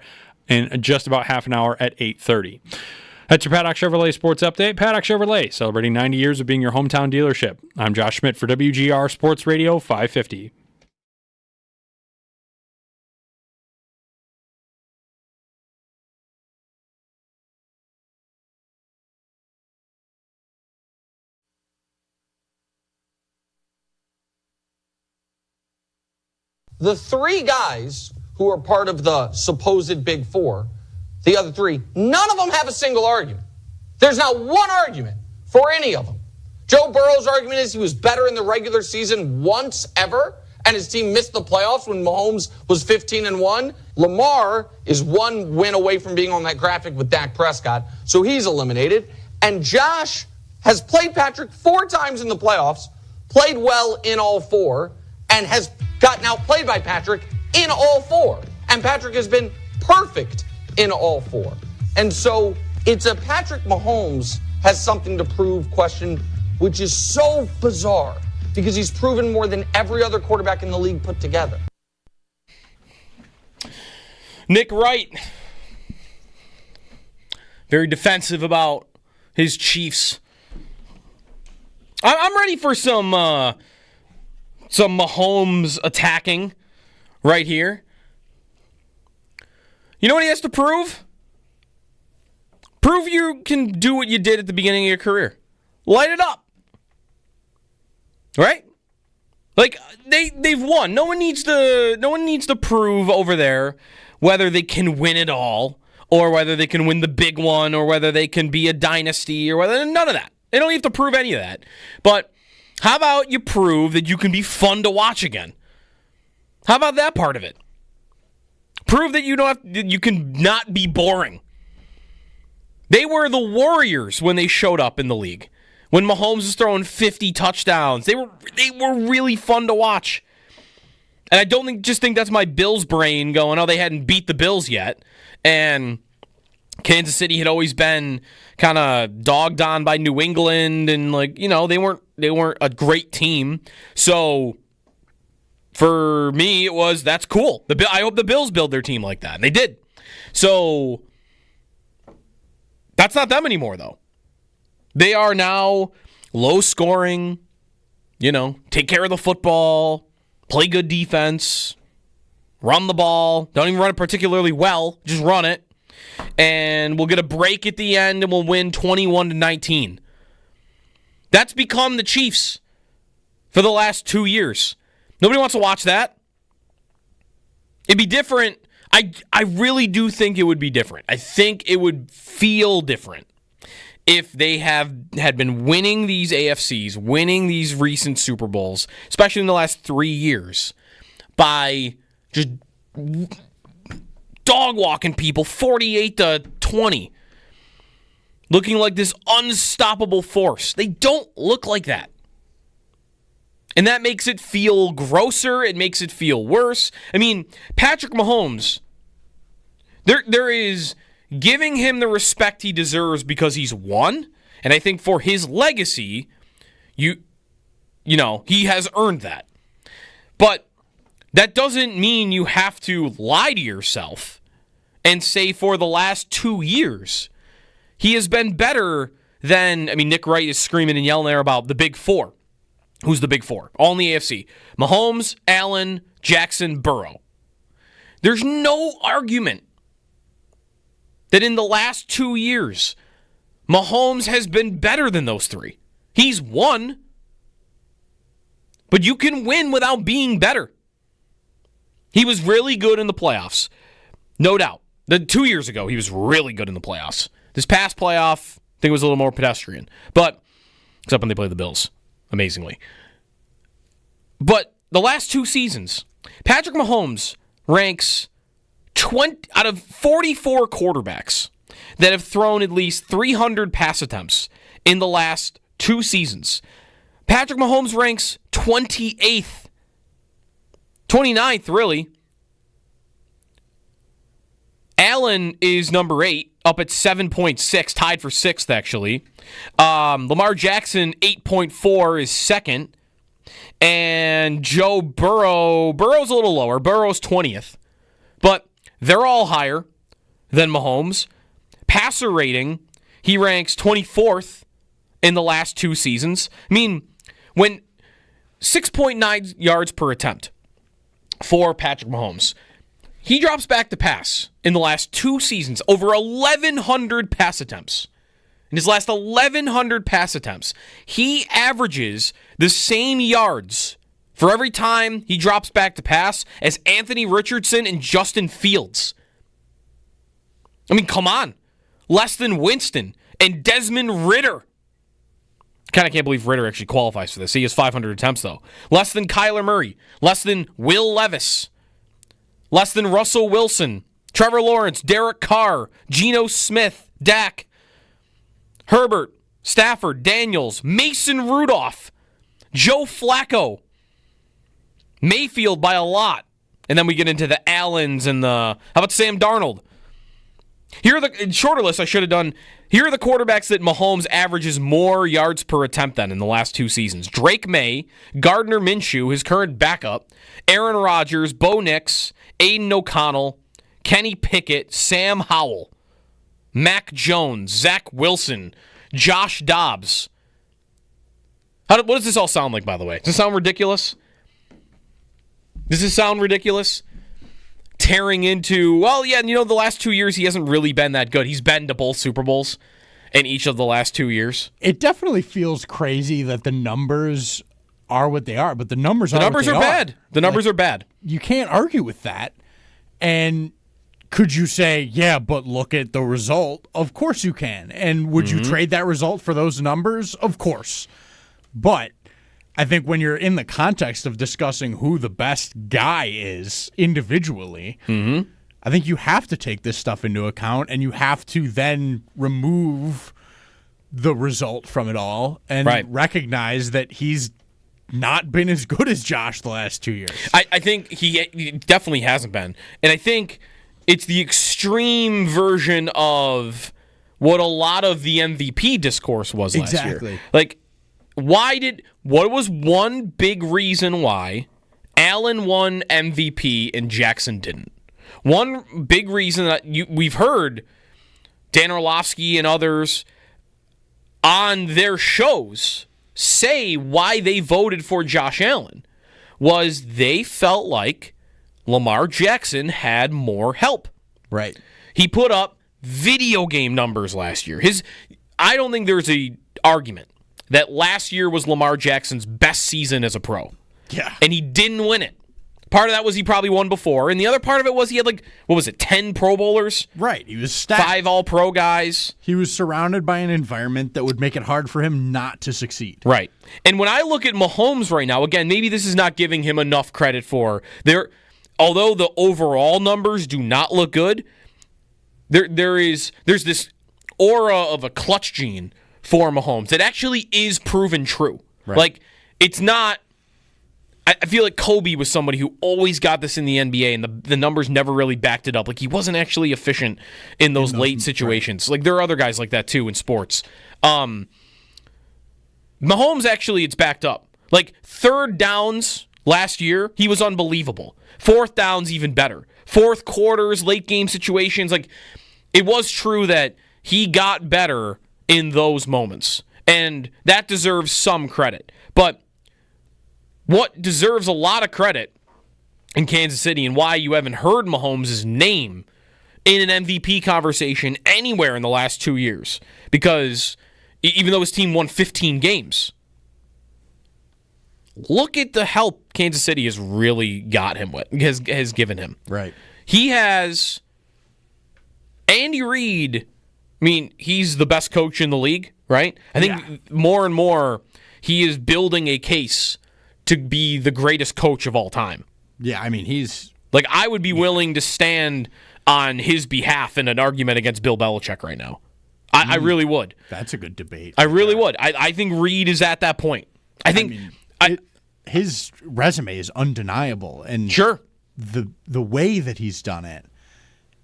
in just about half an hour at 8:30. That's your Paddock Chevrolet Sports Update. Paddock Chevrolet, celebrating 90 years of being your hometown dealership. I'm Josh Schmidt for WGR Sports Radio 550. The 3 guys who are part of the supposed Big Four, the other 3, none of them have a single argument. There's not one argument for any of them. Joe Burrow's argument is he was better in the regular season once ever, and his team missed the playoffs when Mahomes was 15-1. Lamar is 1 win away from being on that graphic with Dak Prescott, so he's eliminated. And Josh has played Patrick 4 times in the playoffs, played well in all 4, and has gotten outplayed by Patrick in all 4. And Patrick has been perfect in all 4. And so it's a Patrick Mahomes has something to prove question, which is so bizarre because he's proven more than every other quarterback in the league put together. Nick Wright, very defensive about his Chiefs. I'm ready for some Mahomes attacking right here. You know what he has to prove? Prove you can do what you did at the beginning of your career. Light it up. Right? Like they've won. No one needs to prove over there whether they can win it all or whether they can win the big one or whether they can be a dynasty or whether none of that. They don't have to prove any of that. But how about you prove that you can be fun to watch again? How about that part of it? Prove that you can not be boring. They were the Warriors when they showed up in the league. When Mahomes was throwing 50 touchdowns, they were really fun to watch. And I don't think that's my Bills brain going, oh, they hadn't beat the Bills yet. And Kansas City had always been kind of dogged on by New England, and they weren't a great team. So for me, it was that's cool. I hope the Bills build their team like that, and they did. So that's not them anymore, though. They are now low scoring. Take care of the football, play good defense, run the ball. Don't even run it particularly well. Just run it. And we'll get a break at the end and we'll win 21-19. That's become the Chiefs for the last 2 years. Nobody wants to watch that. It'd be different. I really do think it would be different. I think it would feel different if they had been winning these AFCs, winning these recent Super Bowls, especially in the last 3 years, by just dog-walking people 48-20, looking like this unstoppable force. They don't look like that. And that makes it feel grosser. It makes it feel worse. I mean, Patrick Mahomes, there is giving him the respect he deserves because he's won. And I think for his legacy, he has earned that. But that doesn't mean you have to lie to yourself and say for the last 2 years, he has been better than, Nick Wright is screaming and yelling there about the Big Four. Who's the Big Four? All in the AFC. Mahomes, Allen, Jackson, Burrow. There's no argument that in the last 2 years, Mahomes has been better than those three. He's won, but you can win without being better. He was really good in the playoffs, no doubt. 2 years ago, he was really good in the playoffs. This past playoff, I think it was a little more pedestrian, but except when they played the Bills, amazingly. But the last 2 seasons, Patrick Mahomes ranks 20 out of 44 quarterbacks that have thrown at least 300 pass attempts in the last 2 seasons. Patrick Mahomes ranks 28th. 29th, really. Allen is number 8, up at 7.6, tied for 6th, actually. Lamar Jackson, 8.4, is 2nd. And Joe Burrow's a little lower. Burrow's 20th. But they're all higher than Mahomes. Passer rating, he ranks 24th in the last 2 seasons. When 6.9 yards per attempt for Patrick Mahomes, he drops back to pass in the last 2 seasons, over 1,100 pass attempts. In his last 1,100 pass attempts, he averages the same yards for every time he drops back to pass as Anthony Richardson and Justin Fields. Come on. Less than Winston and Desmond Ridder. Kind of can't believe Ridder actually qualifies for this. He has 500 attempts, though. Less than Kyler Murray. Less than Will Levis. Less than Russell Wilson. Trevor Lawrence. Derek Carr. Geno Smith. Dak. Herbert. Stafford. Daniels. Mason Rudolph. Joe Flacco. Mayfield by a lot. And then we get into the Allens and how about Sam Darnold? Here are the shorter list I should have done. Here are the quarterbacks that Mahomes averages more yards per attempt than in the last 2 seasons. Drake May, Gardner Minshew, his current backup, Aaron Rodgers, Bo Nix, Aiden O'Connell, Kenny Pickett, Sam Howell, Mac Jones, Zach Wilson, Josh Dobbs. What does this all sound like, by the way? Does this sound ridiculous? Tearing into, the last 2 years he hasn't really been that good. He's been to both Super Bowls in each of the last 2 years. It definitely feels crazy that the numbers are what they are, but the numbers are bad. The numbers are bad. You can't argue with that. And could you say, yeah, but look at the result? Of course you can. And would you trade that result for those numbers? Of course. But I think when you're in the context of discussing who the best guy is individually, I think you have to take this stuff into account, and you have to then remove the result from it all and recognize that he's not been as good as Josh the last 2 years. I think he definitely hasn't been. And I think it's the extreme version of what a lot of the MVP discourse was last year. Exactly. Like, what was one big reason why Allen won MVP and Jackson didn't? One big reason that we've heard Dan Orlovsky and others on their shows say why they voted for Josh Allen was they felt like Lamar Jackson had more help. Right. He put up video game numbers last year. I don't think there's a argument that last year was Lamar Jackson's best season as a pro. Yeah. And he didn't win it. Part of that was he probably won before, and the other part of it was he had 10 Pro Bowlers? Right. He was stacked. 5 All-Pro guys. He was surrounded by an environment that would make it hard for him not to succeed. Right. And when I look at Mahomes right now, again, maybe this is not giving him enough credit for although the overall numbers do not look good, there's this aura of a clutch gene for Mahomes that actually is proven true. Right. It's not. I feel like Kobe was somebody who always got this in the NBA, and the numbers never really backed it up. He wasn't actually efficient in those late situations. Right. There are other guys like that too in sports. Mahomes actually, it's backed up. Third downs last year, he was unbelievable. Fourth downs, even better. Fourth quarters, late game situations. It was true that he got better in those moments, and that deserves some credit. But what deserves a lot of credit in Kansas City and why you haven't heard Mahomes' name in an MVP conversation anywhere in the last 2 years, because even though his team won 15 games, look at the help Kansas City has really got him with, has given him. Right. He has Andy Reid. I mean, he's the best coach in the league, right? I think more and more he is building a case to be the greatest coach of all time. Yeah, I mean, he's... I would be willing to stand on his behalf in an argument against Bill Belichick right now. I really would. That's a good debate. I really would. I think Reid is at that point. His resume is undeniable. And sure. The way that he's done it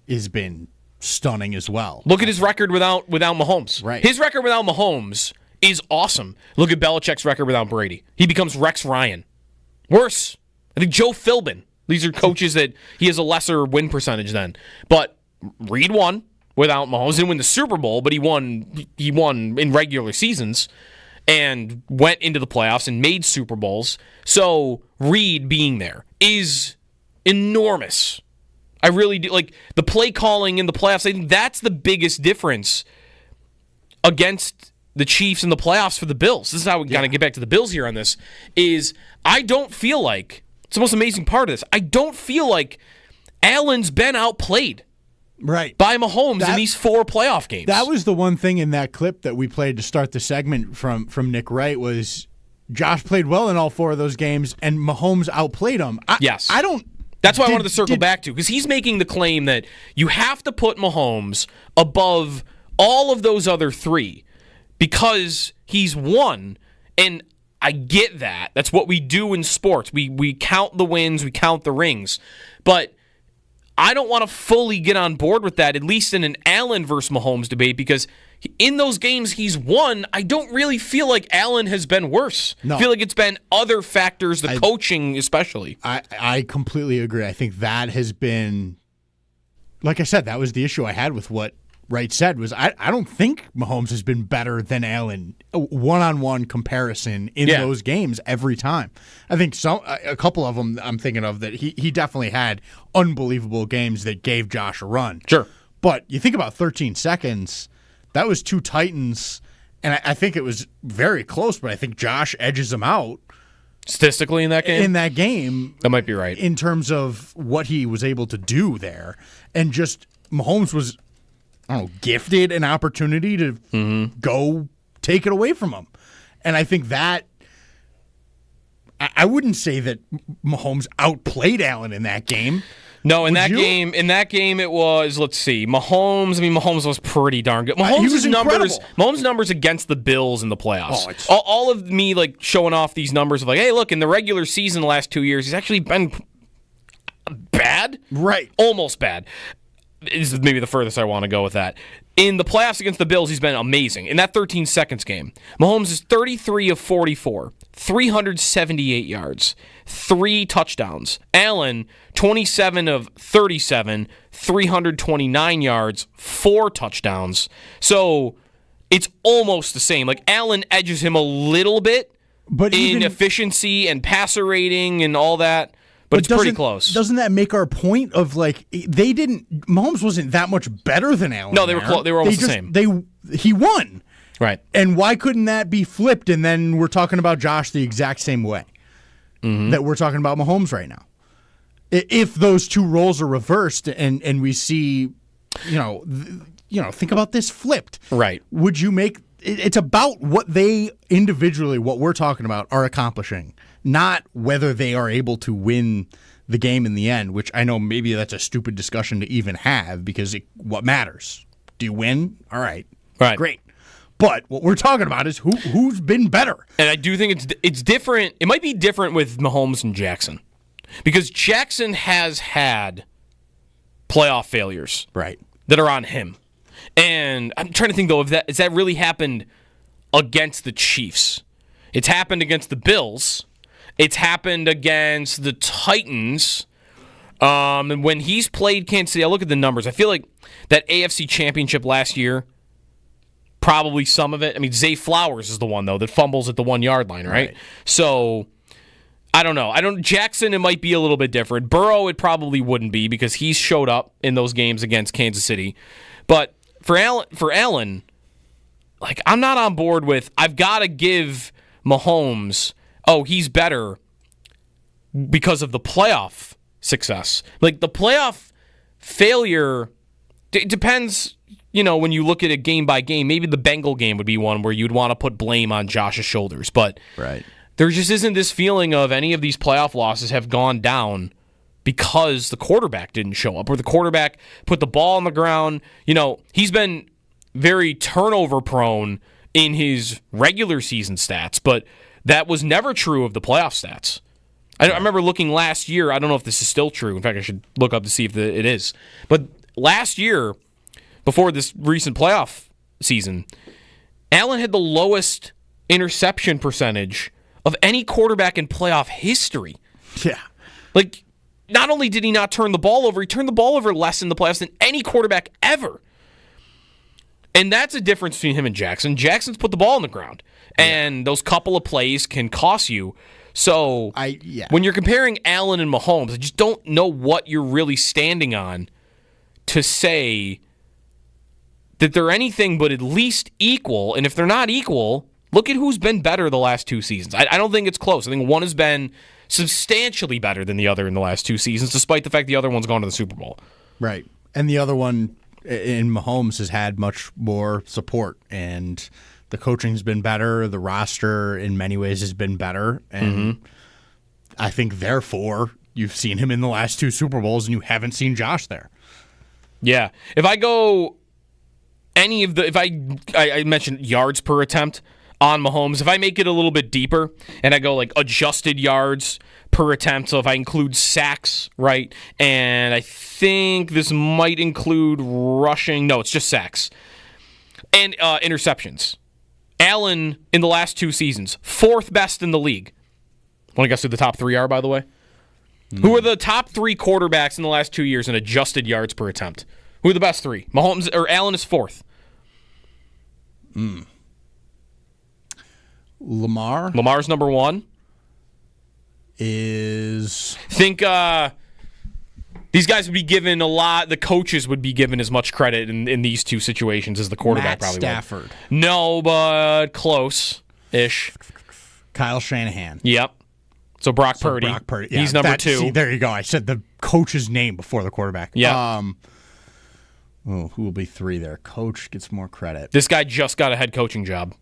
has been stunning as well. Look at his record without Mahomes. Right. His record without Mahomes is awesome. Look at Belichick's record without Brady. He becomes Rex Ryan. Worse, I think Joe Philbin. These are coaches that he has a lesser win percentage than. But Reid won without Mahomes. Didn't win the Super Bowl, but he won in regular seasons and went into the playoffs and made Super Bowls. So Reid being there is enormous. I really do. The play calling in the playoffs, I think that's the biggest difference against the Chiefs in the playoffs for the Bills. This is how we got to get back to the Bills here on this, is I don't feel like, it's the most amazing part of this, I don't feel like Allen's been outplayed by Mahomes in these 4 playoff games. That was the one thing in that clip that we played to start the segment from Nick Wright was Josh played well in all 4 of those games, and Mahomes outplayed him. Yes. That's why I wanted to circle back to, because he's making the claim that you have to put Mahomes above all of those other 3 because he's won, and I get that. That's what we do in sports. We count the wins, we count the rings. But I don't want to fully get on board with that, at least in an Allen versus Mahomes debate, because in those games he's won, I don't really feel like Allen has been worse. No. I feel like it's been other factors, the coaching especially. I completely agree. I think that has been, like I said, that was the issue I had with what Wright said, was I don't think Mahomes has been better than Allen, one-on-one comparison in those games every time. I think a couple of them I'm thinking of that he definitely had unbelievable games that gave Josh a run. Sure. But you think about 13 seconds, that was two Titans, and I think it was very close, but I think Josh edges them out. Statistically in that game? In that game. That might be right. In terms of what he was able to do there. And just Mahomes was, I don't know, gifted an opportunity to go take it away from him. And I think that, I wouldn't say that Mahomes outplayed Allen in that game. No, in that game it was, let's see, Mahomes was pretty darn good. Mahomes' numbers against the Bills in the playoffs. All of me like showing off these numbers of like, hey, look, in the regular season the last 2 years, he's actually been bad. Right. Almost bad. Is maybe the furthest I want to go with that. In the playoffs against the Bills, he's been amazing. In that 13 seconds game, Mahomes is 33 of 44, 378 yards, 3 touchdowns. Allen, 27 of 37, 329 yards, 4 touchdowns. So it's almost the same. Like Allen edges him a little bit in efficiency and passer rating and all that. But it's pretty close. Doesn't that make our point of like Mahomes wasn't that much better than Allen? No, they were close. They were almost the same. He won. Right. And why couldn't that be flipped? And then we're talking about Josh the exact same way that we're talking about Mahomes right now. If those two roles are reversed and we see, think about this flipped. Right. Would you make it's about what they individually, what we're talking about, are accomplishing, not whether they are able to win the game in the end, which I know maybe that's a stupid discussion to even have because what matters? Do you win? All right. Great. But what we're talking about is who's been better. And I do think it's different. It might be different with Mahomes and Jackson because Jackson has had playoff failures that are on him. And I'm trying to think, though, has that really happened against the Chiefs? It's happened against the Bills. It's happened against the Titans. And when he's played Kansas City, I look at the numbers. I feel like that AFC Championship last year, probably some of it. I mean, Zay Flowers is the one, though, that fumbles at the 1 yard line, right? So I don't know. Jackson, it might be a little bit different. Burrow, it probably wouldn't be because he's showed up in those games against Kansas City. But for Allen, like I'm not on board with I've got to give Mahomes, he's better because of the playoff success. Like the playoff failure, it depends, when you look at it game by game, maybe the Bengal game would be one where you'd want to put blame on Josh's shoulders. But there just isn't this feeling of any of these playoff losses have gone down because the quarterback didn't show up or the quarterback put the ball on the ground. He's been very turnover prone in his regular season stats, but that was never true of the playoff stats. I remember looking last year. I don't know if this is still true. In fact, I should look up to see if it is. But last year, before this recent playoff season, Allen had the lowest interception percentage of any quarterback in playoff history. Yeah. Like, not only did he not turn the ball over, he turned the ball over less in the playoffs than any quarterback ever. And that's a difference between him and Jackson. Jackson's put the ball on the ground, and those couple of plays can cost you. So when you're comparing Allen and Mahomes, I just don't know what you're really standing on to say that they're anything but at least equal. And if they're not equal, look at who's been better the last 2 seasons. I don't think it's close. I think one has been substantially better than the other in the last 2 seasons, despite the fact the other one's gone to the Super Bowl. Right. And the other one in Mahomes has had much more support, and the coaching's been better. The roster in many ways has been better. And I think, therefore, you've seen him in the last 2 Super Bowls, and you haven't seen Josh there. Yeah. If I go if I mentioned yards per attempt, on Mahomes, if I make it a little bit deeper and I go like adjusted yards per attempt, so if I include sacks, right, and I think this might include rushing. No, it's just sacks. And interceptions. Allen, in the last 2 seasons, 4th best in the league. Want to guess who the top 3 are, by the way? Who are the top 3 quarterbacks in the last 2 years in adjusted yards per attempt? Who are the best 3? Mahomes or Allen is 4th. Lamar? Lamar's number 1. Think these guys would be given a lot. The coaches would be given as much credit in these 2 situations as the quarterback Matt probably Stafford. would. No, but close-ish. Kyle Shanahan. Yep. So Brock Purdy. Yeah, he's number 2. See, there you go. I said the coach's name before the quarterback. Yeah. Who will be 3 there? Coach gets more credit. This guy just got a head coaching job.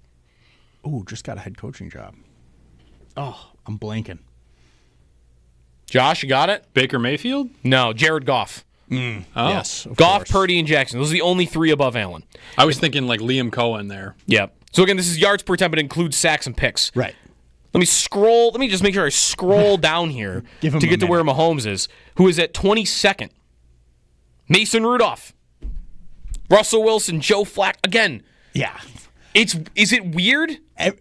Oh, just got a head coaching job. Oh, I'm blanking. Josh, you got it? Baker Mayfield? No, Jared Goff. Yes. Goff, course. Purdy, and Jackson. Those are the only 3 above Allen. I was thinking like Liam Cohen there. Yep. So again, this is yards per attempt, but it includes sacks and picks. Right. Let me scroll. Let me just make sure I scroll down here to get to where Mahomes is, who is at 22nd. Mason Rudolph, Russell Wilson, Joe Flacco. Again, yeah. Is it weird?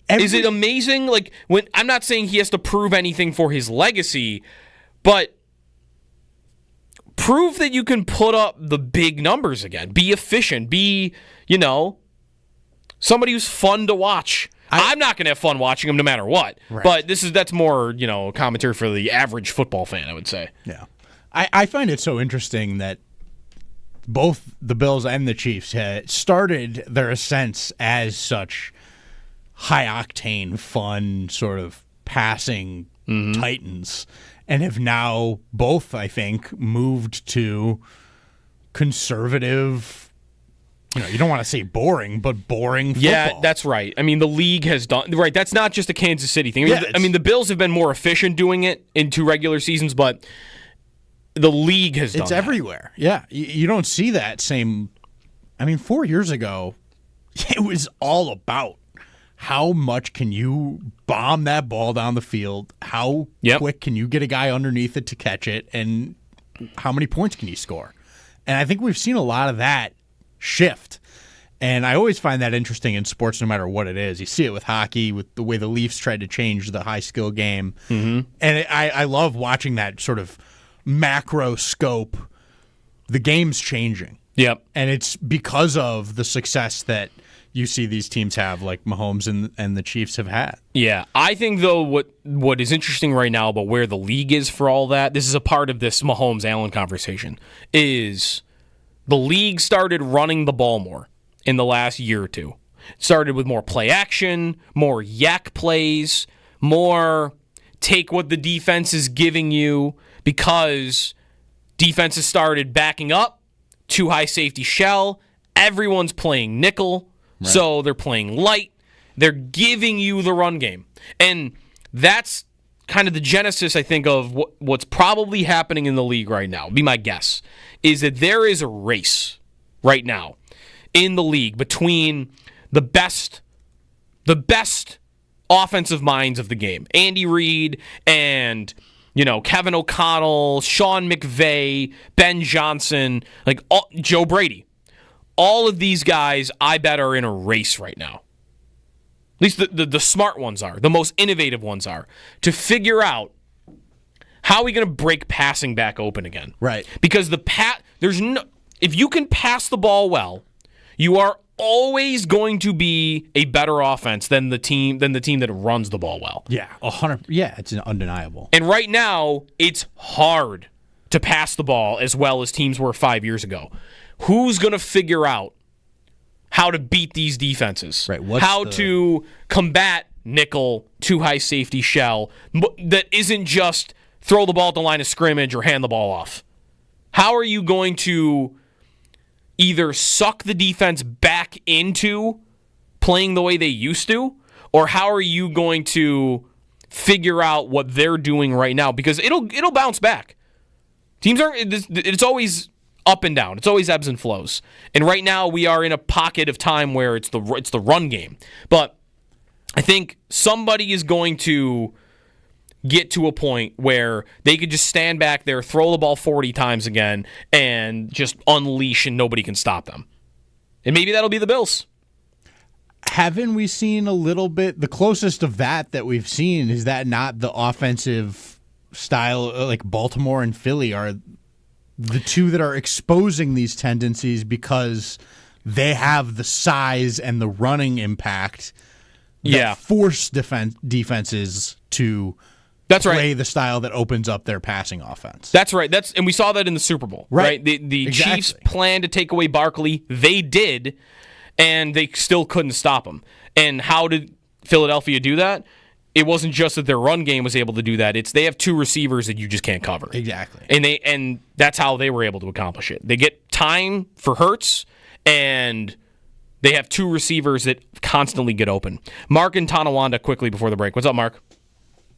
Is it amazing? Like when I'm not saying he has to prove anything for his legacy, but prove that you can put up the big numbers again. Be efficient. Be, somebody who's fun to watch. I'm not going to have fun watching him no matter what. Right. But that's more, commentary for the average football fan, I would say. Yeah. I find it so interesting that both the Bills and the Chiefs had started their ascents as such high-octane, fun, sort of passing titans, and have now both, I think, moved to conservative. You don't want to say boring, but boring football. Yeah, that's right. I mean, the league has done right. That's not just a Kansas City thing. I mean, the Bills have been more efficient doing it in 2 regular seasons, but the league has done it. It's everywhere. Yeah, you don't see that same. I mean, 4 years ago, it was all about how much can you bomb that ball down the field, how quick can you get a guy underneath it to catch it, and how many points can you score. And I think we've seen a lot of that shift. And I always find that interesting in sports, no matter what it is. You see it with hockey, with the way the Leafs tried to change the high skill game. And I love watching that sort of macro scope. The game's changing. Yep. And it's because of the success that you see these teams have, like Mahomes and the Chiefs have had. Yeah. I think, though, what is interesting right now about where the league is for all that, this is a part of this Mahomes-Allen conversation, is the league started running the ball more in the last year or 2. It started with more play action, more yak plays, more take what the defense is giving you, because defenses started backing up, too high safety shell, everyone's playing nickel, so they're playing light, they're giving you the run game. And that's kind of the genesis, I think, of what's probably happening in the league right now, be my guess, is that there is a race right now in the league between the best offensive minds of the game. Andy Reid and, Kevin O'Connell, Sean McVay, Ben Johnson, Joe Brady. All of these guys, I bet, are in a race right now. At least the smart ones are. The most innovative ones are. To figure out how are we going to break passing back open again. Right. Because if you can pass the ball well, you are always going to be a better offense than the team that runs the ball well. Yeah, 100. Yeah, it's undeniable. And right now, it's hard to pass the ball as well as teams were 5 years ago. Who's going to figure out how to beat these defenses? Right. To combat nickel, too high safety shell that isn't just throw the ball at the line of scrimmage or hand the ball off. How are you going to either suck the defense back into playing the way they used to, or how are you going to figure out what they're doing right now? Because it'll bounce back. Teams it's always up and down. It's always ebbs and flows. And right now we are in a pocket of time where it's the run game. But I think somebody is going to get to a point where they could just stand back there, throw the ball 40 times again, and just unleash and nobody can stop them. And maybe that'll be the Bills. Haven't we seen a little bit, the closest of that we've seen, is that not the offensive style, like Baltimore and Philly are the two that are exposing these tendencies because they have the size and the running impact that force defenses to play the style that opens up their passing offense. That's right. And we saw that in the Super Bowl. Right? The Exactly. Chiefs planned to take away Barkley. They did, and they still couldn't stop him. And how did Philadelphia do that? It wasn't just that their run game was able to do that. It's they have two receivers that you just can't cover. Exactly. And that's how they were able to accomplish it. They get time for Hurts, and they have two receivers that constantly get open. Mark and Tonawanda quickly before the break. What's up, Mark?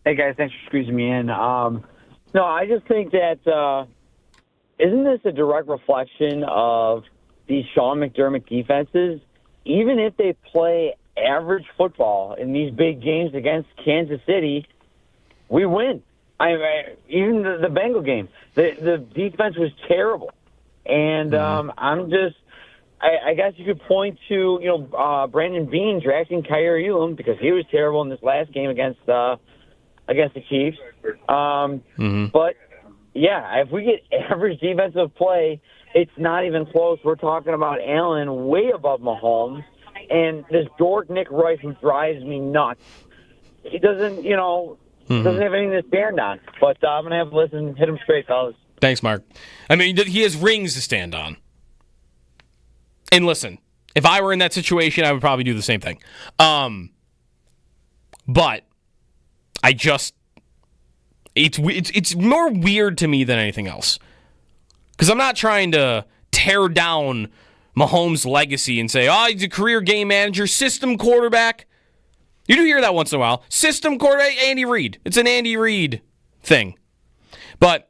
Hey, guys. Thanks for squeezing me in. No, I just think that isn't this a direct reflection of these Sean McDermott defenses? Even if they play average football in these big games against Kansas City, we win. Even the Bengal game, the defense was terrible. And I guess you could point to, Brandon Beane drafting Kyrie Elam because he was terrible in this last game against the Chiefs. But, yeah, if we get average defensive play, it's not even close. We're talking about Allen way above Mahomes. And this dork Nick Rice who drives me nuts. He doesn't, doesn't have anything to stand on. But I'm going to have to listen, hit him straight, fellas. Thanks, Mark. I mean, he has rings to stand on. And listen, if I were in that situation, I would probably do the same thing. But I just, it's more weird to me than anything else. Because I'm not trying to tear down Mahomes' legacy and say, he's a career game manager, system quarterback. You do hear that once in a while. System quarterback, Andy Reid. It's an Andy Reid thing. But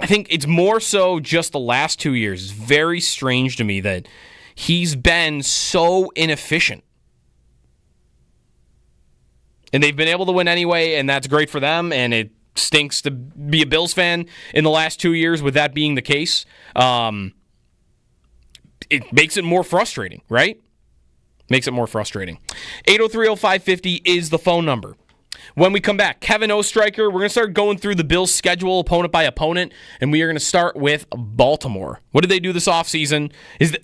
I think it's more so just the last 2 years. It's very strange to me that he's been so inefficient. And they've been able to win anyway, and that's great for them, and it stinks to be a Bills fan in the last 2 years with that being the case. It makes it more frustrating, right? Makes it more frustrating. 803-0550 is the phone number. When we come back, Kevin Oestreicher, we're going to start going through the Bills' schedule, opponent by opponent, and we are going to start with Baltimore. What did they do this offseason?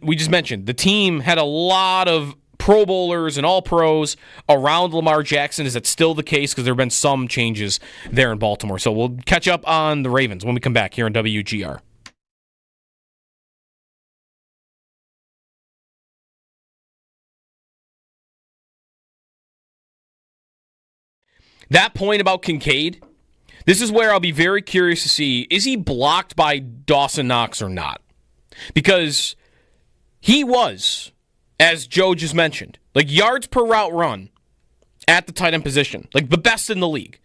We just mentioned the team had a lot of Pro Bowlers and All-Pros around Lamar Jackson. Is that still the case? Because there have been some changes there in Baltimore. So we'll catch up on the Ravens when we come back here on WGR. That point about Kincaid, this is where I'll be very curious to see, is he blocked by Dawson Knox or not? Because he was, as Joe just mentioned, like yards per route run at the tight end position, like the best in the league,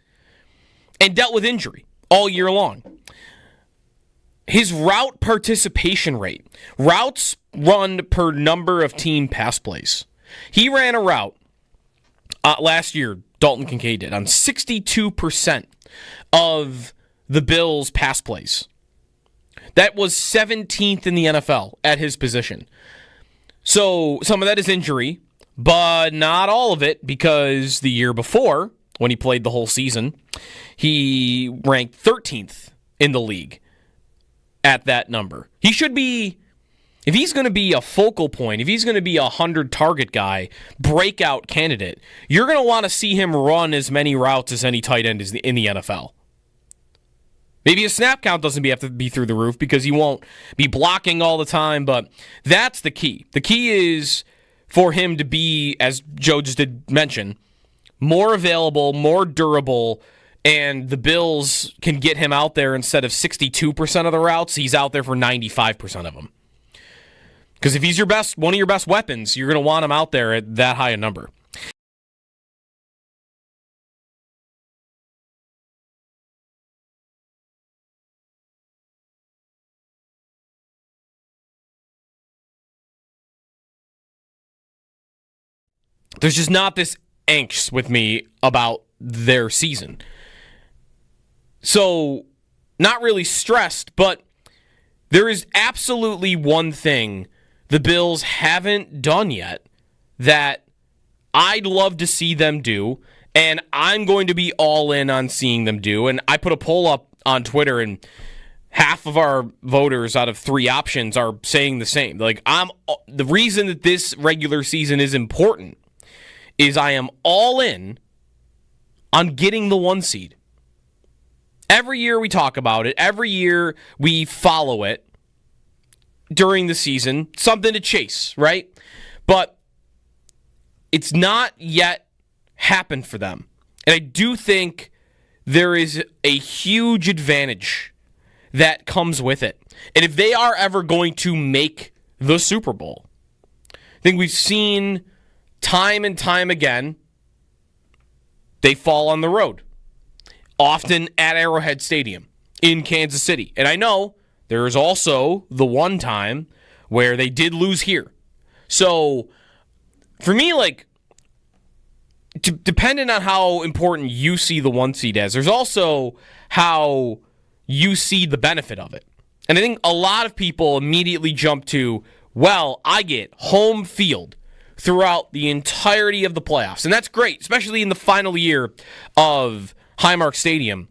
and dealt with injury all year long. His route participation rate, routes run per number of team pass plays. He ran a route last year, Dalton Kincaid did, on 62% of the Bills' pass plays. That was 17th in the NFL at his position. So some of that is injury, but not all of it, because the year before, when he played the whole season, he ranked 13th in the league at that number. He should be, if he's going to be a focal point, if he's going to be a 100-target guy, breakout candidate, you're going to want to see him run as many routes as any tight end is in the NFL. Maybe his snap count doesn't have to be through the roof because he won't be blocking all the time, but that's the key. The key is for him to be, as Joe just did mention, more available, more durable, and the Bills can get him out there instead of 62% of the routes, he's out there for 95% of them. Because if he's one of your best weapons, you're going to want him out there at that high a number. There's just not this angst with me about their season. So, not really stressed, but there is absolutely one thing the Bills haven't done yet that I'd love to see them do, and I'm going to be all in on seeing them do. And I put a poll up on Twitter, and half of our voters out of 3 options are saying the same. Like, the reason that this regular season is important is I am all in on getting the 1 seed. Every year we talk about it. Every year we follow it during the season. Something to chase, right? But it's not yet happened for them. And I do think there is a huge advantage that comes with it. And if they are ever going to make the Super Bowl, I think we've seen time and time again, they fall on the road. Often at Arrowhead Stadium in Kansas City. And I know there is also the one time where they did lose here. So, for me, like, depending on how important you see the 1 seed as, there's also how you see the benefit of it. And I think a lot of people immediately jump to, well, I get home field throughout the entirety of the playoffs. And that's great, especially in the final year of Highmark Stadium.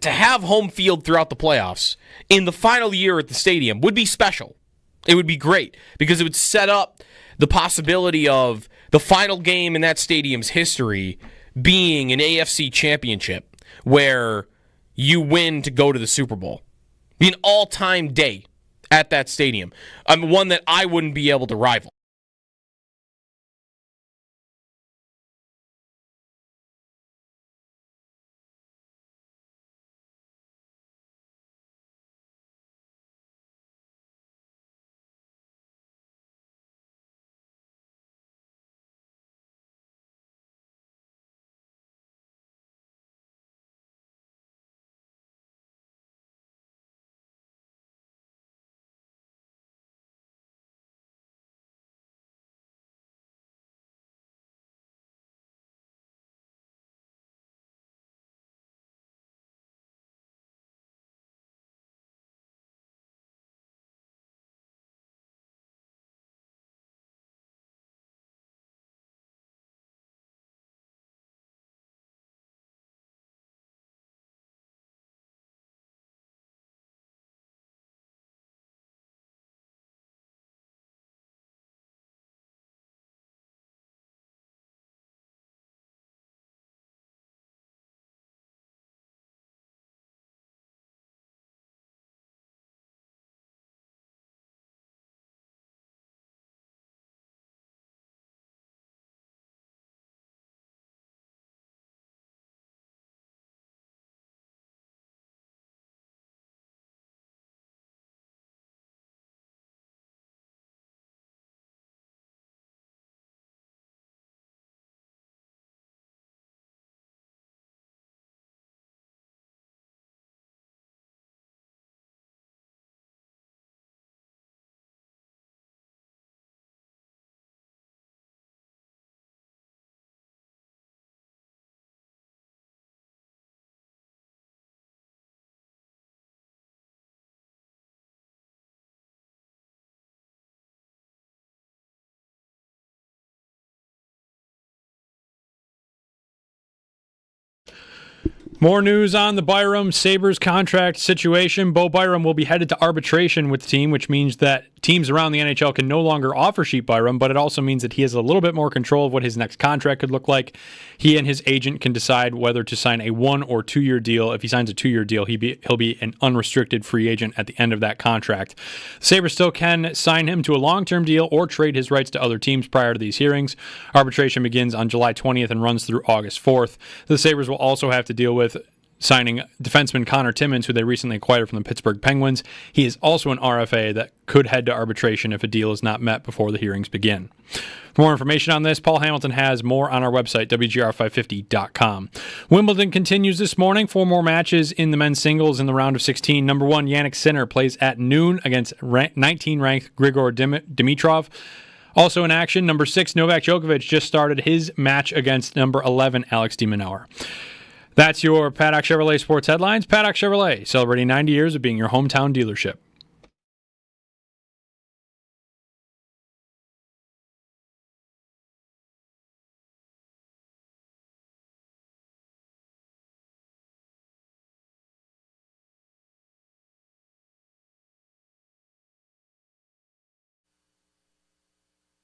To have home field throughout the playoffs in the final year at the stadium would be special. It would be great because it would set up the possibility of the final game in that stadium's history being an AFC championship where you win to go to the Super Bowl. Be an all-time day at that stadium. One that I wouldn't be able to rival. More news on the Byram Sabres contract situation. Bo Byram will be headed to arbitration with the team, which means that teams around the NHL can no longer offer sheet Byram, but it also means that he has a little bit more control of what his next contract could look like. He and his agent can decide whether to sign a 1 or 2 year deal. If he signs a 2 year deal, he'll be an unrestricted free agent at the end of that contract. The Sabres still can sign him to a long-term deal or trade his rights to other teams prior to these hearings. Arbitration begins on July 20th and runs through August 4th. The Sabres will also have to deal with signing defenseman Connor Timmins, who they recently acquired from the Pittsburgh Penguins. He is also an RFA that could head to arbitration if a deal is not met before the hearings begin. For more information on this, Paul Hamilton has more on our website, WGR550.com. Wimbledon continues this morning. 4 more matches in the men's singles in the round of 16. Number 1, Yannick Sinner plays at noon against 19-ranked Grigor Dimitrov. Also in action, number 6, Novak Djokovic just started his match against number 11, Alex de Minaur. That's your Paddock Chevrolet Sports Headlines. Paddock Chevrolet, celebrating 90 years of being your hometown dealership.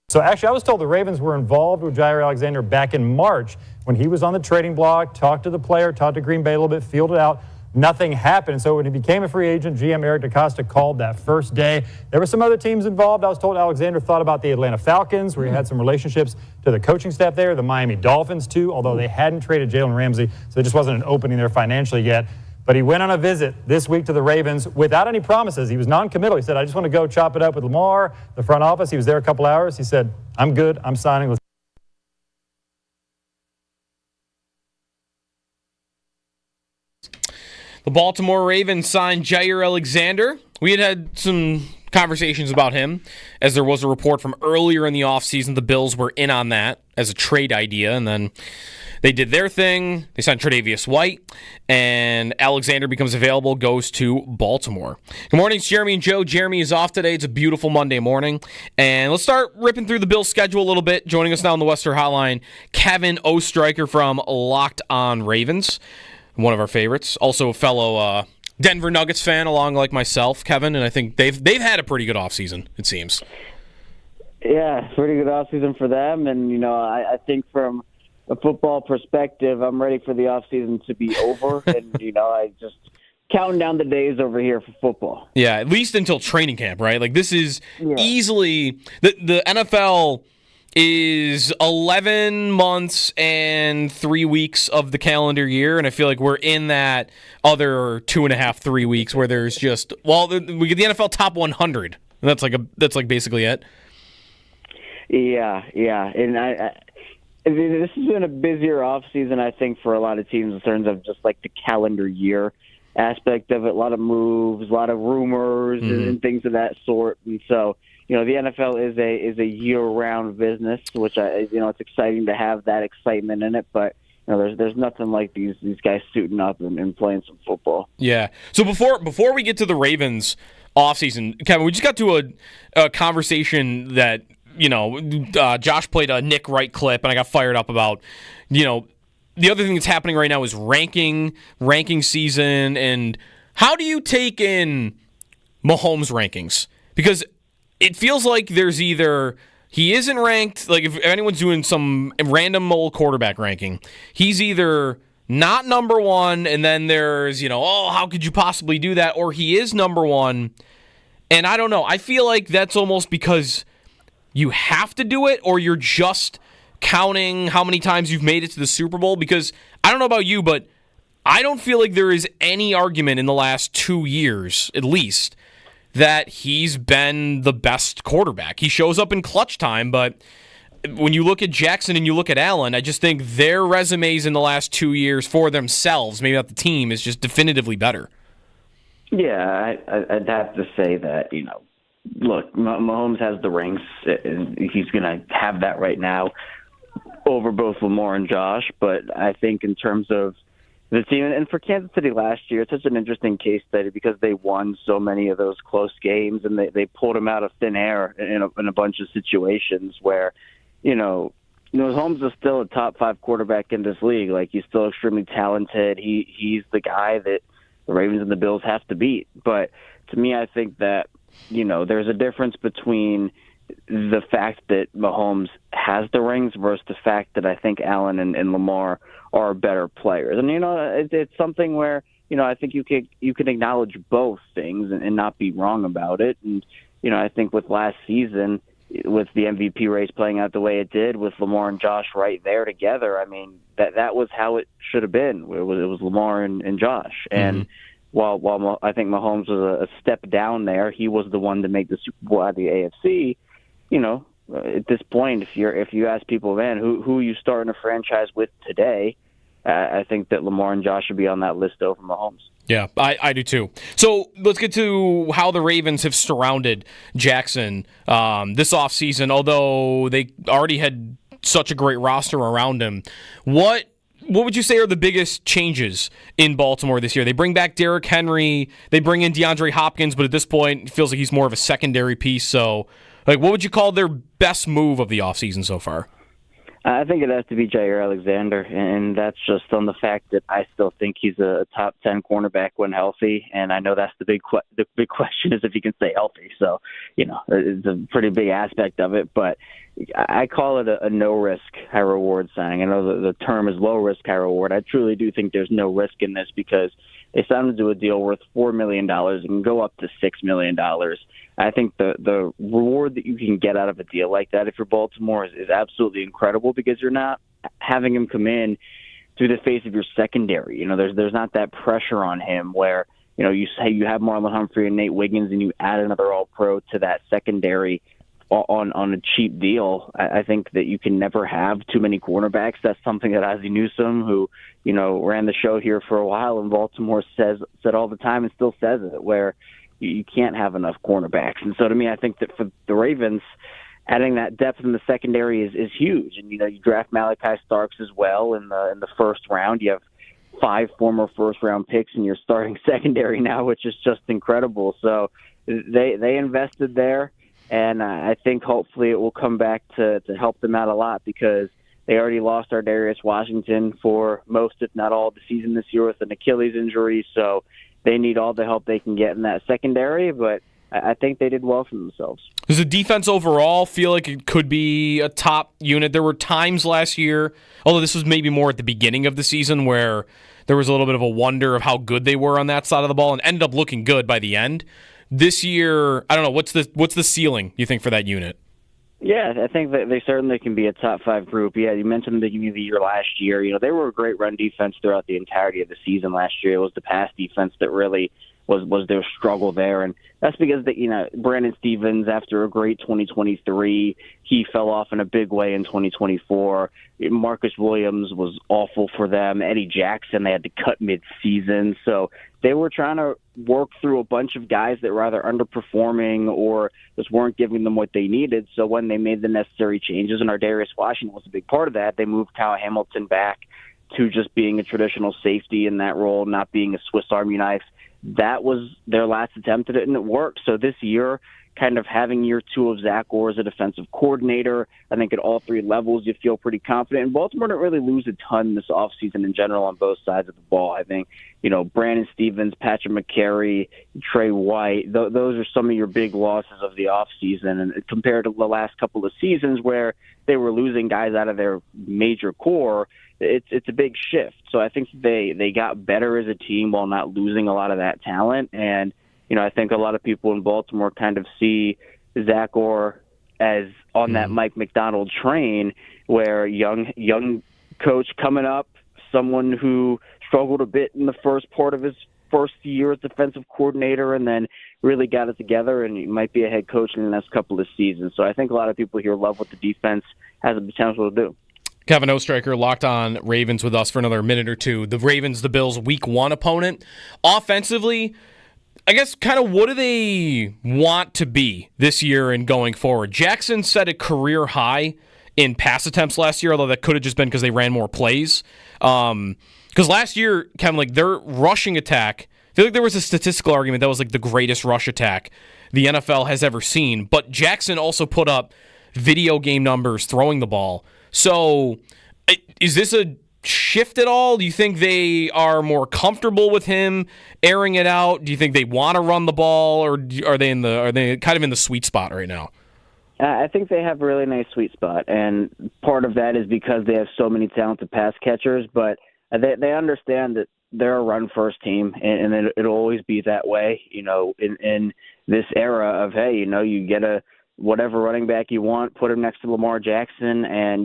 So actually, I was told the Ravens were involved with Jair Alexander back in March when he was on the trading block, talked to the player, talked to Green Bay a little bit, fielded out. Nothing happened. So when he became a free agent, GM Eric DeCosta called that first day. There were some other teams involved. I was told Alexander thought about the Atlanta Falcons, where he had some relationships to the coaching staff there, the Miami Dolphins too, although they hadn't traded Jalen Ramsey, so there just wasn't an opening there financially yet. But he went on a visit this week to the Ravens without any promises. He was non-committal. He said, I just want to go chop it up with Lamar, the front office. He was there a couple hours. He said, I'm good. I'm signing. The Baltimore Ravens signed Jair Alexander. We had some conversations about him, as there was a report from earlier in the offseason. The Bills were in on that as a trade idea, and then they did their thing. They signed Tre'Davious White, and Alexander becomes available, goes to Baltimore. Good morning, it's Jeremy and Joe. Jeremy is off today. It's a beautiful Monday morning. And let's start ripping through the Bills' schedule a little bit. Joining us now on the Western Hotline, Kevin Ostreicher from Locked On Ravens, one of our favorites. Also a fellow Denver Nuggets fan, along like myself, Kevin. And I think they've had a pretty good offseason, it seems. Yeah, pretty good offseason for them. And, I think from a football perspective, I'm ready for the offseason to be over. And, I just counting down the days over here for football. Yeah, at least until training camp, right? Like, this is easily the NFL is 11 months and 3 weeks of the calendar year, and I feel like we're in that other 2.5, 3 weeks where there's just, we get the NFL top 100, and that's like basically it. Yeah, and this has been a busier offseason, I think, for a lot of teams in terms of just like the calendar year aspect of it. A lot of moves, a lot of rumors, and things of that sort. And so, the NFL is a year-round business, which it's exciting to have that excitement in it. But there's nothing like these guys suiting up and playing some football. Yeah. So before we get to the Ravens offseason, Kevin, we just got to a conversation that Josh played a Nick Wright clip, and I got fired up about, the other thing that's happening right now is ranking season, and how do you take in Mahomes' rankings? Because it feels like there's either he isn't ranked, like if anyone's doing some random old quarterback ranking, he's either not number one, and then there's, how could you possibly do that? Or he is number one, and I don't know. I feel like that's almost because you have to do it, or you're just counting how many times you've made it to the Super Bowl. Because I don't know about you, but I don't feel like there is any argument in the last 2 years, at least, that he's been the best quarterback. He shows up in clutch time, but when you look at Jackson and you look at Allen, I just think their resumes in the last 2 years for themselves, maybe not the team, is just definitively better. Yeah, I'd have to say that, look, Mahomes has the rings. He's going to have that right now over both Lamar and Josh. But I think in terms of the team, and for Kansas City last year, it's such an interesting case study because they won so many of those close games, and they pulled them out of thin air in a bunch of situations where, Mahomes is still a top 5 quarterback in this league. Like, he's still extremely talented. He's the guy that the Ravens and the Bills have to beat. But to me, I think that, there's a difference between the fact that Mahomes has the rings versus the fact that I think Allen and Lamar are better players. And, it's something where, I think you can acknowledge both things and not be wrong about it. And, I think with last season, with the MVP race playing out the way it did, with Lamar and Josh right there together, I mean, that was how it should have been. It was Lamar and Josh. And while I think Mahomes was a step down there, he was the one to make the Super Bowl out of the AFC. At this point, if you ask people, man, who you starting a franchise with today, I think that Lamar and Josh should be on that list over Mahomes. Yeah, I do too. So let's get to how the Ravens have surrounded Jackson this offseason, although they already had such a great roster around him. What would you say are the biggest changes in Baltimore this year? They bring back Derrick Henry, they bring in DeAndre Hopkins, but at this point, it feels like he's more of a secondary piece. So, what would you call their best move of the offseason so far? I think it has to be Jair Alexander, and that's just on the fact that I still think he's a top 10 cornerback when healthy, and I know that's the big question is if he can stay healthy. So, it's a pretty big aspect of it, but I call it a no-risk, high-reward signing. I know the term is low-risk, high-reward. I truly do think there's no risk in this because they signed him to a deal worth $4 million and can go up to $6 million. I think the reward that you can get out of a deal like that if you're Baltimore is absolutely incredible because you're not having him come in through the face of your secondary. There's not that pressure on him where, you say you have Marlon Humphrey and Nate Wiggins and you add another All-Pro to that secondary on a cheap deal. I think that you can never have too many cornerbacks. That's something that Ozzie Newsome, who, ran the show here for a while in Baltimore, said all the time and still says it, where you can't have enough cornerbacks. And so to me, I think that for the Ravens, adding that depth in the secondary is huge. And, you draft Malachi Starks as well in the first round. You have 5 former first-round picks in your starting secondary now, which is just incredible. So they invested there. And I think hopefully it will come back to help them out a lot because they already lost our Darius Washington for most, if not all, of the season this year with an Achilles injury. So they need all the help they can get in that secondary, but I think they did well for themselves. Does the defense overall feel like it could be a top unit? There were times last year, although this was maybe more at the beginning of the season, where there was a little bit of a wonder of how good they were on that side of the ball and ended up looking good by the end. This year, I don't know, what's the ceiling, you think, for that unit? Yeah, I think that they certainly can be a top 5 group. Yeah, you mentioned the beginning of the year last year. They were a great run defense throughout the entirety of the season last year. It was the pass defense that really was their struggle there. And that's because, Brandon Stevens, after a great 2023, he fell off in a big way in 2024. Marcus Williams was awful for them. Eddie Jackson, they had to cut mid-season. So they were trying to work through a bunch of guys that were either underperforming or just weren't giving them what they needed. So when they made the necessary changes, and our Darius Washington was a big part of that, they moved Kyle Hamilton back to just being a traditional safety in that role, not being a Swiss Army knife. That was their last attempt at it, and it worked. So this year, kind of having year 2 of Zach Orr as a defensive coordinator, I think at all 3 levels you feel pretty confident. And Baltimore didn't really lose a ton this offseason in general on both sides of the ball. I think, Brandon Stevens, Patrick McCary, Trey White, those are some of your big losses of the offseason. And compared to the last couple of seasons where they were losing guys out of their major core, it's a big shift. So I think they got better as a team while not losing a lot of that talent. And, I think a lot of people in Baltimore kind of see Zach Orr as on that Mike McDonald train where young coach coming up, someone who struggled a bit in the first part of his first year as defensive coordinator and then really got it together, and he might be a head coach in the next couple of seasons. So I think a lot of people here love what the defense has the potential to do. Kevin Oestreicher, Locked On Ravens, with us for another minute or two. The Ravens, the Bills' Week 1 opponent. Offensively, I guess kind of what do they want to be this year and going forward? Jackson set a career high in pass attempts last year, although that could have just been because they ran more plays. Because last year, Kevin, their rushing attack, I feel like there was a statistical argument that was the greatest rush attack the NFL has ever seen. But Jackson also put up video game numbers throwing the ball. So is this a shift at all? Do you think they are more comfortable with him airing it out? Do you think they want to run the ball, or are they kind of in the sweet spot right now? I think they have a really nice sweet spot, and part of that is because they have so many talented pass catchers, but they understand that they're a run-first team, and it'll always be that way, in this era of, hey, you get whatever running back you want, put him next to Lamar Jackson, and,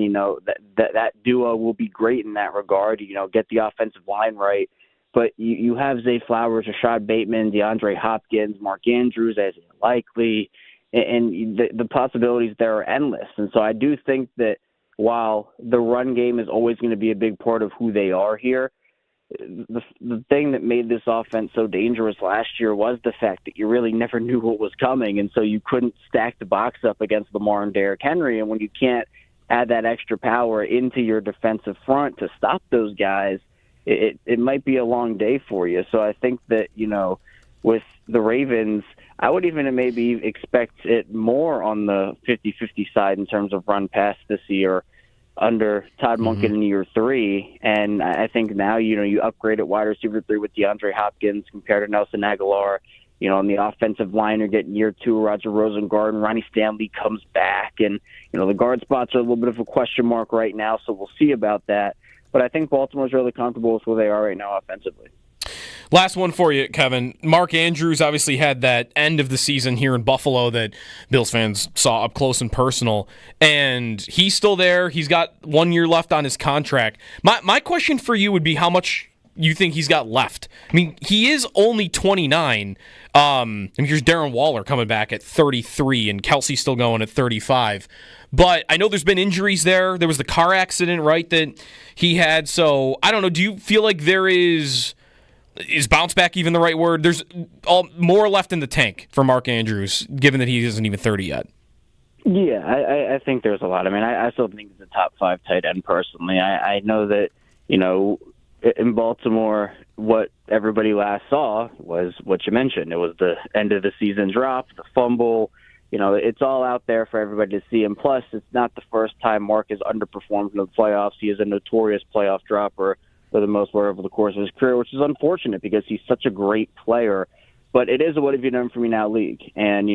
that duo will be great in that regard. Get the offensive line right. But you have Zay Flowers, Rashad Bateman, DeAndre Hopkins, Mark Andrews, Isaiah Likely, and the possibilities there are endless. And so I do think that while the run game is always going to be a big part of who they are here, the thing that made this offense so dangerous last year was the fact that you really never knew what was coming, and so you couldn't stack the box up against Lamar and Derrick Henry. And when you can't add that extra power into your defensive front to stop those guys, it might be a long day for you. So I think that, with the Ravens, I would even maybe expect it more on the 50-50 side in terms of run pass this year under Todd Monken in year 3. And I think now, you upgrade at wide receiver 3 with DeAndre Hopkins compared to Nelson Aguilar. On the offensive line, you're getting year 2, Roger Rosengard, and Ronnie Stanley comes back. And, the guard spots are a little bit of a question mark right now, so we'll see about that. But I think Baltimore's really comfortable with where they are right now offensively. Last one for you, Kevin. Mark Andrews obviously had that end of the season here in Buffalo that Bills fans saw up close and personal, and he's still there. He's got 1 year left on his contract. My question for you would be how much you think he's got left. I mean, he is only 29. And here's Darren Waller coming back at 33, and Kelsey's still going at 35. But I know there's been injuries there. There was the car accident, right, that he had. So, I don't know. Do you feel like there is bounce back even the right word? There's more left in the tank for Mark Andrews, given that he isn't even 30 yet. Yeah, I think there's a lot. I mean, I still think he's a top 5 tight end personally. I know that, in Baltimore, what everybody last saw was what you mentioned. It was the end of the season drop, the fumble. It's all out there for everybody to see. And plus, it's not the first time Mark has underperformed in the playoffs. He is a notorious playoff dropper for the most part over the course of his career, which is unfortunate because he's such a great player. But it is a what have you done for me now league. And,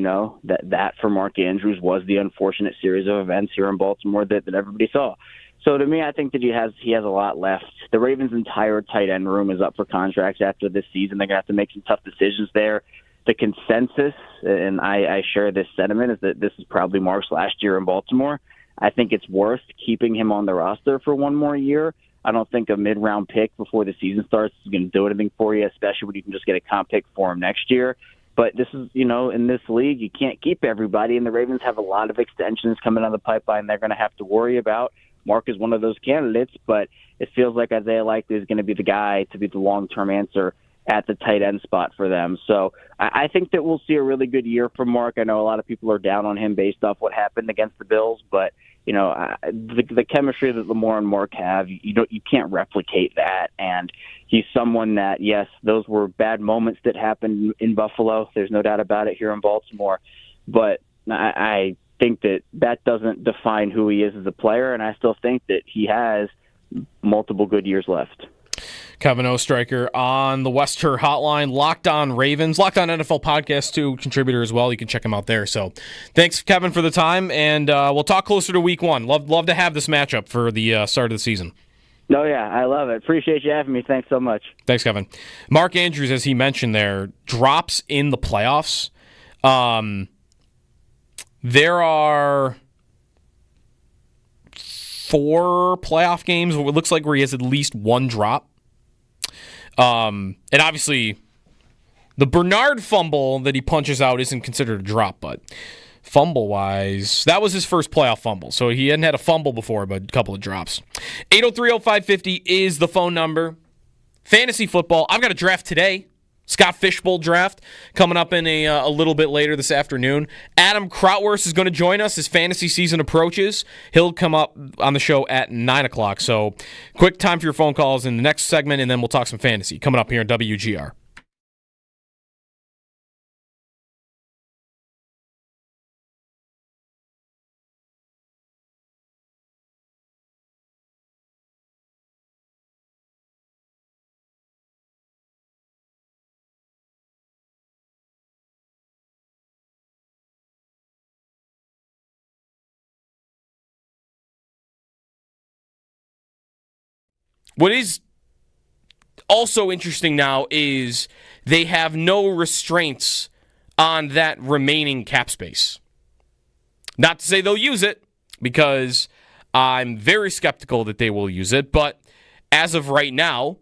that for Mark Andrews was the unfortunate series of events here in Baltimore that everybody saw. So to me, I think that he has a lot left. The Ravens' entire tight end room is up for contracts after this season. They're going to have to make some tough decisions there. The consensus, and I share this sentiment, is that this is probably Mark's last year in Baltimore. I think it's worth keeping him on the roster for 1 more year. I don't think a mid-round pick before the season starts is going to do anything for you, especially when you can just get a comp pick for him next year. But this is, in this league, you can't keep everybody, and the Ravens have a lot of extensions coming down the pipeline they're going to have to worry about. Mark is one of those candidates, but it feels like Isaiah Likely is going to be the guy to be the long-term answer at the tight end spot for them. So I think that we'll see a really good year from Mark. I know a lot of people are down on him based off what happened against the Bills, but the chemistry that Lamar and Mark have, you can't replicate that. And he's someone that, yes, those were bad moments that happened in Buffalo. There's no doubt about it here in Baltimore. But I think that doesn't define who he is as a player, and I still think that he has multiple good years left. Kevin Oestreicher on the Wester Hotline, Locked On Ravens, Locked On NFL Podcast too, contributor as well. You can check him out there. So thanks, Kevin, for the time, and we'll talk closer to week 1. Love to have this matchup for the start of the season. Oh, yeah, I love it. Appreciate you having me. Thanks so much. Thanks, Kevin. Mark Andrews, as he mentioned there, drops in the playoffs. There are 4 playoff games, it looks like, where he has at least 1 drop. And obviously, the Bernard fumble that he punches out isn't considered a drop, but fumble-wise, that was his first playoff fumble. So he hadn't had a fumble before, but a couple of drops. 803-0550 is the phone number. Fantasy football, I've got a draft today. Scott Fishbowl draft coming up in a little bit later this afternoon. Adam Krautwurst is going to join us as fantasy season approaches. He'll come up on the show at 9 o'clock. So quick time for your phone calls in the next segment, and then we'll talk some fantasy coming up here on WGR. What is also interesting now is they have no restraints on that remaining cap space. Not to say they'll use it, because I'm very skeptical that they will use it, but as of right now,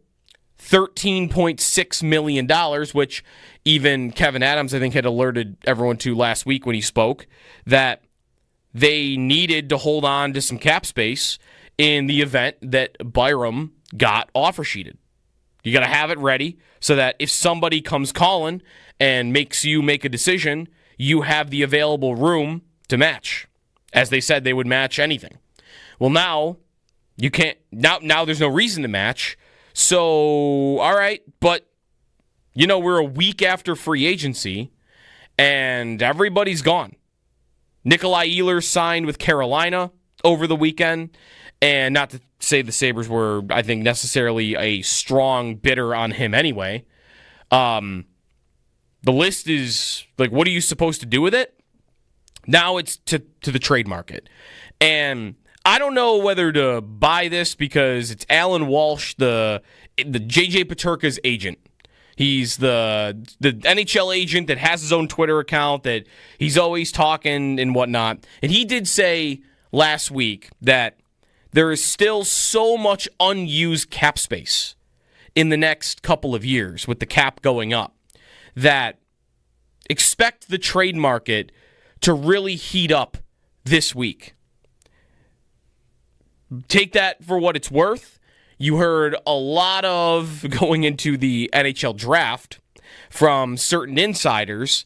$13.6 million, which even Kevin Adams, I think, had alerted everyone to last week when he spoke, that they needed to hold on to some cap space in the event that Byram got offer sheeted. You got to have it ready so that if somebody comes calling and makes you make a decision, you have the available room to match. As they said, they would match anything. Well, now you can't. Now there's no reason to match. So, all right, but we're a week after free agency, and everybody's gone. Nikolai Ehlers signed with Carolina over the weekend, and not to say the Sabres were, I think, necessarily a strong bidder on him anyway. The list is, like, what are you supposed to do with it? Now it's to the trade market. And I don't know whether to buy this because it's Alan Walsh, the JJ Peterka's agent. He's the NHL agent that has his own Twitter account that he's always talking and whatnot. And he did say last week that there is still so much unused cap space in the next couple of years with the cap going up that expect the trade market to really heat up this week. Take that for what it's worth. You heard a lot of, going into the NHL draft, from certain insiders,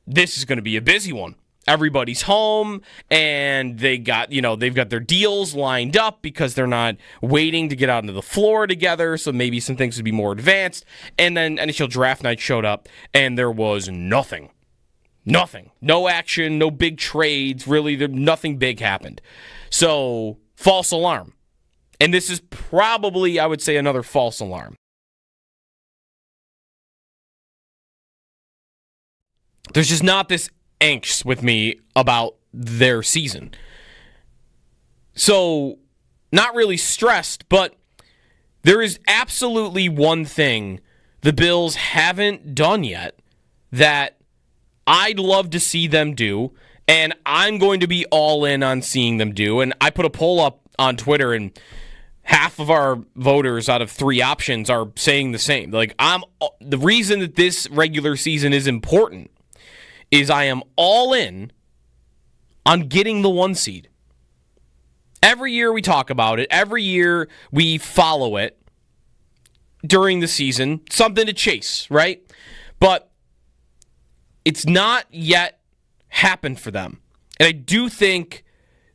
this is going to be a busy one. Everybody's home, and they've got their deals lined up because they're not waiting to get out onto the floor together, so maybe some things would be more advanced. And then NHL draft night showed up, and there was nothing. Nothing. No action, no big trades, really, nothing big happened. So, false alarm. And this is probably, I would say, another false alarm. There's just not this angst with me about their season. So, not really stressed, but there is absolutely one thing the Bills haven't done yet that I'd love to see them do, and I'm going to be all in on seeing them do. And I put a poll up on Twitter, and half of our voters out of 3 options are saying the same. Like, the reason that this regular season is important is I am all in on getting the 1 seed. Every year we talk about it. Every year we follow it during the season. Something to chase, right? But it's not yet happened for them. And I do think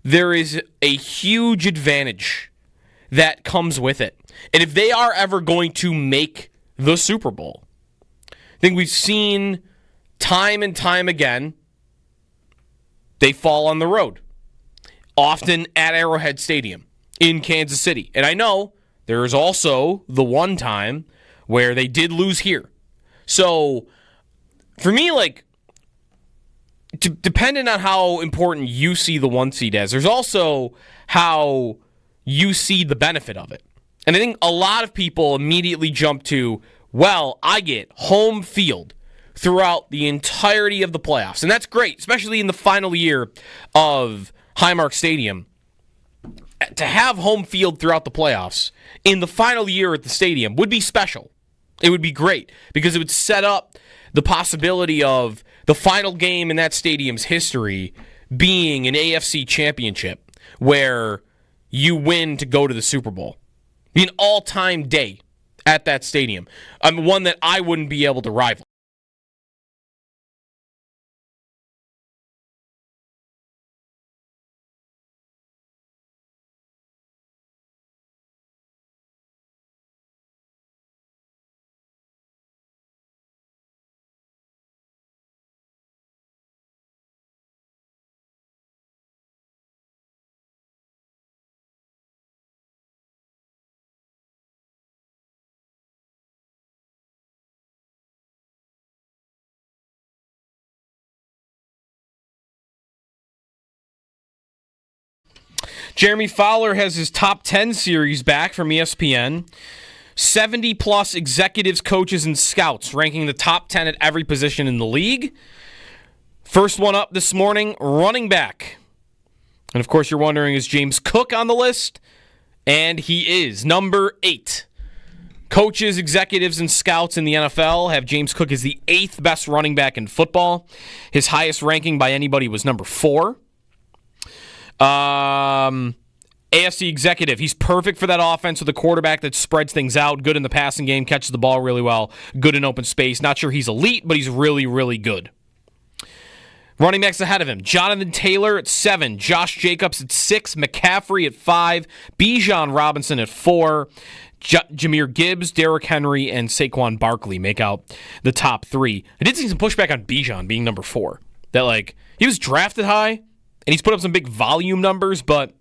there is a huge advantage that comes with it. And if they are ever going to make the Super Bowl, I think we've seen time and time again, they fall on the road. Often at Arrowhead Stadium in Kansas City. And I know there is also the one time where they did lose here. So, for me, like, depending on how important you see the 1 seed as, there's also how you see the benefit of it. And I think a lot of people immediately jump to, well, I get home field throughout the entirety of the playoffs. And that's great, especially in the final year of Highmark Stadium. To have home field throughout the playoffs in the final year at the stadium would be special. It would be great because it would set up the possibility of the final game in that stadium's history being an AFC championship where you win to go to the Super Bowl. Be an all-time day at that stadium. One that I wouldn't be able to rival. Jeremy Fowler has his top 10 series back from ESPN. 70-plus executives, coaches, and scouts ranking the top 10 at every position in the league. First one up this morning, running back. And, of course, you're wondering, is James Cook on the list? And he is, number 8. Coaches, executives, and scouts in the NFL have James Cook as the 8th best running back in football. His highest ranking by anybody was number 4. AFC executive. He's perfect for that offense with a quarterback that spreads things out, good in the passing game, catches the ball really well, good in open space. Not sure he's elite, but he's really, really good. Running backs ahead of him, Jonathan Taylor at 7, Josh Jacobs at 6, McCaffrey at 5, Bijan Robinson at 4, Jahmyr Gibbs, Derrick Henry, and Saquon Barkley make out the top 3. I did see some pushback on Bijan being number 4. That, he was drafted high, and he's put up some big volume numbers, but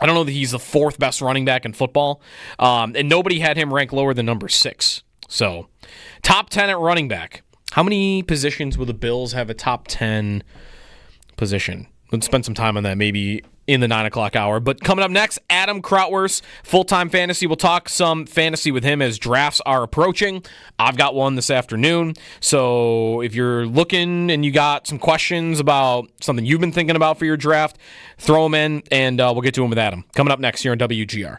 I don't know that he's the 4th best running back in football. And nobody had him ranked lower than number 6. So, top 10 at running back. How many positions will the Bills have a top 10 position? Let's spend some time on that maybe in the 9 o'clock hour. But coming up next, Adam Krautwurst, full-time fantasy. We'll talk some fantasy with him as drafts are approaching. I've got one this afternoon. So if you're looking and you got some questions about something you've been thinking about for your draft, throw them in, and we'll get to them with Adam. Coming up next here on WGR.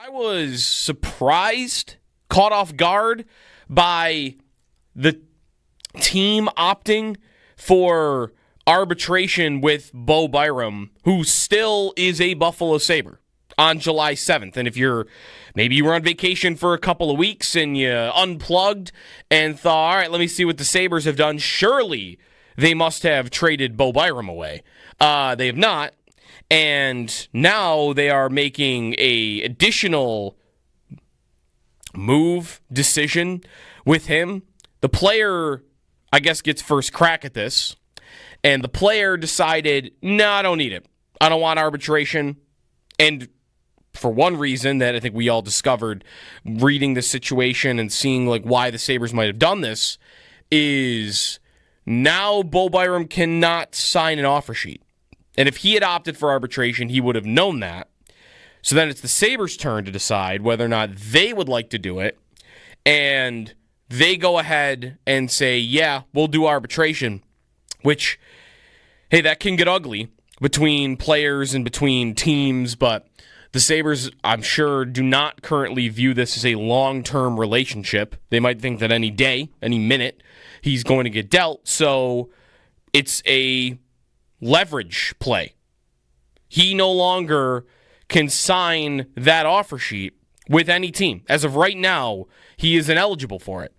I was surprised, caught off guard by the team opting for arbitration with Bo Byram, who still is a Buffalo Sabre, on July 7th. And if maybe you were on vacation for a couple of weeks and you unplugged and thought, all right, let me see what the Sabres have done. Surely they must have traded Bo Byram away. They have not. And now they are making a additional decision with him. The player, I guess, gets first crack at this. And the player decided, no, I don't need it. I don't want arbitration. And for one reason that I think we all discovered reading the situation and seeing why the Sabres might have done this is now Bo Byram cannot sign an offer sheet. And if he had opted for arbitration, he would have known that. So then it's the Sabres' turn to decide whether or not they would like to do it. And they go ahead and say, yeah, we'll do arbitration. Which, hey, that can get ugly between players and between teams. But the Sabres, I'm sure, do not currently view this as a long-term relationship. They might think that any day, any minute, he's going to get dealt. So it's a leverage play. He no longer can sign that offer sheet with any team. As of right now, he is ineligible for it.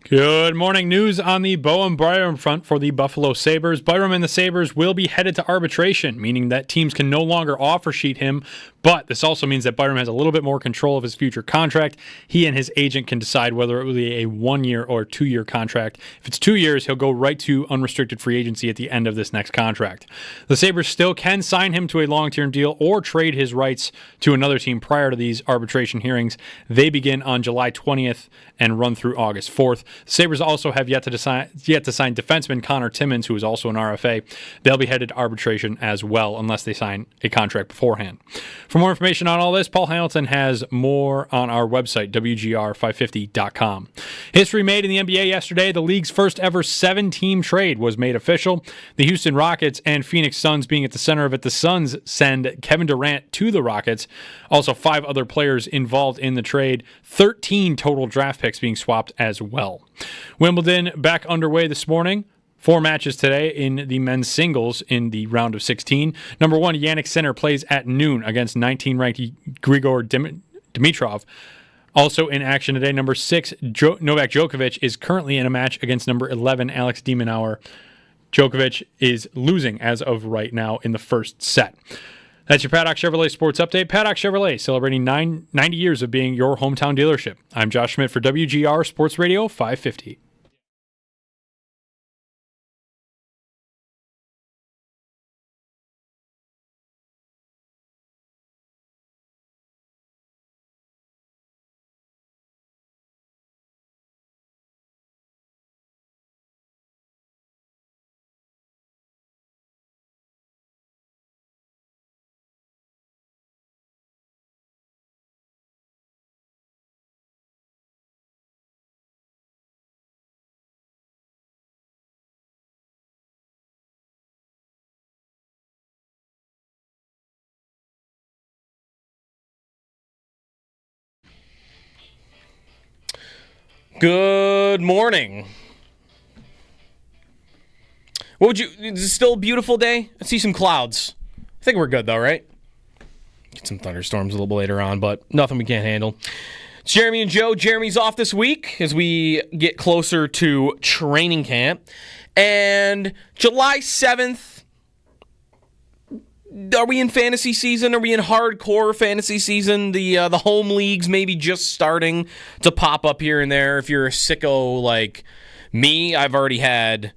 Good morning. News on the Bowen Byram front for the Buffalo Sabres. Byram and the Sabres will be headed to arbitration, meaning that teams can no longer offer sheet him, but this also means that Byram has a little bit more control of his future contract. He and his agent can decide whether it will be a 1-year or 2-year contract. If it's 2 years, he'll go right to unrestricted free agency at the end of this next contract. The Sabres still can sign him to a long-term deal or trade his rights to another team prior to these arbitration hearings. They begin on July 20th and run through August 4th. The Sabres also have yet to sign defenseman Connor Timmins, who is also an RFA. They'll be headed to arbitration as well, unless they sign a contract beforehand. For more information on all this, Paul Hamilton has more on our website, WGR550.com. History made in the NBA yesterday. The league's first ever 7-team trade was made official. The Houston Rockets and Phoenix Suns being at the center of it. The Suns send Kevin Durant to the Rockets. Also, 5 other players involved in the trade. 13 total draft picks being swapped as well. Wimbledon back underway this morning. 4 matches today in the men's singles in the round of 16. Number 1, Jannik Sinner plays at noon against 19-ranked Grigor Dimitrov. Also in action today, number 6, Novak Djokovic is currently in a match against number 11, Alex de Minaur. Djokovic is losing as of right now in the first set. That's your Paddock Chevrolet Sports Update. Paddock Chevrolet, celebrating 90 years of being your hometown dealership. I'm Josh Schmidt for WGR Sports Radio 550. Good morning. Is it still a beautiful day? I see some clouds. I think we're good though, right? Get some thunderstorms a little bit later on, but nothing we can't handle. It's Jeremy and Joe. Jeremy's off this week as we get closer to training camp. And July 7th, are we in fantasy season? Are we in hardcore fantasy season? The home leagues maybe just starting to pop up here and there. If you're a sicko like me, I've already had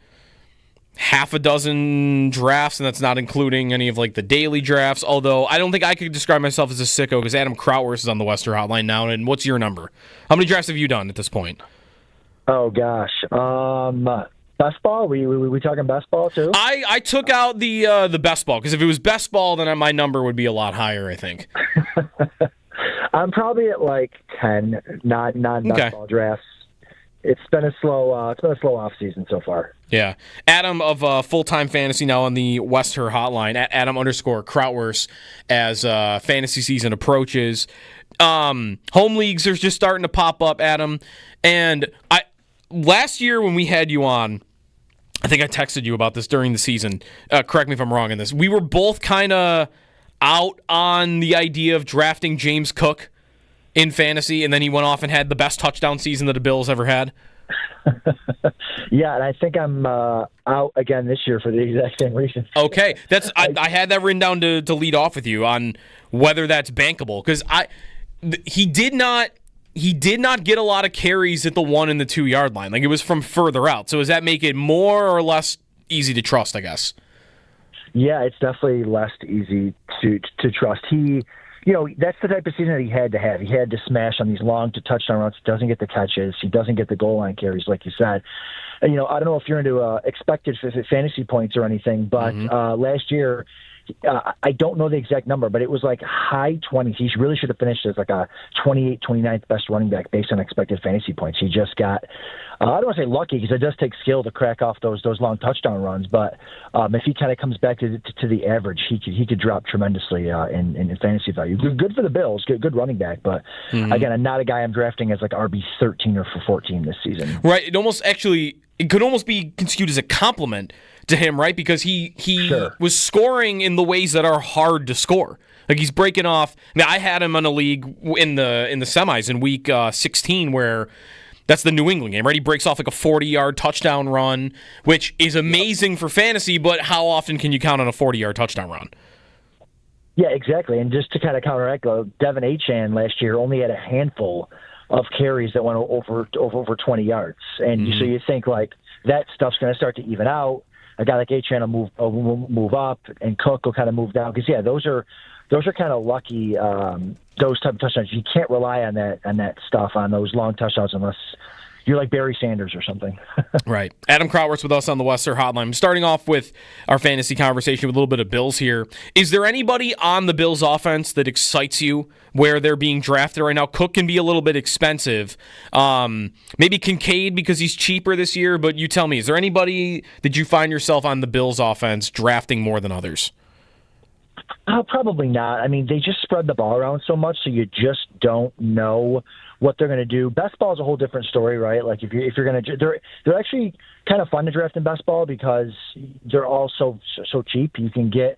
half a dozen drafts, and that's not including any of like the daily drafts. Although I don't think I could describe myself as a sicko because Adam Krautwurst is on the Western Hotline now. And what's your number? How many drafts have you done at this point? Oh gosh, best ball? We talking best ball too? I took out the best ball because if it was best ball, then my number would be a lot higher, I think. I'm probably at like 10 non-best ball drafts. It's been a slow off season so far. Yeah, Adam of Full-Time Fantasy now on the Western Hotline at Adam_Krautwurst as fantasy season approaches. Home leagues are just starting to pop up, Adam, and last year when we had you on, I think I texted you about this during the season. Correct me if I'm wrong in this. We were both kind of out on the idea of drafting James Cook in fantasy, and then he went off and had the best touchdown season that the Bills ever had. Yeah, and I think I'm out again this year for the exact same reason. Okay, I had that written down to lead off with you on whether that's bankable because he did not get a lot of carries at the 1 and the 2 yard line. Like it was from further out. So does that make it more or less easy to trust, I guess? Yeah, it's definitely less easy to trust. That's the type of season that he had to have. He had to smash on these long to touchdown runs. He doesn't get the catches. He doesn't get the goal line carries, like you said. And, I don't know if you're into expected fantasy points or anything, but last year, I don't know the exact number, but it was like high 20s. He really should have finished as like a 28th, 29th best running back based on expected fantasy points. He just got, I don't want to say lucky because it does take skill to crack off those long touchdown runs, but if he kind of comes back to the average, he could drop tremendously in fantasy value. Good for the Bills, good running back, but again, I'm not a guy I'm drafting as like RB 13 or 14 this season. Right. It could almost be construed as a compliment to him, right? Because he was scoring in the ways that are hard to score. Like he's breaking off. Now I had him on a league in the semis in week 16 where That's the New England game, right? He breaks off like a 40-yard touchdown run, which is amazing for fantasy, but how often can you count on a 40-yard touchdown run? Yeah, exactly. And just to kind of counteract, Devin Achane last year only had a handful of carries that went over 20 yards. And so you think, like, that stuff's going to start to even out. A guy like Achane will move up, and Cook will kind of move down. Because, yeah, those are kind of lucky, those type of touchdowns. You can't rely on that stuff, on those long touchdowns, unless you're like Barry Sanders or something. Right. Adam Krautwerth's with us on the Western Hotline. I'm starting off with our fantasy conversation with a little bit of Bills here. Is there anybody on the Bills offense that excites you where they're being drafted right now? Cook can be a little bit expensive. Maybe Kincaid because he's cheaper this year, but you tell me, is there anybody that you find yourself on the Bills offense drafting more than others? Probably not. I mean, they just spread the ball around so much, so you just don't know what they're going to do. Best ball is a whole different story, right? Like if you're going to, they're actually kind of fun to draft in best ball because they're all so cheap. You can get,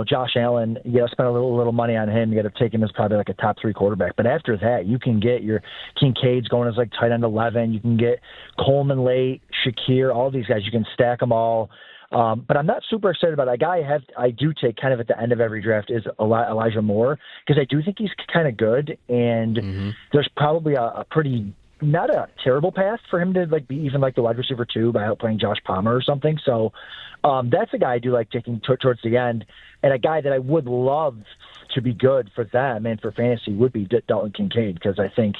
Josh Allen. You got to spend a little money on him. You got to take him as probably like a top 3 quarterback. But after that, you can get your Kincaid's going as like tight end 11. You can get Coleman late, Shakir, all these guys. You can stack them all. But I'm not super excited about it. A guy I do take kind of at the end of every draft is Elijah Moore, because I do think he's kind of good, and there's probably a pretty, not a terrible path for him to like be even like the wide receiver 2 by playing Josh Palmer or something. So that's a guy I do like taking towards the end, and a guy that I would love to be good for them and for fantasy would be Dalton Kincaid, because I think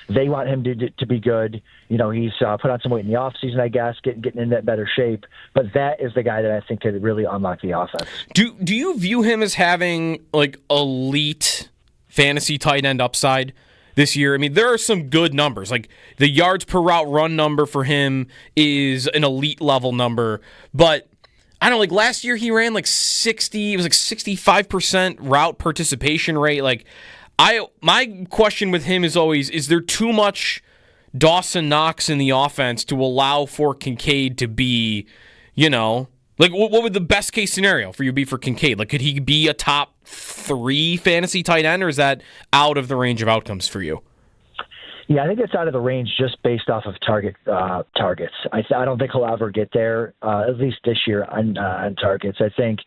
they want him to be good. He's put on some weight in the offseason, I guess, getting in that better shape. But that is the guy that I think could really unlock the offense. Do you view him as having like elite fantasy tight end upside this year? I mean, there are some good numbers. Like the yards per route run number for him is an elite level number, but I don't know, like last year he ran like 65% route participation rate. Like my question with him is always, is there too much Dawson Knox in the offense to allow for Kincaid to be, like what would the best case scenario for you be for Kincaid? Like could he be a top 3 fantasy tight end, or is that out of the range of outcomes for you? Yeah, I think it's out of the range just based off of targets. I don't think he'll ever get there, at least this year on targets. I think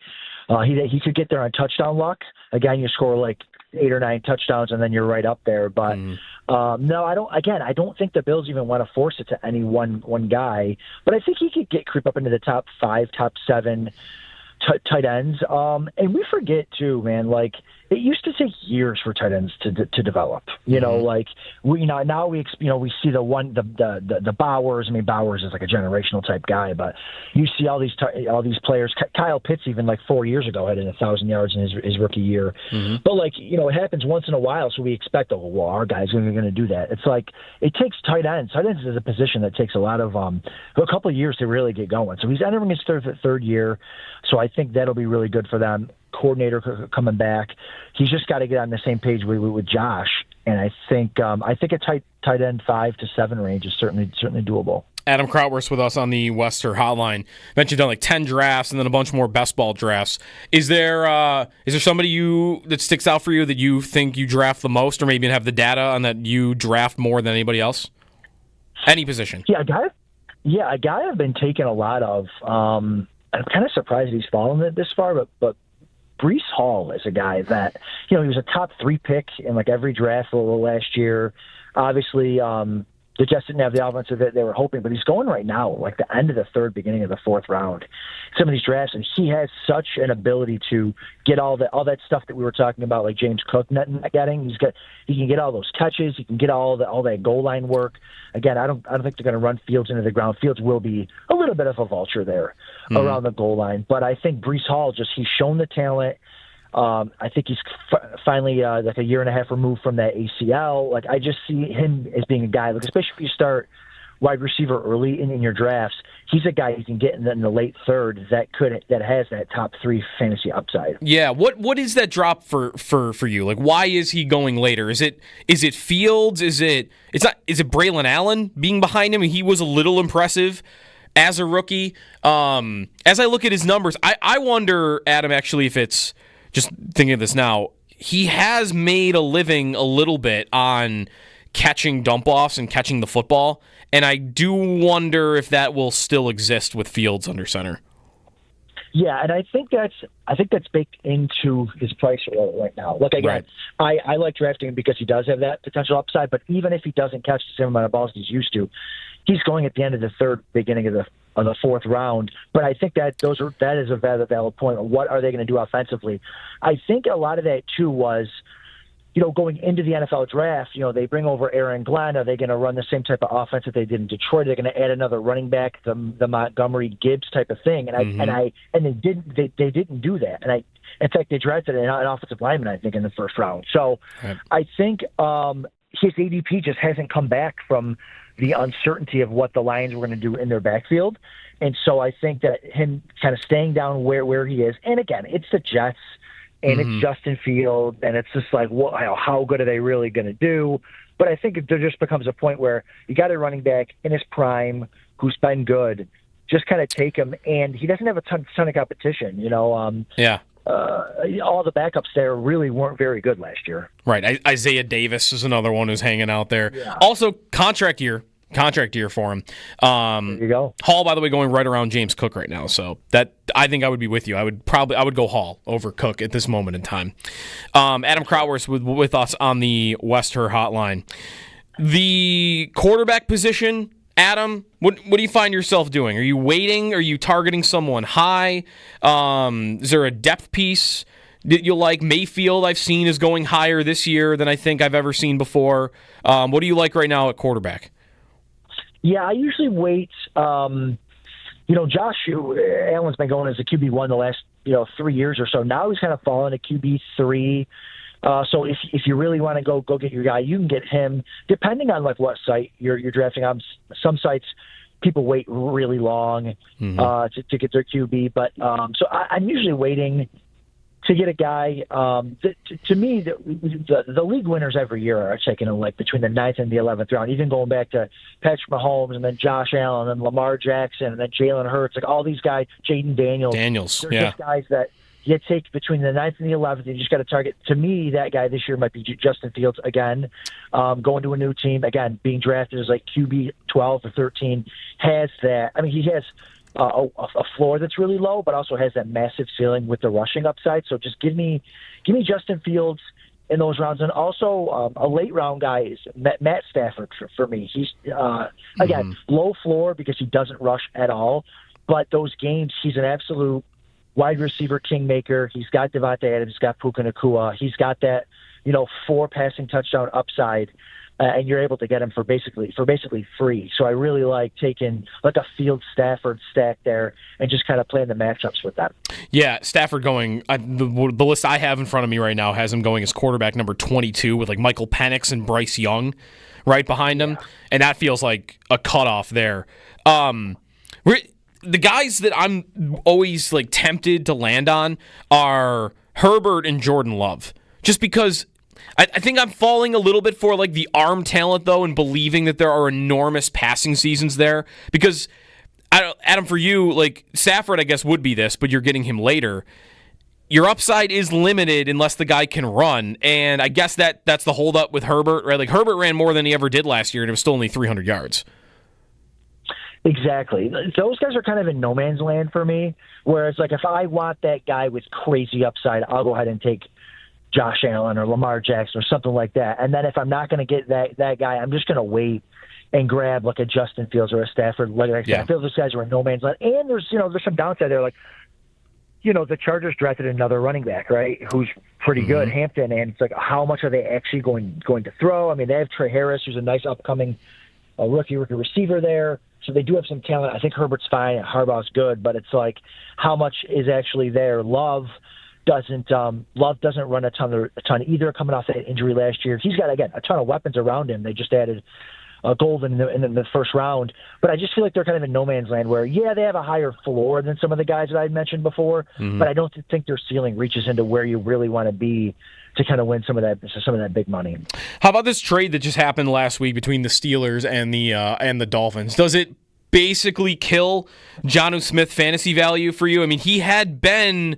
he could get there on touchdown luck. Again, you score like 8 or 9 touchdowns, and then you're right up there. But no, I don't. Again, I don't think the Bills even want to force it to any one guy. But I think he could creep up into the top 5, top 7 tight ends. And we forget too, man. Like it used to take years for tight ends to develop. Like we now we see the Bowers. I mean, Bowers is like a generational type guy, but you see all these players. Kyle Pitts even like 4 years ago had 1,000 yards in his rookie year. But like it happens once in a while, so we expect our guys are going to do that. It's like it takes tight ends. Tight ends is a position that takes a lot of a couple of years to really get going. So he's entering his third year, so I think that'll be really good for them. Coordinator coming back, he's just got to get on the same page with Josh, and I think a tight end 5 to 7 range is certainly doable. Adam Krautwerth's with us on the Western Hotline. Mentioned you've done like 10 drafts and then a bunch more best ball drafts. Is there somebody that sticks out for you that you think you draft the most, or maybe have the data on that you draft more than anybody else? Any position? Yeah, a guy I've been taking a lot of. I'm kind of surprised he's fallen this far, but Breece Hall is a guy that, he was a top 3 pick in like every draft last year. Obviously, the Jets didn't have the offensive that they were hoping, but he's going right now, like the end of the 3rd, beginning of the 4th round. Some of these drafts, and he has such an ability to get all that stuff that we were talking about, like James Cook not getting. He can get all those catches. He can get all that goal line work. Again, I don't think they're going to run Fields into the ground. Fields will be a little bit of a vulture there around the goal line, but I think Breece Hall he's shown the talent. I think he's finally like a year and a half removed from that ACL. Like I just see him as being a guy, like especially if you start wide receiver early in your drafts, he's a guy you can get in the late 3rd that has that top 3 fantasy upside. Yeah, what is that drop for you? Like why is he going later? Is it Fields? Is it Braylon Allen being behind him? He was a little impressive as a rookie. As I look at his numbers, I wonder, Adam, actually, if it's just thinking of this now, he has made a living a little bit on catching dump-offs and catching the football, and I do wonder if that will still exist with Fields under center. Yeah, and I think that's baked into his price right now. Look, again, right. I like drafting him because he does have that potential upside, but even if he doesn't catch the same amount of balls he's used to, he's going at the end of the third, beginning of the fourth round. But I think that is a valid point. What are they going to do offensively? I think a lot of that too was, going into the NFL draft, they bring over Aaron Glenn. Are they going to run the same type of offense that they did in Detroit? They're going to add another running back, the Montgomery Gibbs type of thing. And they didn't do that. And in fact, they drafted an offensive lineman, I think, in the first round. So I think his ADP just hasn't come back from the uncertainty of what the Lions were going to do in their backfield. And so I think that him kind of staying down where he is, and again, it's the Jets, and it's Justin Fields, and it's just like, how good are they really going to do? But I think there just becomes a point where you got a running back in his prime who's been good, just kind of take him, and he doesn't have a ton of competition. All the backups there really weren't very good last year. Right. Isaiah Davis is another one who's hanging out there. Yeah. Also, contract year for him. There you go. Hall, by the way, going right around James Cook right now. So that I think I would be with you. I would go Hall over Cook at this moment in time. Adam Krautworth with us on the West Her hotline. The quarterback position, Adam, what do you find yourself doing? Are you waiting? Are you targeting someone high? Is there a depth piece that you like? Mayfield, I've seen, is going higher this year than I think I've ever seen before. What do you like right now at quarterback? Yeah, I usually wait. Josh Allen's been going as a QB1 the last 3 years or so. Now he's kind of fallen to QB3. So if you really want to go get your guy, you can get him depending on what site you're drafting on. Some sites people wait really long to get their QB, but so I'm usually waiting to get a guy. To me, the league winners every year are taking him between the 9th and the 11th round, even going back to Patrick Mahomes and then Josh Allen and Lamar Jackson and then Jalen Hurts, all these guys, Jaden Daniels. They're just guys that you take between the 9th and the 11th. You just got to target. To me, that guy this year might be Justin Fields again, going to a new team, again, being drafted as QB 12 or 13, has that. I mean, he has a floor that's really low, but also has that massive ceiling with the rushing upside. So just give me Justin Fields in those rounds, and also a late round guy is Matt Stafford for me. He's again low floor because he doesn't rush at all, but those games he's an absolute wide receiver kingmaker. He's got Devontae Adams, he's got Puka Nacua, he's got that 4 passing touchdown upside. And you're able to get him for basically free. So I really like taking a Field Stafford stack there and just kind of playing the matchups with that. Yeah, Stafford going. The list I have in front of me right now has him going as quarterback number 22 with Michael Penix and Bryce Young right behind him, and that feels like a cutoff there. The guys that I'm always tempted to land on are Herbert and Jordan Love, just because. I think I'm falling a little bit for the arm talent, though, and believing that there are enormous passing seasons there. Because, Adam, for you, Stafford, I guess, would be this, but you're getting him later. Your upside is limited unless the guy can run, and I guess that's the holdup with Herbert, right? Herbert ran more than he ever did last year, and it was still only 300 yards. Exactly. Those guys are kind of in no man's land for me, whereas, if I want that guy with crazy upside, I'll go ahead and take Josh Allen or Lamar Jackson or something like that. And then if I'm not going to get that guy, I'm just going to wait and grab a Justin Fields or a Stafford. I feel those guys are in no man's land. And there's some downside there. The Chargers drafted another running back, right, who's pretty good, Hampton. And it's how much are they actually going to throw? I mean, they have Trey Harris, who's a nice upcoming rookie receiver there. So they do have some talent. I think Herbert's fine. Harbaugh's good. But it's how much is actually there? Love doesn't run a ton either, coming off that injury last year. He's got, again, a ton of weapons around him. They just added Golden in the first round. But I just feel like they're kind of in no man's land where, they have a higher floor than some of the guys that I'd mentioned before, but I don't think their ceiling reaches into where you really want to be to kind of win some of that big money. How about this trade that just happened last week between the Steelers and the Dolphins? Does it basically kill Jonnu Smith fantasy value for you? I mean, he had been...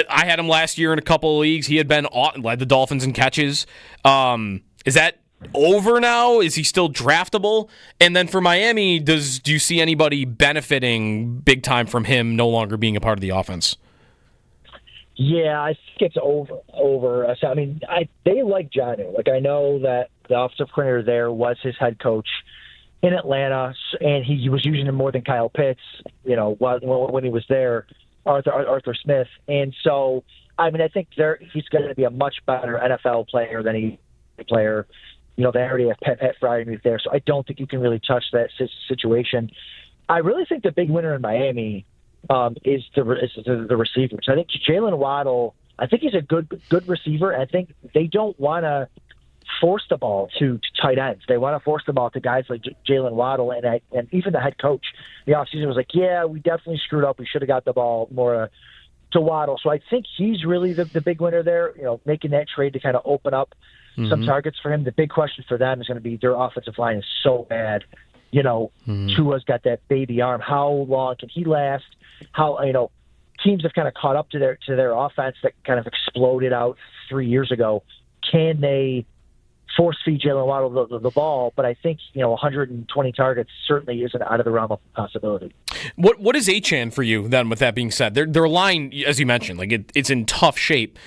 I had him last year in a couple of leagues. He had led the Dolphins in catches. Is that over now? Is he still draftable? And then for Miami, do you see anybody benefiting big time from him no longer being a part of the offense? Yeah, I think it's over. I mean, they like Jonnu. Like, I know that the offensive coordinator there was his head coach in Atlanta, and he was using him more than Kyle Pitts, when he was there, Arthur Smith. And so, I mean, I think he's going to be a much better NFL player than he player. They already have Pat Freiermuth there, so I don't think you can really touch that situation. I really think the big winner in Miami is the receivers. I think Jalen Waddle, I think he's a good receiver. I think they don't want to force the ball to tight ends. They want to force the ball to guys like Jalen Waddle, and even the head coach the offseason was like, yeah, we definitely screwed up. We should have got the ball more to Waddle. So I think he's really the big winner there, making that trade to kind of open up some targets for him. The big question for them is going to be their offensive line is so bad. Tua's got that baby arm. How long can he last? How, teams have kind of caught up to their offense that kind of exploded out 3 years ago. Can they force feed Jalen Waddle the ball? But I think 120 targets certainly isn't out of the realm of possibility. What is Achane for you then? With that being said, their line, as you mentioned, like it's in tough shape.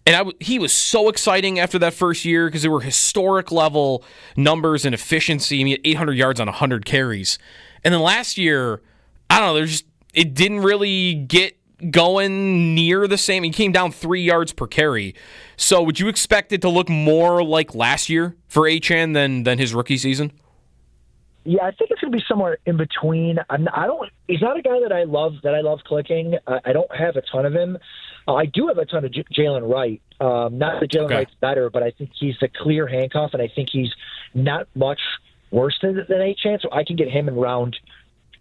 And he was so exciting after that first year because there were historic level numbers and efficiency. I mean, 800 yards on 100 carries. And then last year, I don't know, it didn't really get going near the same. He came down 3 yards per carry. So would you expect it to look more like last year for Achane than his rookie season? Yeah, I think it's going to be somewhere in between. He's not a guy that I love clicking. I don't have a ton of him. I do have a ton of Jalen Wright. Not that Jalen Wright's better, but I think he's the clear handcuff, and I think he's not much worse than Achane. So I can get him in round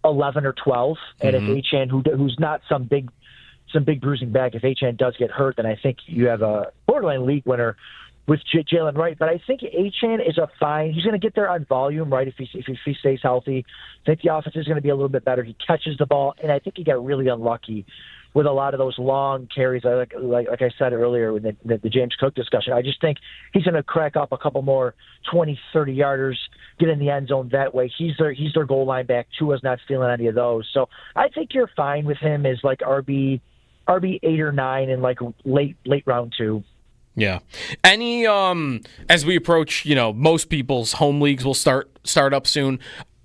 11 or 12. And if Achane, who's not some big bruising back, if Achane does get hurt, then I think you have a borderline league winner with Jalen Wright. But I think Achane is he's going to get there on volume, right, if he stays healthy. I think the offense is going to be a little bit better. He catches the ball, and I think he got really unlucky with a lot of those long carries. Like I said earlier with the James Cook discussion, I just think he's going to crack up a couple more 20, 30-yarders, get in the end zone that way. He's their goal line back. Tua's not stealing any of those. So I think you're fine with him as like RB 8 or 9 in like late round 2. Yeah. Any as we approach, most people's home leagues will start up soon.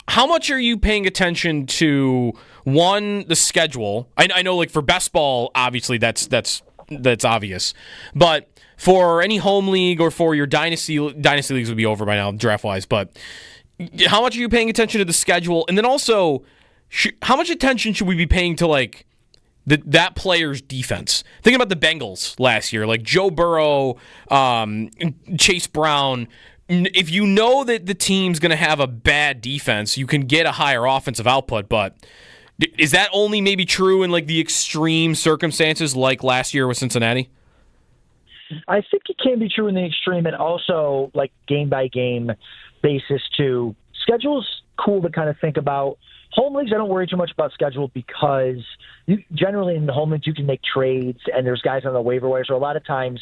How much are you paying attention to the schedule? I know, like for best ball, obviously that's obvious, but for any home league or for your dynasty leagues would be over by now, draft wise. But how much are you paying attention to the schedule, and then also how much attention should we be paying to like that player's defense? Thinking about the Bengals last year, like Joe Burrow, Chase Brown. If you know that the team's going to have a bad defense, you can get a higher offensive output, but is that only maybe true in like the extreme circumstances like last year with Cincinnati? I think it can be true in the extreme, and also like game-by-game basis too. Schedule's cool to kind of think about. Home leagues, I don't worry too much about schedule because generally in the home leagues you can make trades, and there's guys on the waiver wire, so a lot of times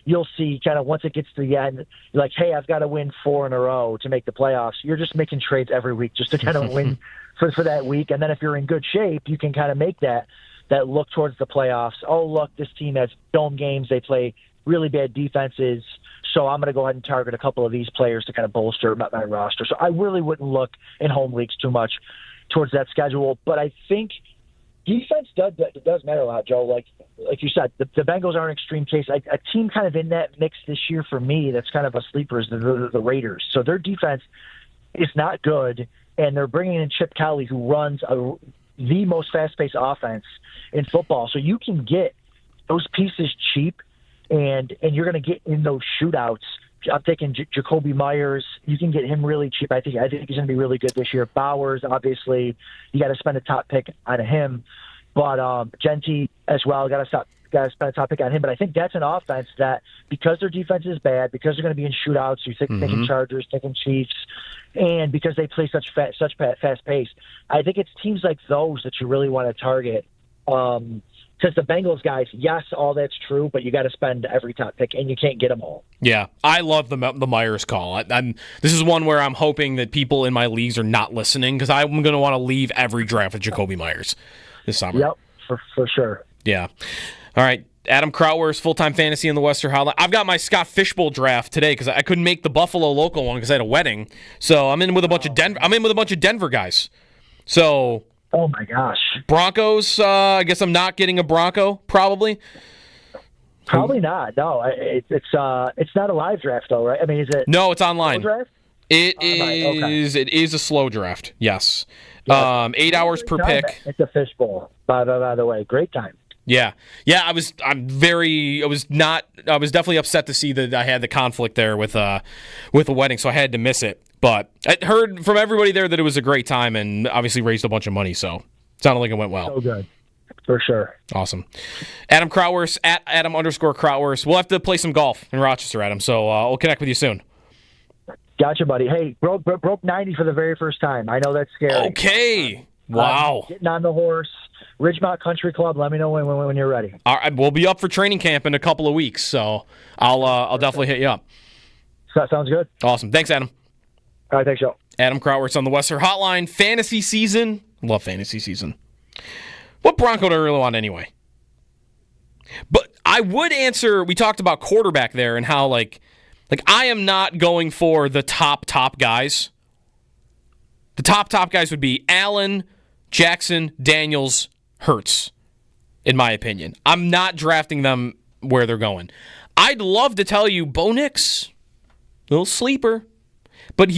you'll see kind of once it gets to the end, you're like, hey, I've got to win 4 in a row to make the playoffs. You're just making trades every week just to kind of win for that week. And then if you're in good shape, you can kind of make that look towards the playoffs. Oh, look, this team has dome games. They play really bad defenses. So I'm going to go ahead and target a couple of these players to kind of bolster my roster. So I really wouldn't look in home leagues too much towards that schedule. But I think defense does matter a lot, Joe. Like you said, the Bengals are an extreme case. A team kind of in that mix this year for me that's kind of a sleeper is the Raiders. So their defense is not good, and they're bringing in Chip Kelly, who runs the most fast-paced offense in football. So you can get those pieces cheap, and you're going to get in those shootouts. I'm thinking Jacoby Myers. You can get him really cheap. I think he's going to be really good this year. Bowers, obviously, you got to spend a top pick on him. But Gentry as well, got to spend a top pick on him. But I think that's an offense that, because their defense is bad, because they're going to be in shootouts, you're thinking Chargers, thinking Chiefs, and because they play such fast pace, I think it's teams like those that you really want to target since the Bengals guys, yes, all that's true, but you got to spend every top pick, and you can't get them all. Yeah, I love the Myers call. This is one where I'm hoping that people in my leagues are not listening because I'm going to want to leave every draft with Jacoby Myers this summer. Yep, for sure. Yeah. All right. Adam Krautwer's full-time fantasy in the Western Hotline. I've got my Scott Fishbowl draft today because I couldn't make the Buffalo local one because I had a wedding. So I'm in with a bunch of Denver guys. So. Oh my gosh. Broncos. I guess I'm not getting a Bronco. Probably. Probably not. No, it's not a live draft though, right? I mean, is it? No, it's online. Draft? It is. Okay. It is a slow draft. Yes. 8 hours per pick. It's a fishbowl. By the way, great time. Yeah. I was definitely upset to see that I had the conflict there with a wedding, so I had to miss it. But I heard from everybody there that it was a great time and obviously raised a bunch of money, so it sounded like it went well. So good. For sure. Awesome. Adam Krautwurst, at Adam_Krautwurst. We'll have to play some golf in Rochester, Adam, so we'll connect with you soon. Gotcha, buddy. Hey, broke 90 for the very first time. I know that's scary. Okay. Wow. Getting on the horse. Ridgemont Country Club. Let me know when you're ready. All right, we'll be up for training camp in a couple of weeks, so I'll definitely hit you up. So that sounds good. Awesome. Thanks, Adam. All right, thanks, Joe. Adam Krautwurst on the Western Hotline. Fantasy season. Love fantasy season. What Bronco do I really want anyway? But I would answer, we talked about quarterback there and how, like I am not going for the top guys. The top guys would be Allen, Jackson, Daniels, Hurts, in my opinion. I'm not drafting them where they're going. I'd love to tell you Bo Nix, little sleeper, but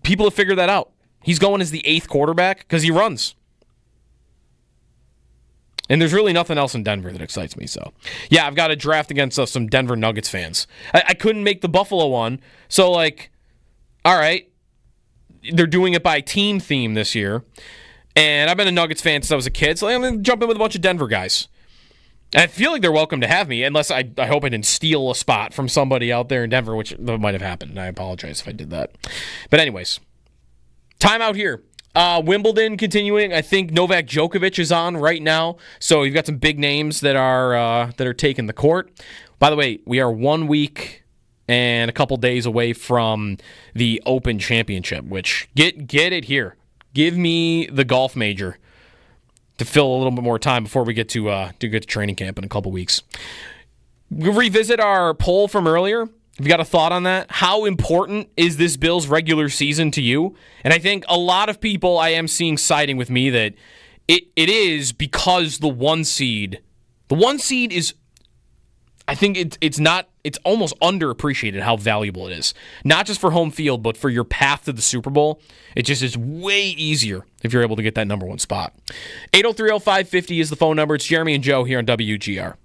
people have figured that out. He's going as the 8th quarterback because he runs. And there's really nothing else in Denver that excites me. So, yeah, I've got to draft against some Denver Nuggets fans. I couldn't make the Buffalo one. So, all right, they're doing it by team theme this year. And I've been a Nuggets fan since I was a kid, so I'm going to jump in with a bunch of Denver guys. And I feel like they're welcome to have me, unless I hope I didn't steal a spot from somebody out there in Denver, which might have happened. I apologize if I did that. But anyways, time out here. Wimbledon continuing. I think Novak Djokovic is on right now, so you've got some big names that are taking the court. By the way, we are 1 week and a couple days away from the Open Championship, which get it here. Give me the golf major to fill a little bit more time before we get to training camp in a couple weeks. We'll revisit our poll from earlier. Have you got a thought on that? How important is this Bills regular season to you? And I think a lot of people I am seeing siding with me that it is because the one seed is, I think it's almost underappreciated how valuable it is. Not just for home field, but for your path to the Super Bowl. It just is way easier if you're able to get that number one spot. 803-0550 is the phone number. It's Jeremy and Joe here on WGR.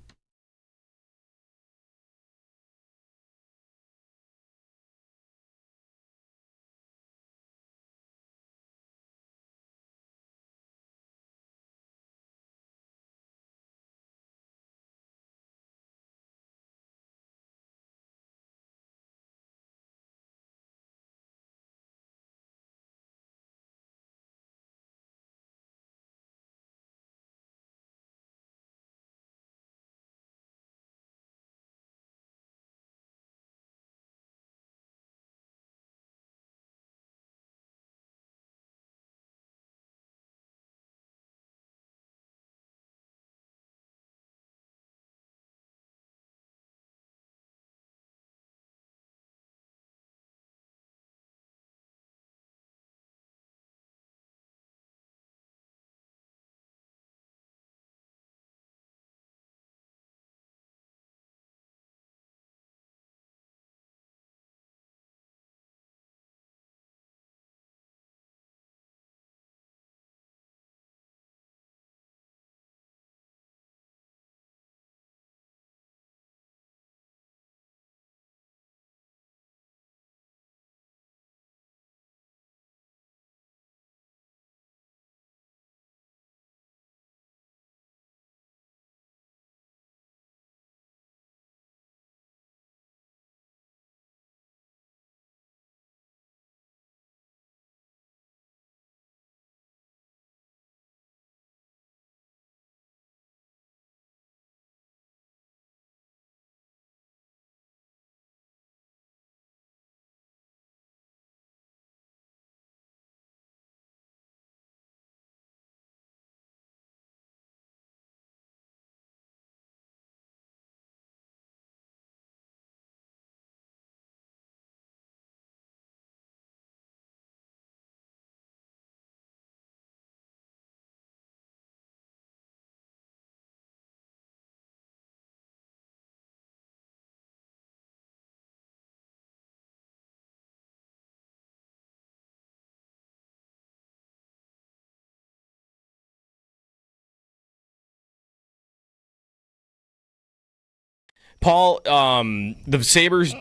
Paul, the Sabres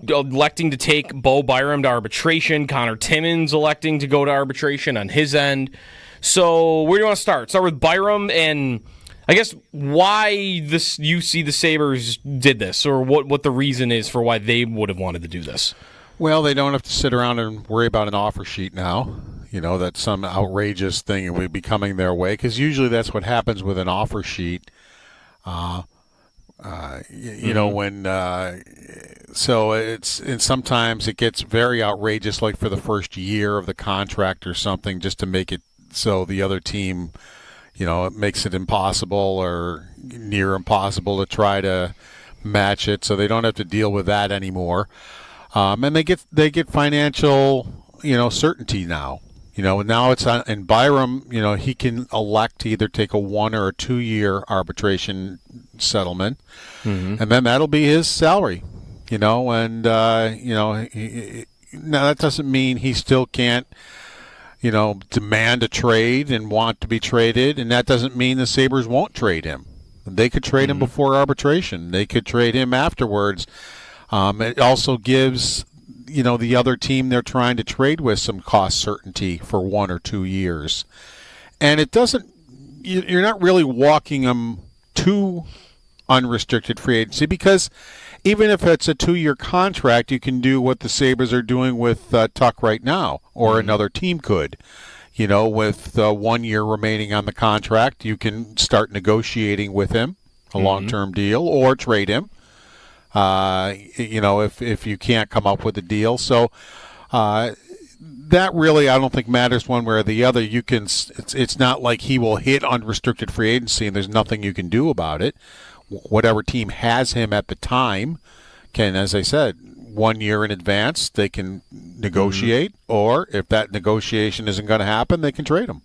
electing to take Bo Byram to arbitration. Connor Timmins electing to go to arbitration on his end. So where do you want to start? Start with Byram, and I guess why you see the Sabres did this, or what the reason is for why they would have wanted to do this. Well, they don't have to sit around and worry about an offer sheet now. That's some outrageous thing will be coming their way, because usually that's what happens with an offer sheet. So and sometimes it gets very outrageous, like for the first year of the contract or something, just to make it so the other team, it makes it impossible or near impossible to try to match it, so they don't have to deal with that anymore. And they get financial, certainty now. Now it's on, and Byram, he can elect to either take a 1 or a 2 year arbitration settlement, and then that'll be his salary. Now that doesn't mean he still can't, demand a trade and want to be traded, and that doesn't mean the Sabres won't trade him. They could trade him before arbitration. They could trade him afterwards. It also gives, the other team they're trying to trade with some cost certainty for 1 or 2 years. And it doesn't, you're not really walking them to unrestricted free agency, because even if it's a 2-year contract, you can do what the Sabres are doing with Tuck right now, or another team could. With 1 year remaining on the contract, you can start negotiating with him a long-term deal, or trade him. If you can't come up with a deal. So that really, I don't think, matters one way or the other. It's not like he will hit unrestricted free agency and there's nothing you can do about it. Whatever team has him at the time can, as I said, 1 year in advance, they can negotiate, or if that negotiation isn't going to happen, they can trade him.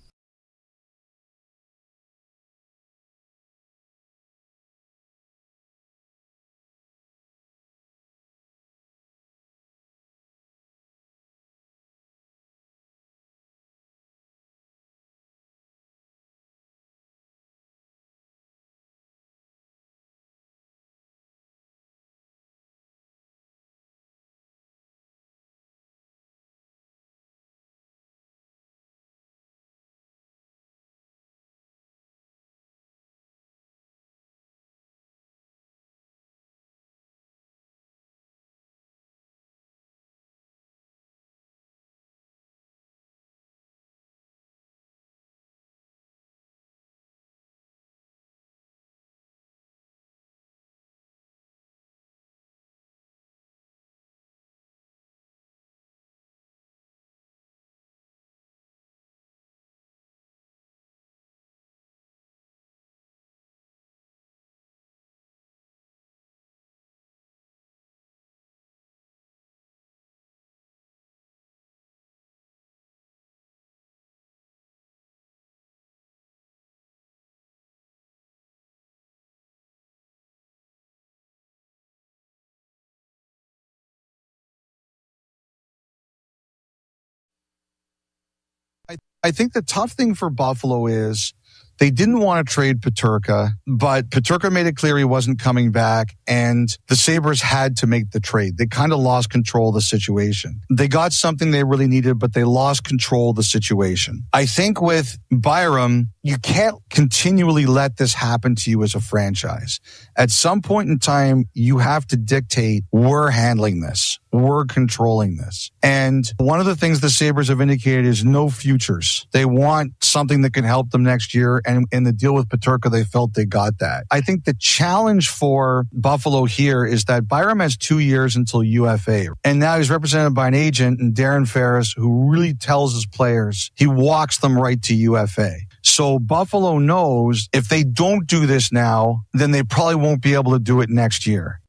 I think the tough thing for Buffalo is they didn't want to trade Peterka, but Peterka made it clear he wasn't coming back, and the Sabres had to make the trade. They kind of lost control of the situation. They got something they really needed, but they lost control of the situation. I think with Byram, you can't continually let this happen to you as a franchise. At some point in time, you have to dictate, we're handling this. We're controlling this. And one of the things the Sabres have indicated is no futures. They want something that can help them next year. And in the deal with Peterka, they felt they got that. I think the challenge for Buffalo here is that Byram has 2 years until UFA. And now he's represented by an agent, and Darren Ferris, who really tells his players, he walks them right to UFA. So Buffalo knows if they don't do this now, then they probably won't be able to do it next year.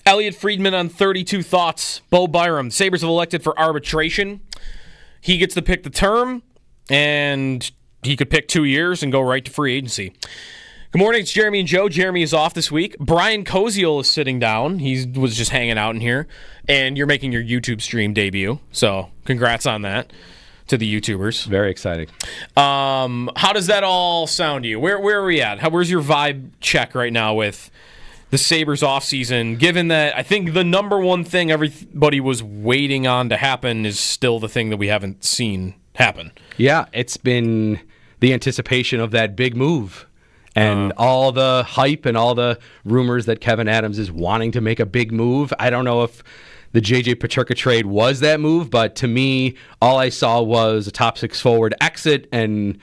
Elliot Friedman on 32 Thoughts. Bo Byram. Sabres have elected for arbitration. He gets to pick the term, and he could pick 2 years and go right to free agency. Good morning, it's Jeremy and Joe. Jeremy is off this week. Brian Koziel is sitting down. He was just hanging out in here, and you're making your YouTube stream debut, so congrats on that to the YouTubers. Very exciting. How does that all sound to you? Where are we at? Where's your vibe check right now with the Sabres offseason, given that I think the number one thing everybody was waiting on to happen is still the thing that we haven't seen happen. Yeah, it's been the anticipation of that big move and all the hype and all the rumors that Kevin Adams is wanting to make a big move. I don't know if the J.J. Peterka trade was that move, but to me, all I saw was a top six forward exit, and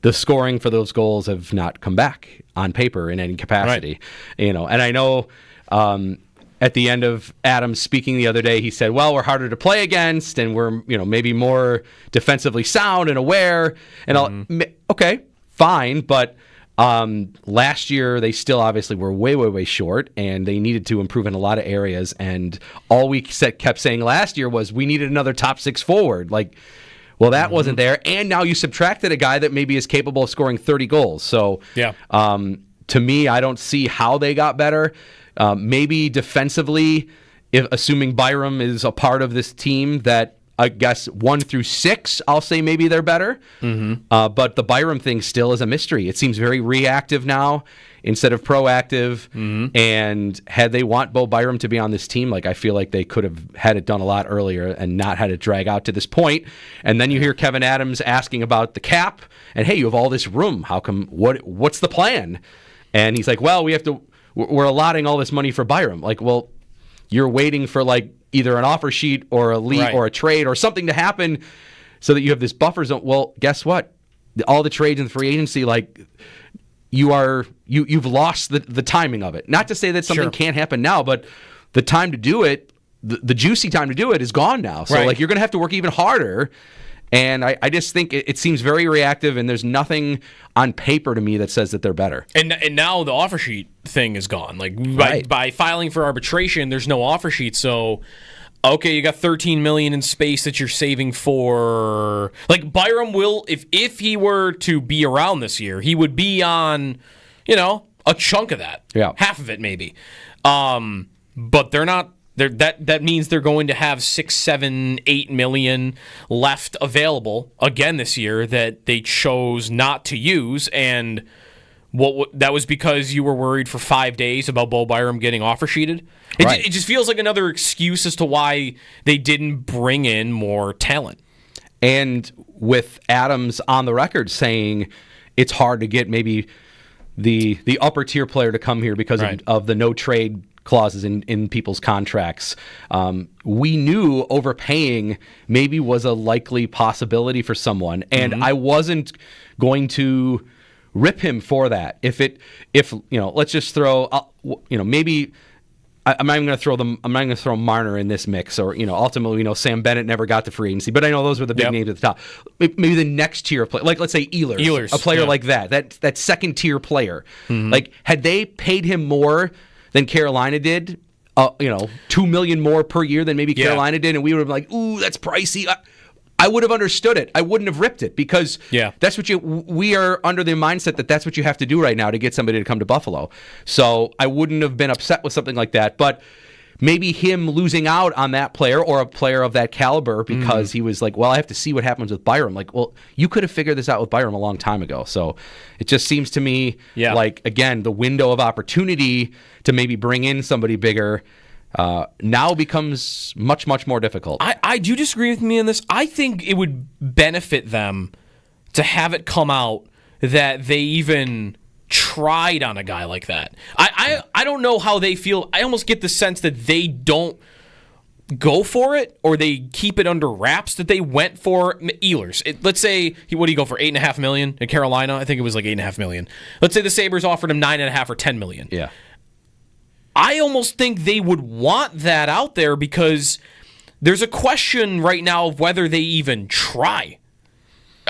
the scoring for those goals have not come back on paper in any capacity. Right. And I know at the end of Adams speaking the other day, he said, well, we're harder to play against, and we're maybe more defensively sound and aware. And okay, fine, but last year they still obviously were way, way, way short, and they needed to improve in a lot of areas. And all we kept saying last year was we needed another top six forward. Well, that wasn't there, and now you subtracted a guy that maybe is capable of scoring 30 goals. So, to me, I don't see how they got better. Maybe defensively, assuming Byram is a part of this team, that I guess 1 through 6, I'll say maybe they're better. But the Byram thing still is a mystery. It seems very reactive now instead of proactive. And had they want Bo Byram to be on this team, I feel like they could have had it done a lot earlier and not had it drag out to this point. And then you hear Kevin Adams asking about the cap, and hey, you have all this room. How come? What's the plan? And he's like, well, we're allotting all this money for Byram. Well, you're waiting for either an offer sheet or a lead or a trade or something to happen so that you have this buffer zone. Well, guess what? All the trades in the free agency, you've lost the timing of it. Not to say that something can't happen now, but the time to do it, the juicy time to do it is gone now. So you're going to have to work even harder. And I just think it seems very reactive, and there's nothing on paper to me that says that they're better. And now the offer sheet thing is gone. By filing for arbitration, there's no offer sheet. So, okay, you got $13 million in space that you're saving for. Byram will, if he were to be around this year, he would be on, a chunk of that. Yeah, half of it maybe. But they're not. That means they're going to have $6, $7, $8 million left available again this year that they chose not to use, and that was because you were worried for 5 days about Bo Byram getting offer sheeted. It just feels like another excuse as to why they didn't bring in more talent. And with Adams on the record saying it's hard to get maybe the upper tier player to come here because of the no trade clauses in people's contracts. We knew overpaying maybe was a likely possibility for someone, and I wasn't going to rip him for that. If let's just throw, maybe I'm not going to throw Marner in this mix, or ultimately, Sam Bennett never got to free agency, but I know those were the big names at the top. Maybe the next tier player, let's say Ehlers, a player like that second tier player, had they paid him more than Carolina did, $2 million more per year than maybe Carolina did, and we would have been like, ooh, that's pricey. I would have understood it. I wouldn't have ripped it because that's what we are under the mindset that that's what you have to do right now to get somebody to come to Buffalo. So I wouldn't have been upset with something like that. But maybe him losing out on that player or a player of that caliber because he was like, well, I have to see what happens with Byram. Well, you could have figured this out with Byram a long time ago. So it just seems to me again, the window of opportunity to maybe bring in somebody bigger now becomes much, much more difficult. I do disagree with me on this. I think it would benefit them to have it come out that they even tried on a guy like that. I don't know how they feel. I almost get the sense that they don't go for it, or they keep it under wraps, that they went for Ehlers. Let's say, what do you go for, $8.5 million in Carolina? I think it was like $8.5 million. Let's say the Sabres offered him $9.5 or $10 million. Yeah. I almost think they would want that out there because there's a question right now of whether they even try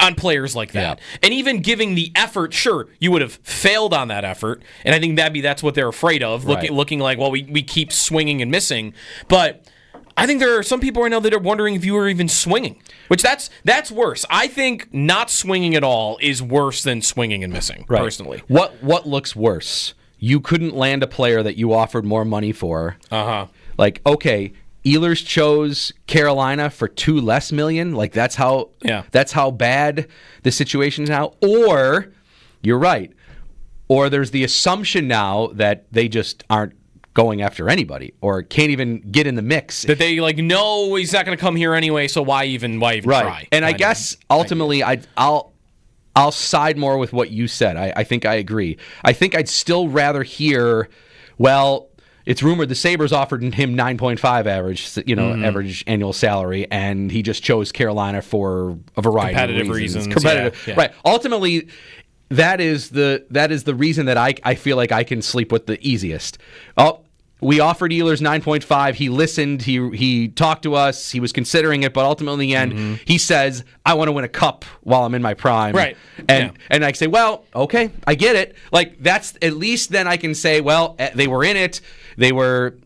on players like that. Yeah. And even giving the effort, sure, you would have failed on that effort, and I think that's what they're afraid of, looking like, well, we keep swinging and missing. But I think there are some people right now that are wondering if you were even swinging, which that's worse. I think not swinging at all is worse than swinging and missing, personally. What looks worse? You couldn't land a player that you offered more money for. Okay, Ehlers chose Carolina for $2 less million. That's how bad the situation is now. Or, you're right, or there's the assumption now that they just aren't going after anybody or can't even get in the mix. That they no, he's not going to come here anyway, so why even try? And I guess ultimately I'll side more with what you said. I think I agree. I think I'd still rather hear, well, it's rumored the Sabres offered him 9.5 average annual salary, and he just chose Carolina for a variety of reasons. Competitive. Yeah. Right. Ultimately, that is the reason that I feel like I can sleep with the easiest. Oh, we offered Ehlers 9.5. He listened. He talked to us. He was considering it, but ultimately in the end, he says, I want to win a cup while I'm in my prime. Right. And I say, well, okay, I get it. Like, that's at least then I can say, well, they were in it. They were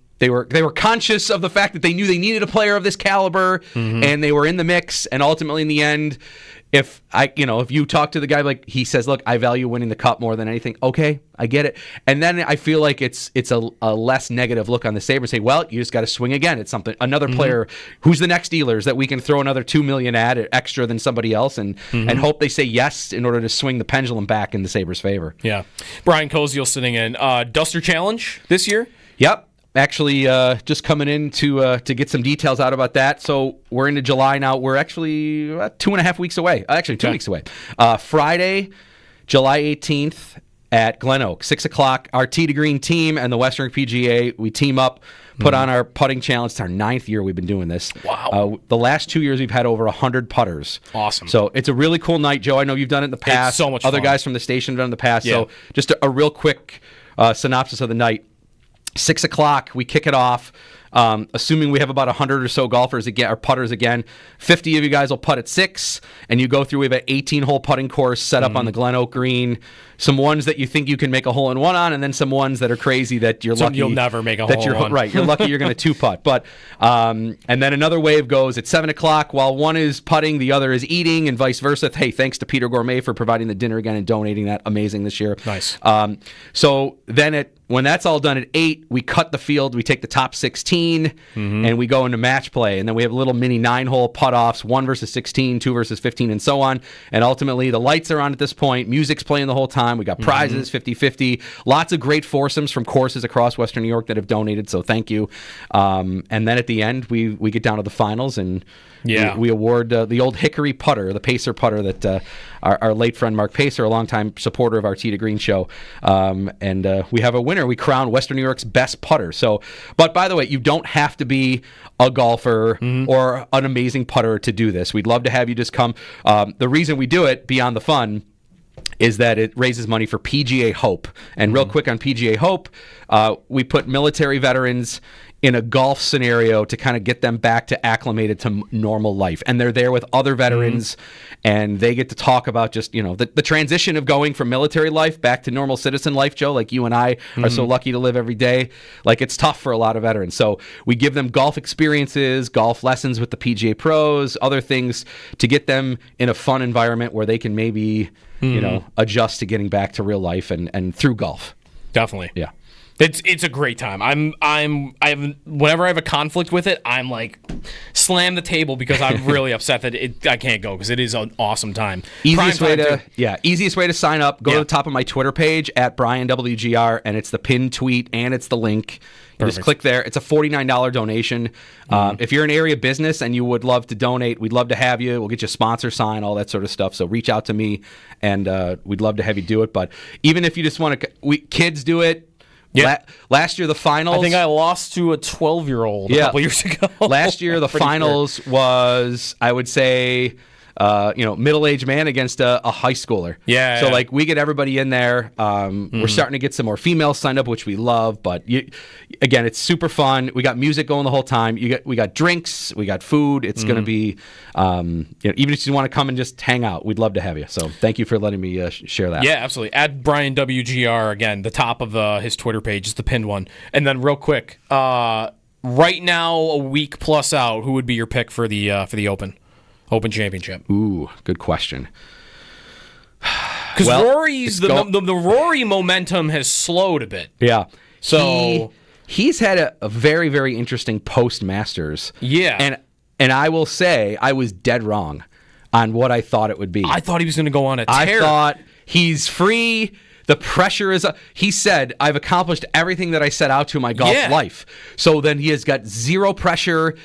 conscious of the fact that they knew they needed a player of this caliber, and they were in the mix. And ultimately, in the end, if you talk to the guy, like he says, look, I value winning the cup more than anything. Okay, I get it. And then I feel like it's a less negative look on the Sabres. Say, well, you just got to swing again. It's another player who's the next Ehlers that we can throw another $2 million at extra than somebody else, and hope they say yes in order to swing the pendulum back in the Sabres' favor. Yeah, Brian Koziel sitting in. Duster Challenge this year. Yep. Actually, just coming in to get some details out about that. So we're into July now. We're actually 2.5 weeks away. Actually, 2 weeks away. Friday, July 18th at Glen Oak, 6 o'clock. Our Tee to Green team and the Western PGA, we team up, put on our putting challenge. It's our 9th year we've been doing this. Wow. The last 2 years we've had over 100 putters. Awesome. So it's a really cool night, Joe. I know you've done it in the past. It's so much Other fun. guys from the station have done it in the past. Yeah. So just a real quick synopsis of the night. 6 o'clock, we kick it off. Assuming we have about 100 or so golfers again, or putters again. 50 of you guys will putt at 6, and you go through. We have an 18-hole putting course set up on the Glen Oak Green. Some ones that you think you can make a hole-in-one on, and then some ones that are crazy that you're lucky you'll never make a hole-in-one. Right, you're lucky you're going to two-putt. But and then another wave goes at 7 o'clock. While one is putting, the other is eating, and vice versa. Hey, thanks to Peter Gourmet for providing the dinner again and donating that. Amazing this year. Nice. So then when that's all done at 8, we cut the field. We take the top 16, and we go into match play. And then we have little mini 9-hole putt-offs, 1 versus 16, 2 versus 15, and so on. And ultimately, the lights are on at this point. Music's playing the whole time. We got prizes, 50-50. Lots of great foursomes from courses across Western New York that have donated, so thank you. And then at the end, we get down to the finals, and we award the old Hickory putter, the Pacer putter that our late friend Mark Pacer, a longtime supporter of our Tee to Green show. And we have a winner. We crown Western New York's best putter. So, but by the way, you don't have to be a golfer or an amazing putter to do this. We'd love to have you just come. The reason we do it, beyond the fun, is that it raises money for PGA Hope. And real quick on PGA Hope, we put military veterans in a golf scenario to kind of get them back to acclimated to normal life. And they're there with other veterans, and they get to talk about just, the transition of going from military life back to normal citizen life, Joe, like you and I are so lucky to live every day. Like, it's tough for a lot of veterans. So we give them golf experiences, golf lessons with the PGA pros, other things to get them in a fun environment where they can maybe, adjust to getting back to real life and through golf. Definitely. Yeah. It's a great time. Whenever I have a conflict with it, I'm like slam the table because I'm really upset that I can't go because it is an awesome time. Easiest way to sign up. Go to the top of my Twitter page at BrianWGR, and it's the pinned tweet and it's the link. You just click there. It's a $49 donation. If you're an area business and you would love to donate, we'd love to have you. We'll get you a sponsor sign, all that sort of stuff. So reach out to me, and we'd love to have you do it. But even if you just want to, kids do it. Yeah. Last year, the finals. I think I lost to a 12-year-old a couple years ago. Last year, the finals was, I would say, middle-aged man against a high schooler. Yeah. So, we get everybody in there. We're starting to get some more females signed up, which we love. But, again, it's super fun. We got music going the whole time. We got drinks. We got food. It's going to be, even if you want to come and just hang out, we'd love to have you. So, thank you for letting me share that. Yeah, absolutely. At Brian WGR, again, the top of his Twitter page is the pinned one. And then real quick, right now, a week plus out, who would be your pick for the Open Championship? Ooh, good question. Because Rory's the Rory momentum has slowed a bit. Yeah. So he's had a very, very interesting post-Masters. Yeah. And I will say I was dead wrong on what I thought it would be. I thought he was going to go on a tear. I thought he's free. the pressure is. He said, "I've accomplished everything that I set out to in my golf life." So then he has got zero pressure.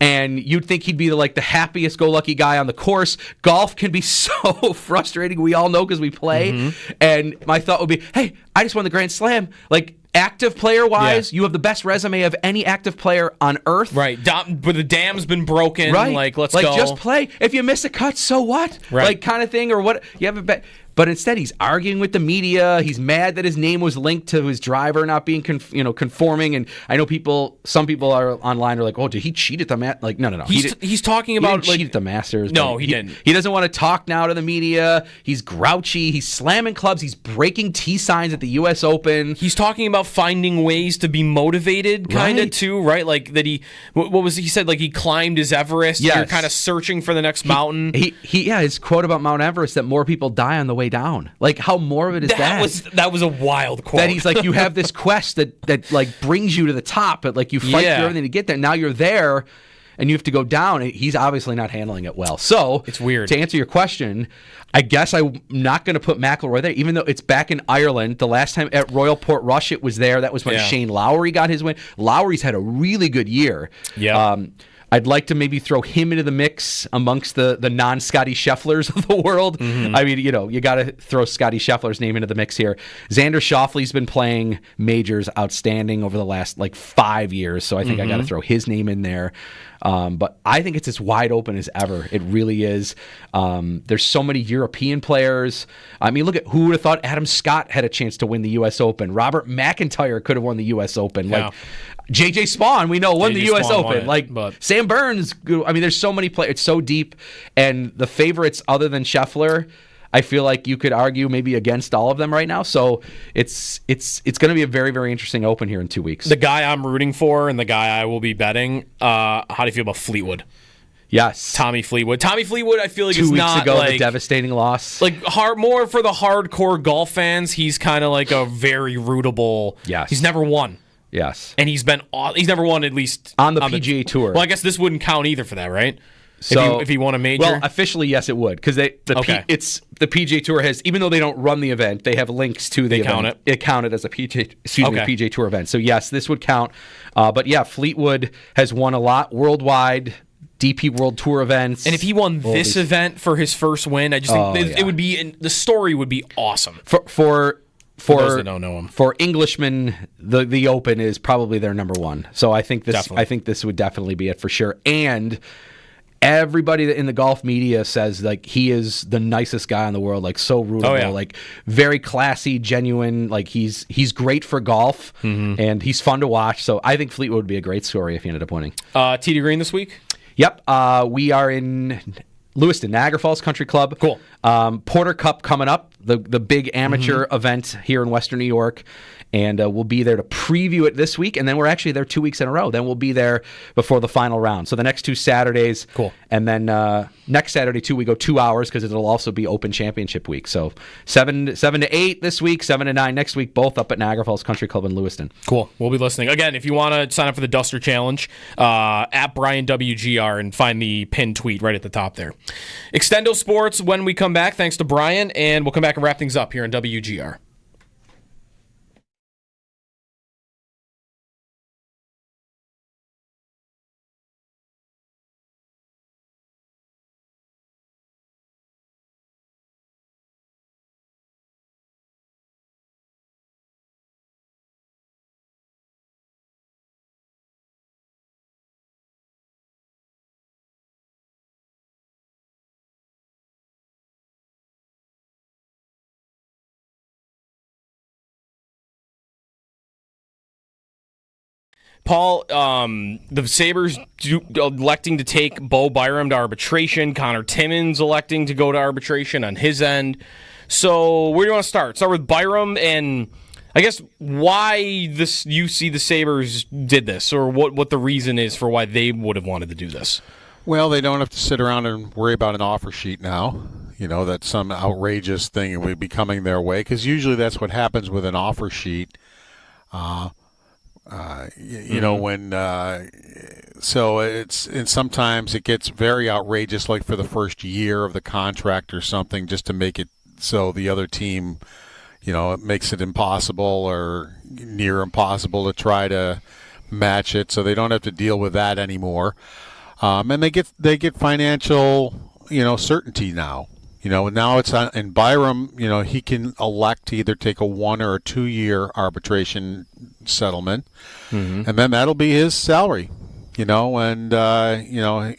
And you'd think he'd be like the happiest-go-lucky guy on the course. Golf can be so frustrating. We all know because we play. Mm-hmm. And my thought would be, hey, I just won the Grand Slam. Like, active player-wise, you have the best resume of any active player on earth. Right. But the dam's been broken. Right. Like, let's go. Like, just play. If you miss a cut, so what? Right. Like, kind of thing. Or what? You have a bet. But instead, he's arguing with the media. He's mad that his name was linked to his driver not being, conforming. And I know some people are online are like, "Oh, did he cheat at the Like, no. He's talking about cheat at the Masters. No, he didn't. He doesn't want to talk now to the media. He's grouchy. He's slamming clubs. He's breaking T signs at the U.S. Open. He's talking about finding ways to be motivated, kind of too, right? Like that what was he said? Like he climbed his Everest. Yes. You're kind of searching for the next mountain. His quote about Mount Everest that more people die on the way down. Like, how morbid is that? That was a wild quote. That he's like, you have this quest that like brings you to the top, but like you fight through everything to get there. Now you're there, and you have to go down. He's obviously not handling it well. So it's weird. To answer your question, I guess I'm not going to put McIlroy there, even though it's back in Ireland. The last time at Royal Portrush, it was there. That was when Shane Lowry got his win. Lowry's had a really good year. Yeah. I'd like to maybe throw him into the mix amongst the non-Scotty Schefflers of the world. Mm-hmm. I mean, you got to throw Scotty Scheffler's name into the mix here. Xander Schauffele's been playing majors outstanding over the last 5 years, so I think I got to throw his name in there. But I think it's as wide open as ever. It really is. There's so many European players. I mean, look at who would have thought Adam Scott had a chance to win the U.S. Open. Robert McIntyre could have won the U.S. Open. Yeah. J.J. Spawn, we know, won the U.S. Open. But Sam Burns, I mean, there's so many players. It's so deep. And the favorites other than Scheffler, I feel like you could argue maybe against all of them right now. So it's going to be a very, very interesting Open here in 2 weeks. The guy I'm rooting for and the guy I will be betting, how do you feel about Fleetwood? Yes. Tommy Fleetwood, I feel like 2 is weeks not ago, like the devastating loss. More for the hardcore golf fans, he's kind of like a very rootable. Yes. He's never won. Yes. And he's never won at least on the PGA Tour. Well, I guess this wouldn't count either for that, right? So if he won a major? Well, officially, yes, it would. Because the PGA Tour has, even though they don't run the event, they have links to the event. Count it? It counted as a PGA Tour event. So, yes, this would count. But, yeah, Fleetwood has won a lot worldwide. DP World Tour events. And if he won this event for his first win, I just think it would be, the story would be awesome. For those that don't know him. For Englishmen, the Open is probably their number one. So I think this would definitely be it for sure. And everybody in the golf media says like he is the nicest guy in the world, like so rootable, like very classy, genuine. Like he's great for golf, and he's fun to watch. So I think Fleetwood would be a great story if he ended up winning. TD Green this week? Yep. We are in Lewiston, Niagara Falls Country Club. Cool. Porter Cup coming up, the big amateur event here in Western New York. And we'll be there to preview it this week. And then we're actually there 2 weeks in a row. Then we'll be there before the final round. So the next 2 Saturdays. Cool. And then next Saturday, too, we go 2 hours because it'll also be Open Championship week. So 7 to 8 this week, 7 to 9 next week, both up at Niagara Falls Country Club in Lewiston. Cool. We'll be listening. Again, if you want to sign up for the Duster Challenge, at Brian WGR and find the pinned tweet right at the top there. Extendo Sports when we come back. Thanks to Brian. And we'll come back and wrap things up here on WGR. Paul, the Sabres electing to take Bo Byram to arbitration. Connor Timmins electing to go to arbitration on his end. So where do you want to start? Start with Byram and I guess why you see the Sabres did this, or what the reason is for why they would have wanted to do this. Well, they don't have to sit around and worry about an offer sheet now. You know, that's some outrageous thing would be coming their way, because usually that's what happens with an offer sheet. You know, when so it's, and sometimes it gets very outrageous, like for the first year of the contract or something, just to make it so the other team, it makes it impossible or near impossible to try to match it, so they don't have to deal with that anymore. And they get financial, certainty now. Now it's on, and Byram, he can elect to either take a 1 or a 2 year arbitration settlement, and then that'll be his salary. And now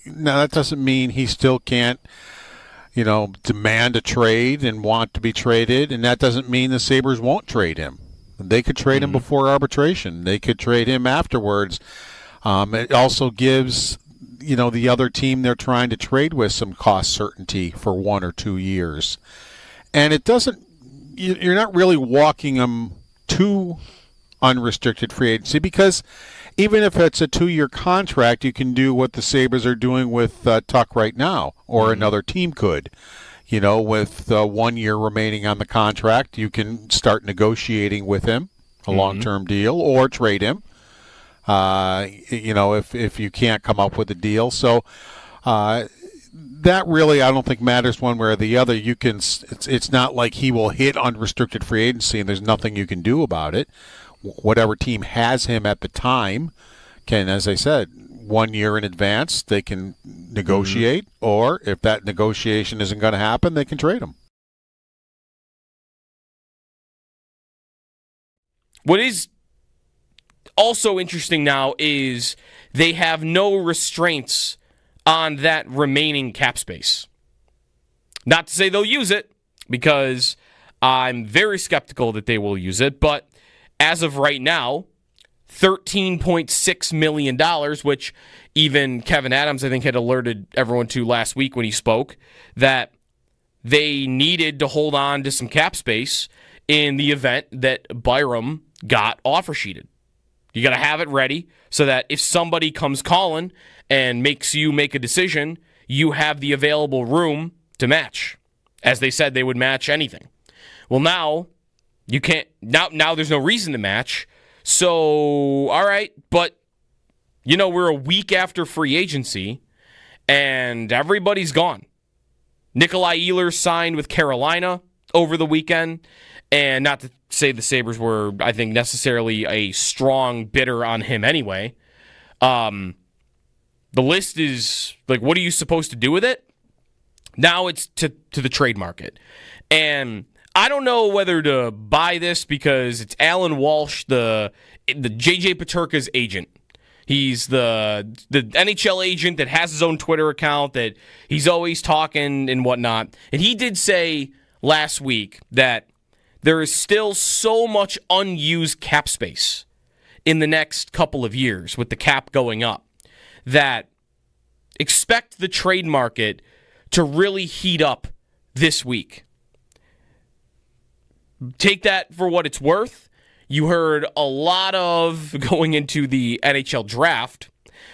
that doesn't mean he still can't, demand a trade and want to be traded, and that doesn't mean the Sabres won't trade him. They could trade him before arbitration. They could trade him afterwards. It also gives the other team they're trying to trade with some cost certainty for 1 or 2 years. And it doesn't, you're not really walking them to unrestricted free agency, because even if it's a 2-year contract, you can do what the Sabres are doing with Tuck right now, or another team could. With 1 year remaining on the contract, you can start negotiating with him a long-term deal or trade him. If you can't come up with a deal. So that really, I don't think matters one way or the other. It's not like he will hit unrestricted free agency and there's nothing you can do about it. Whatever team has him at the time can, as I said, 1 year in advance, they can negotiate, or if that negotiation isn't going to happen, they can trade him. What is also interesting now is they have no restraints on that remaining cap space. Not to say they'll use it, because I'm very skeptical that they will use it, but as of right now, $13.6 million, which even Kevin Adams, I think, had alerted everyone to last week when he spoke, that they needed to hold on to some cap space in the event that Byram got offer sheeted. You got to have it ready so that if somebody comes calling and makes you make a decision, you have the available room to match. As they said, they would match anything. Well, now you can't. Now there's no reason to match. So, all right, but we're a week after free agency, and everybody's gone. Nikolai Ehlers signed with Carolina over the weekend, and not to say the Sabres were, I think, necessarily a strong bidder on him anyway. The list is, what are you supposed to do with it? Now it's to the trade market. And I don't know whether to buy this because it's Alan Walsh, the JJ Peterka's agent. He's the NHL agent that has his own Twitter account, that he's always talking and whatnot. And he did say last week that there is still so much unused cap space in the next couple of years with the cap going up that expect the trade market to really heat up this week. Take that for what it's worth. You heard a lot of, going into the NHL draft,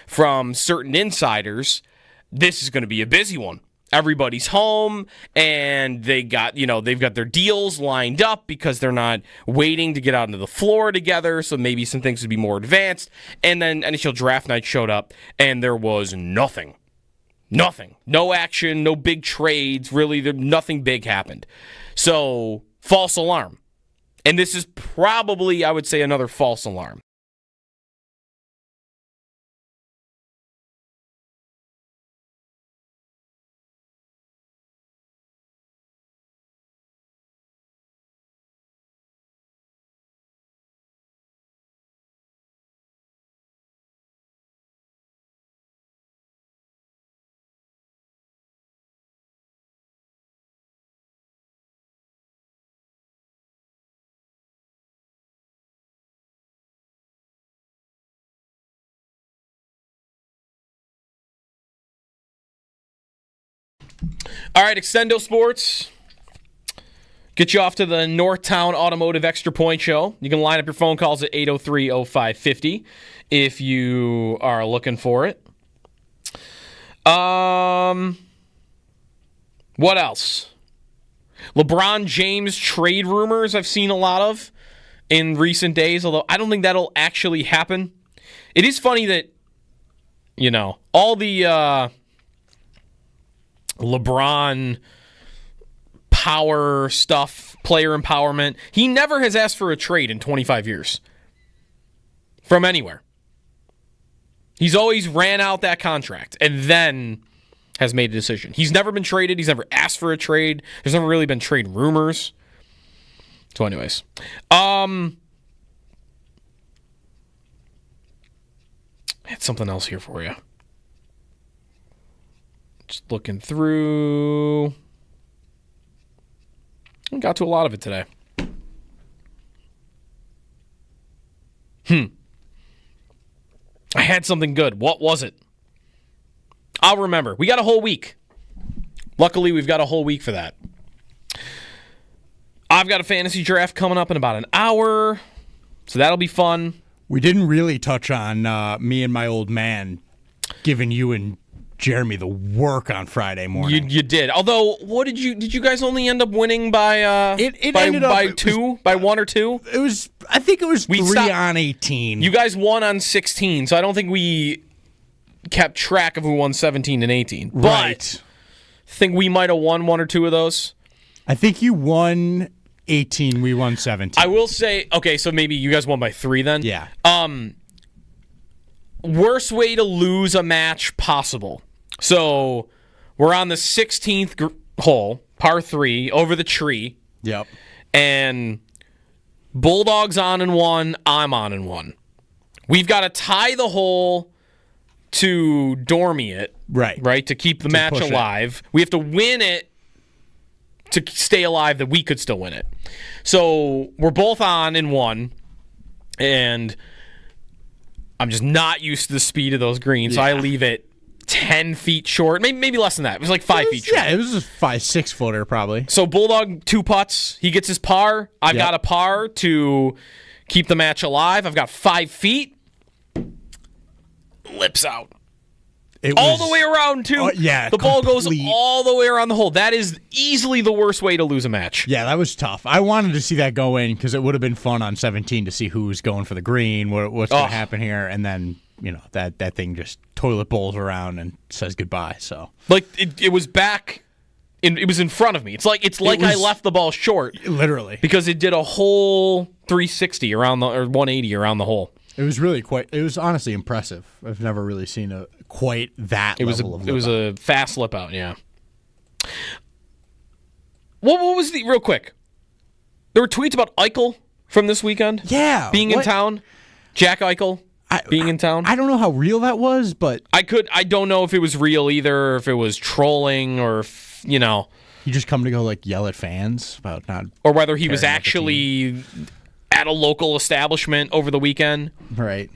from certain insiders, this is going to be a busy one. Everybody's home, and they've got their deals lined up because they're not waiting to get out onto the floor together, so maybe some things would be more advanced. And then NHL draft night showed up, and there was nothing. Nothing. No action, no big trades, really, nothing big happened. So, false alarm. And this is probably, I would say, another false alarm. All right, Extendo Sports. Get you off to the Northtown Automotive Extra Point Show. You can line up your phone calls at 803-0550 if you are looking for it. What else? LeBron James trade rumors I've seen a lot of in recent days, although I don't think that'll actually happen. It is funny that, all the LeBron power stuff, player empowerment. He never has asked for a trade in 25 years from anywhere. He's always ran out that contract and then has made a decision. He's never been traded. He's never asked for a trade. There's never really been trade rumors. So anyways. I had something else here for you. Just looking through. I got to a lot of it today. I had something good. What was it? I'll remember. We got a whole week. Luckily, we've got a whole week for that. I've got a fantasy draft coming up in about an hour, so that'll be fun. We didn't really touch on me and my old man giving you and Jeremy the work on Friday morning. You did. Although, what did you guys only end up winning by? It ended up by two, by 1 or 2. It was. I think it was 3 on 18. You guys won on 16, so I don't think we kept track of who won 17 and 18. Right. But I think we might have won 1 or 2 of those. I think you won 18. We won 17. I will say, okay, so maybe you guys won by 3 then. Yeah. Worst way to lose a match possible. So we're on the 16th hole, par 3, over the tree. Yep. And Bulldog's on in 1, I'm on in 1. We've got to tie the hole to dormy it. Right. To keep the match alive. We have to win it to stay alive that we could still win it. So we're both on in 1, and I'm just not used to the speed of those greens, so I leave it 10 feet short, maybe less than that. It was like 5 feet short. Yeah, it was a 5-6 footer probably. So Bulldog 2 putts, he gets his par. I've got a par to keep the match alive. I've got 5 feet. Lips out. All the way around, too. The ball goes all the way around the hole. That is easily the worst way to lose a match. Yeah, that was tough. I wanted to see that go in because it would have been fun on 17 to see who's going for the green, what's going to happen here, and then that thing just toilet bowls around and says goodbye. So it was back. It was in front of me. It's like I left the ball short, literally, because it did a whole 360 around or 180 around the hole. It was really it was honestly impressive. I've never really seen quite that level of lip out. It was a fast lip out, yeah. What was real quick? There were tweets about Eichel from this weekend. Yeah. Being in town. Jack Eichel being in town. I don't know how real that was, but I don't know if it was real either, or if it was trolling, or if, You just come to go yell at fans about not, or whether he was actually at a local establishment over the weekend. Right.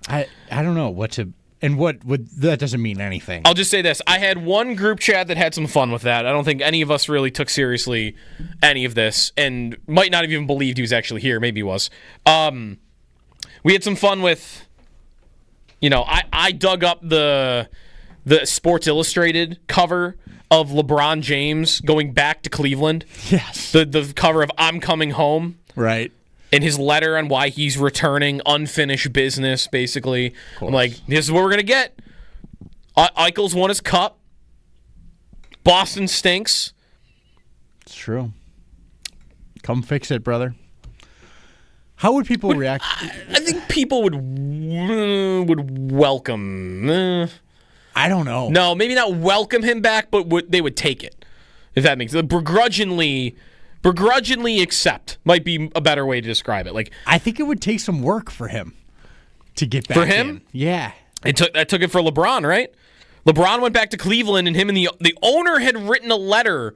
I don't know what to, and what would, that doesn't mean anything. I'll just say this. I had one group chat that had some fun with that. I don't think any of us really took seriously any of this, and might not have even believed he was actually here. Maybe he was. We had some fun with, I dug up the Sports Illustrated cover of LeBron James going back to Cleveland. Yes. The cover of I'm Coming Home. Right. And his letter on why he's returning unfinished business, basically. I'm like, this is what we're going to get. Eichel's won his cup. Boston stinks. It's true. Come fix it, brother. How would people react? I think people would welcome. I don't know. No, maybe not welcome him back, but they would take it, if that makes sense. Begrudgingly accept might be a better way to describe it. I think it would take some work for him to get back for him. In. Yeah, that took it for LeBron, right? LeBron went back to Cleveland, and him and the owner had written a letter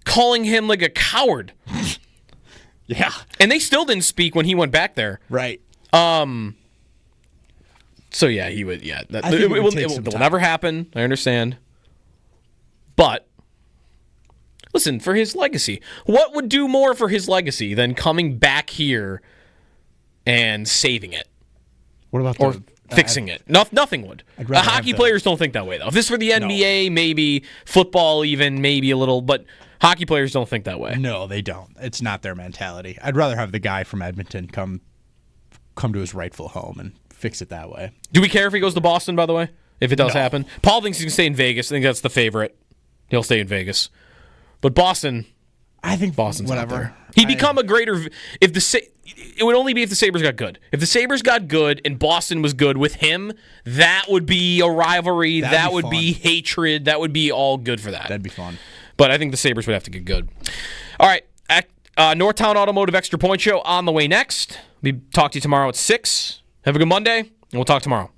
calling him a coward. Yeah, and they still didn't speak when he went back there. Right. So yeah, he would. Yeah, it will never happen. I understand, but listen, for his legacy, what would do more for his legacy than coming back here and saving it? What about fixing it? Nothing would. Hockey players don't think that way, though. If this is for the NBA, maybe football, even maybe a little, but hockey players don't think that way. No, they don't. It's not their mentality. I'd rather have the guy from Edmonton come to his rightful home and fix it that way. Do we care if he goes to Boston, by the way? If it does happen? Paul thinks he can stay in Vegas. I think that's the favorite. He'll stay in Vegas. But Boston, I think Boston's whatever. He'd become a greater. It would only be if the Sabres got good. If the Sabres got good and Boston was good with him, that would be a rivalry. That would be hatred. That would be all good for that. That'd be fun. But I think the Sabres would have to get good. All right. Northtown Automotive Extra Point Show on the way next. We talk to you tomorrow at 6. Have a good Monday, and we'll talk tomorrow.